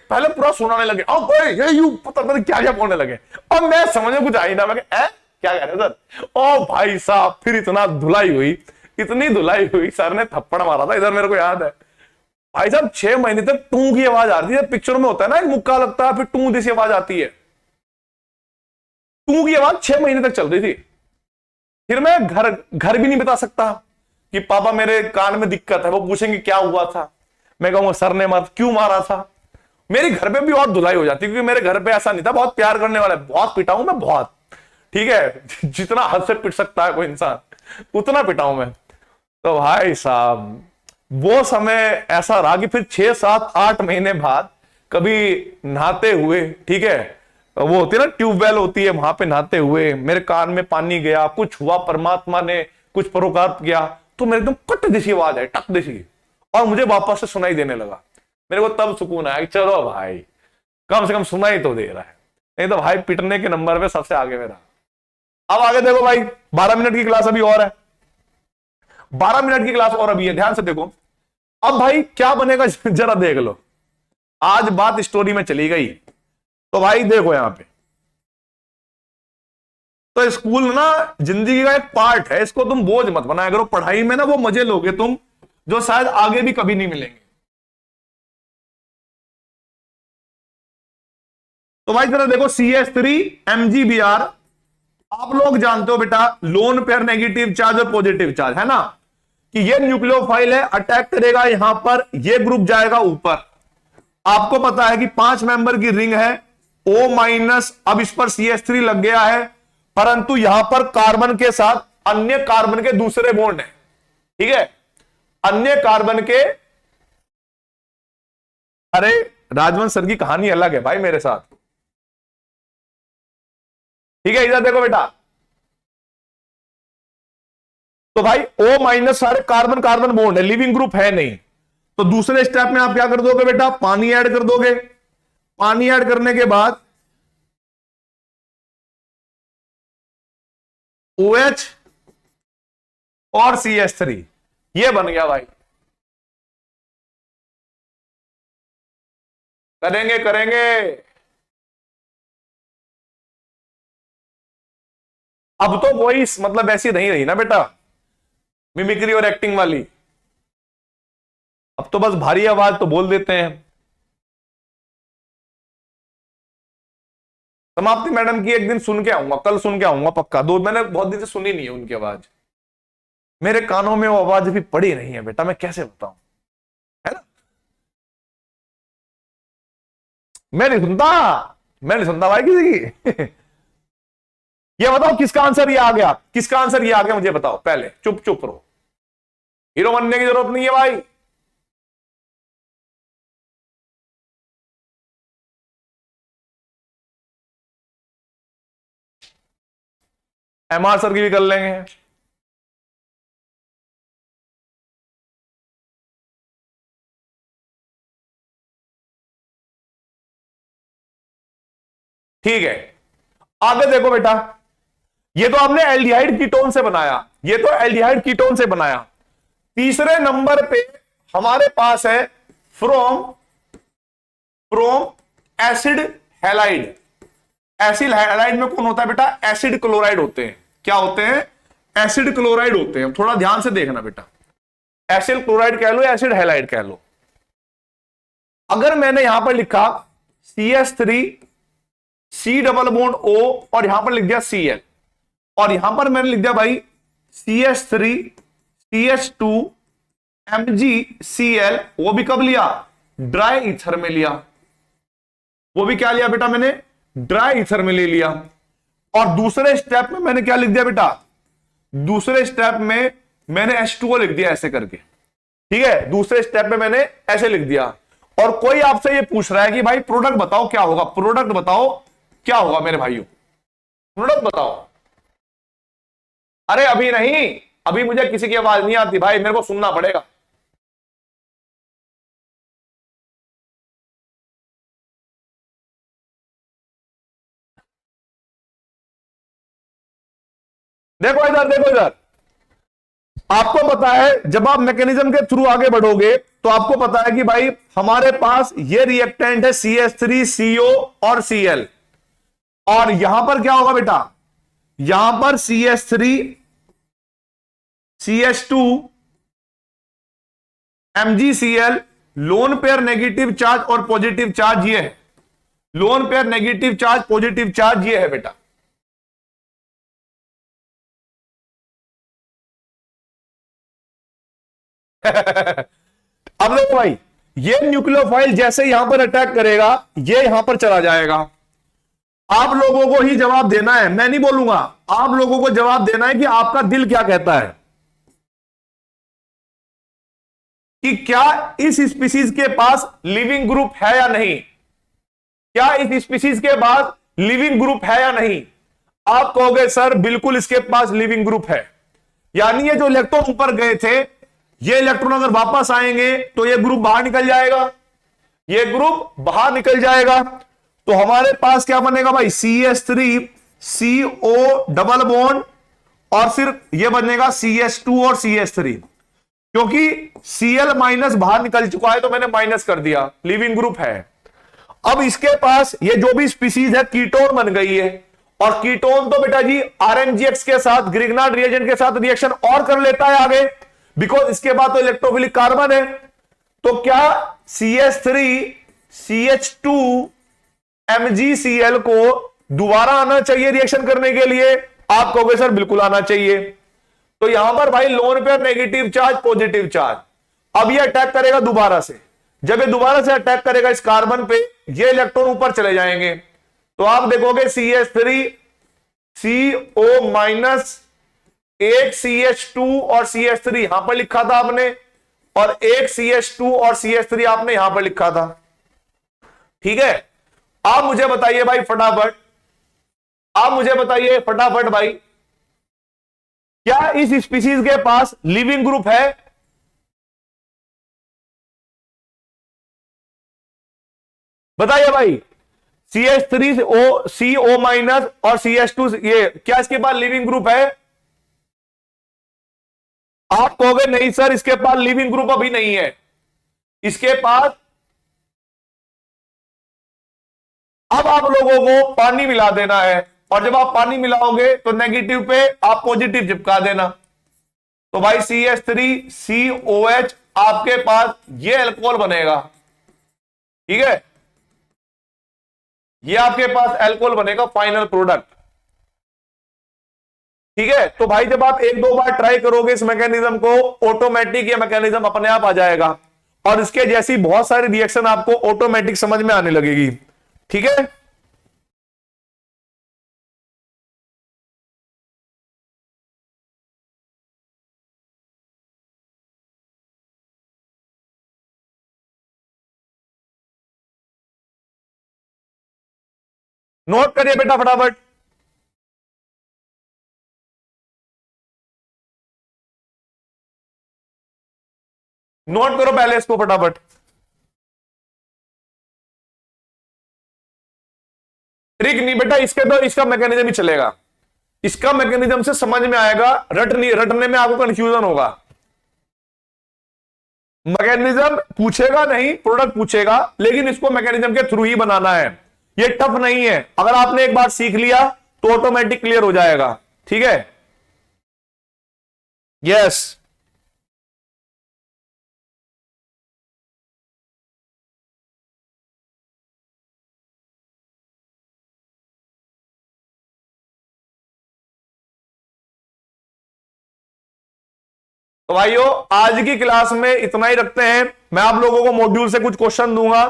पहले पूरा सुनाने लगे, अब ये यू पता क्या क्या बोलने लगे। और मैं समझ में कुछ आई ना, मैं क्या कह रहे सर। ओ भाई साहब फिर इतना धुलाई हुई, इतनी धुलाई हुई, सर ने थप्पड़ मारा था इधर, मेरे को याद है भाई साहब। 6 महीने तक टू की आवाज आ रही है, पिक्चर में होता है ना एक मुक्का लगता है फिर टू जैसी आवाज आती है, टू की आवाज 6 महीने तक चल रही थी। फिर मैं घर भी नहीं बता सकता कि पापा मेरे कान में दिक्कत है, वो पूछेंगे क्या हुआ था, मैं कहूंगा सर ने क्यों मारा था। मेरी घर पे भी और धुलाई हो जाती, क्योंकि मेरे घर पे ऐसा नहीं था, बहुत प्यार करने वाला है, बहुत पिटा हूं मैं बहुत, ठीक है, जितना हद से पिट सकता है कोई इंसान उतना पिटा हूं मैं। तो भाई साहब वो समय ऐसा रहा कि फिर 6 7 8 महीने बाद कभी नहाते हुए, ठीक है, वो होती है ना ट्यूबवेल होती है, वहां पे नहाते हुए मेरे कान में पानी गया, कुछ हुआ, परमात्मा ने कुछ परोकार किया, तो मेरे एकदम कट जैसी आवाज आई, टक जैसी, और मुझे वापस से सुनाई देने लगा। मेरे को तब सुकून आया कि चलो भाई कम से कम सुनाई तो दे रहा है, नहीं तो भाई पिटने के नंबर में सबसे आगे मेरा। अब आगे देखो भाई 12 मिनट की क्लास अभी और है, 12 मिनट की क्लास और अभी है, ध्यान से देखो। अब भाई क्या बनेगा जरा देख लो, आज बात स्टोरी में चली गई। तो भाई देखो यहां पे, तो स्कूल ना जिंदगी का एक पार्ट है, इसको तुम बोझ मत बनाया करो, पढ़ाई में ना वो मजे लोगे तुम जो शायद आगे भी कभी नहीं मिलेंगे। तो भाई जरा देखो CH3 MgBr, आप लोग जानते हो बेटा लोन पेयर नेगेटिव चार्ज और पॉजिटिव चार्ज है ना, कि ये न्यूक्लियोफाइल है, अटैक करेगा यहां पर, ये ग्रुप जाएगा ऊपर। आपको पता है कि 5 मेंबर की रिंग है O-, अब इस पर CH3 लग गया है, परंतु यहां पर कार्बन के साथ अन्य कार्बन के दूसरे बॉन्ड है, ठीक है, अन्य कार्बन के। अरे राजवंश सर की कहानी अलग है भाई मेरे साथ, ठीक है, इधर देखो बेटा। तो भाई O- सारे कार्बन कार्बन बॉन्ड है, लिविंग ग्रुप है नहीं, तो दूसरे स्टेप में आप क्या कर दोगे बेटा, पानी ऐड कर दोगे। पानी ऐड करने के बाद OH और CH3, ये बन गया भाई। करेंगे करेंगे। अब तो वॉइस मतलब ऐसी नहीं रही ना बेटा, मिमिक्री और एक्टिंग वाली। अब तो बस भारी आवाज तो बोल देते हैं। समाप्ति मैडम की एक दिन सुन के आऊंगा, कल सुन के आऊंगा पक्का। दो मैंने बहुत दिन से सुनी नहीं है उनकी आवाज, मेरे कानों में वो आवाज भी पड़ी नहीं है बेटा, मैं कैसे बताऊं, है ना। मैं नहीं सुनता, मैं नहीं सुनता भाई किसी की। ये बताओ किसका आंसर ये आ गया, किसका आंसर ये आ गया मुझे बताओ पहले, चुप चुप रहो, हीरो बनने की जरूरत नहीं है भाई। MR सर की भी कर लेंगे। ठीक है, आगे देखो बेटा, ये तो आपने एल्डिहाइड कीटोन से बनाया, ये तो एल्डिहाइड कीटोन से बनाया। तीसरे नंबर पे हमारे पास है from from acid halide. Acid halide में कौन होता है बेटा, एसिड क्लोराइड होते हैं। क्या होते हैं, एसिड क्लोराइड होते हैं। थोड़ा ध्यान से देखना बेटा, एसिड क्लोराइड कह लो, एसिड हैलाइड कह लो। अगर मैंने यहां पर लिखा CH3 C double bond O और यहां पर लिख दिया Cl, और यहां पर मैंने लिख दिया भाई CH3 CH2 MgCl, वो भी कब लिया, ड्राई ईथर में लिया। वो भी क्या लिया बेटा मैंने, ड्राई ईथर में ले लिया। और दूसरे स्टेप में मैंने क्या लिख दिया बेटा, दूसरे स्टेप में मैंने H2O लिख दिया ऐसे करके। ठीक है, दूसरे स्टेप में मैंने ऐसे लिख दिया। और कोई आपसे ये पूछ रहा है कि भाई प्रोडक्ट बताओ क्या होगा, प्रोडक्ट बताओ क्या होगा मेरे भाइयों, प्रोडक्ट बताओ। अरे अभी नहीं, अभी मुझे किसी की आवाज नहीं आती भाई, मेरे को सुनना पड़ेगा। देखो इधर, देखो इधर, आपको पता है जब आप मैकेनिज्म के थ्रू आगे बढ़ोगे तो आपको पता है कि भाई हमारे पास ये रिएक्टेंट है CH3 CO और Cl, और यहां पर क्या होगा बेटा, यहां पर CH3 CH2 MgCl, lone pair negative charge और पॉजिटिव चार्ज ये है, lone pair negative charge positive charge ये है बेटा। अब देखो भाई, ये न्यूक्लियोफाइल जैसे यहां पर अटैक करेगा ये यहां पर चला जाएगा। आप लोगों को ही जवाब देना है, मैं नहीं बोलूंगा, आप लोगों को जवाब देना है कि आपका दिल क्या कहता है, कि क्या इस स्पीसीज के पास लिविंग ग्रुप है या नहीं, क्या इस स्पीसीज के पास लिविंग ग्रुप है या नहीं। आप कहोगे सर बिल्कुल इसके पास लिविंग ग्रुप है, यानी ये जो इलेक्ट्रॉन ऊपर गए थे ये इलेक्ट्रॉन अगर वापस आएंगे तो ये ग्रुप बाहर निकल जाएगा, ये ग्रुप बाहर निकल जाएगा। तो हमारे पास क्या बनेगा भाई, CH3 CO डबल बॉन्ड और फिर ये बनेगा CH2 और CH3, क्योंकि Cl माइनस बाहर निकल चुका है तो मैंने माइनस कर दिया, लिविंग ग्रुप है। अब इसके पास ये जो भी स्पीसीज है कीटोन बन गई है, और कीटोन तो बेटा जी RMGX के साथ ग्रिग्नार्ड रिएजेंट के साथ रिएक्शन और कर लेता है आगे, बिकॉज इसके बाद तो इलेक्ट्रोफिलिक कार्बन है। तो क्या CH3 CH2 MgCl को दोबारा आना चाहिए रिएक्शन करने के लिए, आप कहोगे सर बिल्कुल आना चाहिए। तो यहां पर भाई lone pair negative charge positive charge, अब ये अटैक करेगा दोबारा से, जब ये दोबारा से अटैक करेगा इस कार्बन पे ये इलेक्ट्रॉन ऊपर चले जाएंगे। तो आप देखोगे CH3 CO माइनस, एक CH2 और CH3 यहां पर लिखा था आपने, और एक CH2 और CH3 आपने यहां पर लिखा था। ठीक है, आप मुझे बताइए भाई फटाफट, आप मुझे बताइए फटाफट भाई, क्या इस स्पीसीज के पास लिविंग ग्रुप है। बताइए भाई, CH3 CO माइनस और CH2, ये क्या इसके पास लिविंग ग्रुप है। आप कहोगे नहीं सर इसके पास लिविंग ग्रुप अभी नहीं है, इसके पास। अब आप लोगों को पानी मिला देना है, और जब आप पानी मिलाओगे तो नेगेटिव पे आप पॉजिटिव चिपका देना। तो भाई CH3COH आपके पास ये अल्कोहल बनेगा, ठीक है, ये आपके पास अल्कोहल बनेगा फाइनल प्रोडक्ट। ठीक है, तो भाई जब आप एक दो बार ट्राई करोगे इस मैकेनिज्म को, ऑटोमेटिक ये मैकेनिज्म अपने आप आ जाएगा, और इसके जैसी बहुत सारी रिएक्शन आपको ऑटोमेटिक समझ में आने लगेगी। ठीक है, नोट करिए बेटा फटाफट। नोट करो पहले इसको फटाफट। ट्रिक नहीं बेटा, इसके तो इसका मैकेनिज्म ही चलेगा, इसका मैकेनिज्म से समझ में आएगा, रटने में आपको कंफ्यूजन होगा। मैकेनिज्म पूछेगा नहीं, प्रोडक्ट पूछेगा, लेकिन इसको मैकेनिज्म के थ्रू ही बनाना है। ये टफ नहीं है, अगर आपने एक बार सीख लिया तो ऑटोमेटिक क्लियर हो जाएगा। ठीक है, यस। तो भाइयों आज की क्लास में इतना ही रखते हैं। मैं आप लोगों को मॉड्यूल से कुछ क्वेश्चन दूंगा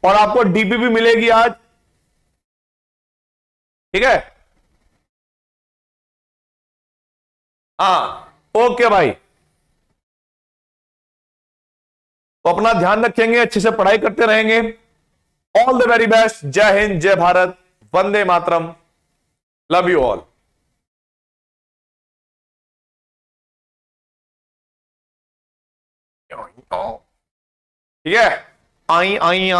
और आपको डीपी भी मिलेगी आज। ठीक है, हाँ, ओके भाई। तो अपना ध्यान रखेंगे, अच्छे से पढ़ाई करते रहेंगे। All the very best. जय हिंद, जय Bharat, Vande Mataram, love you all. ठीक है, आई आई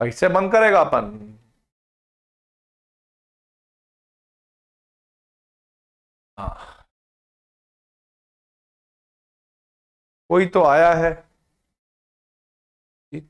कैसे बंद करेगा अपन। हाँ, कोई तो आया है एक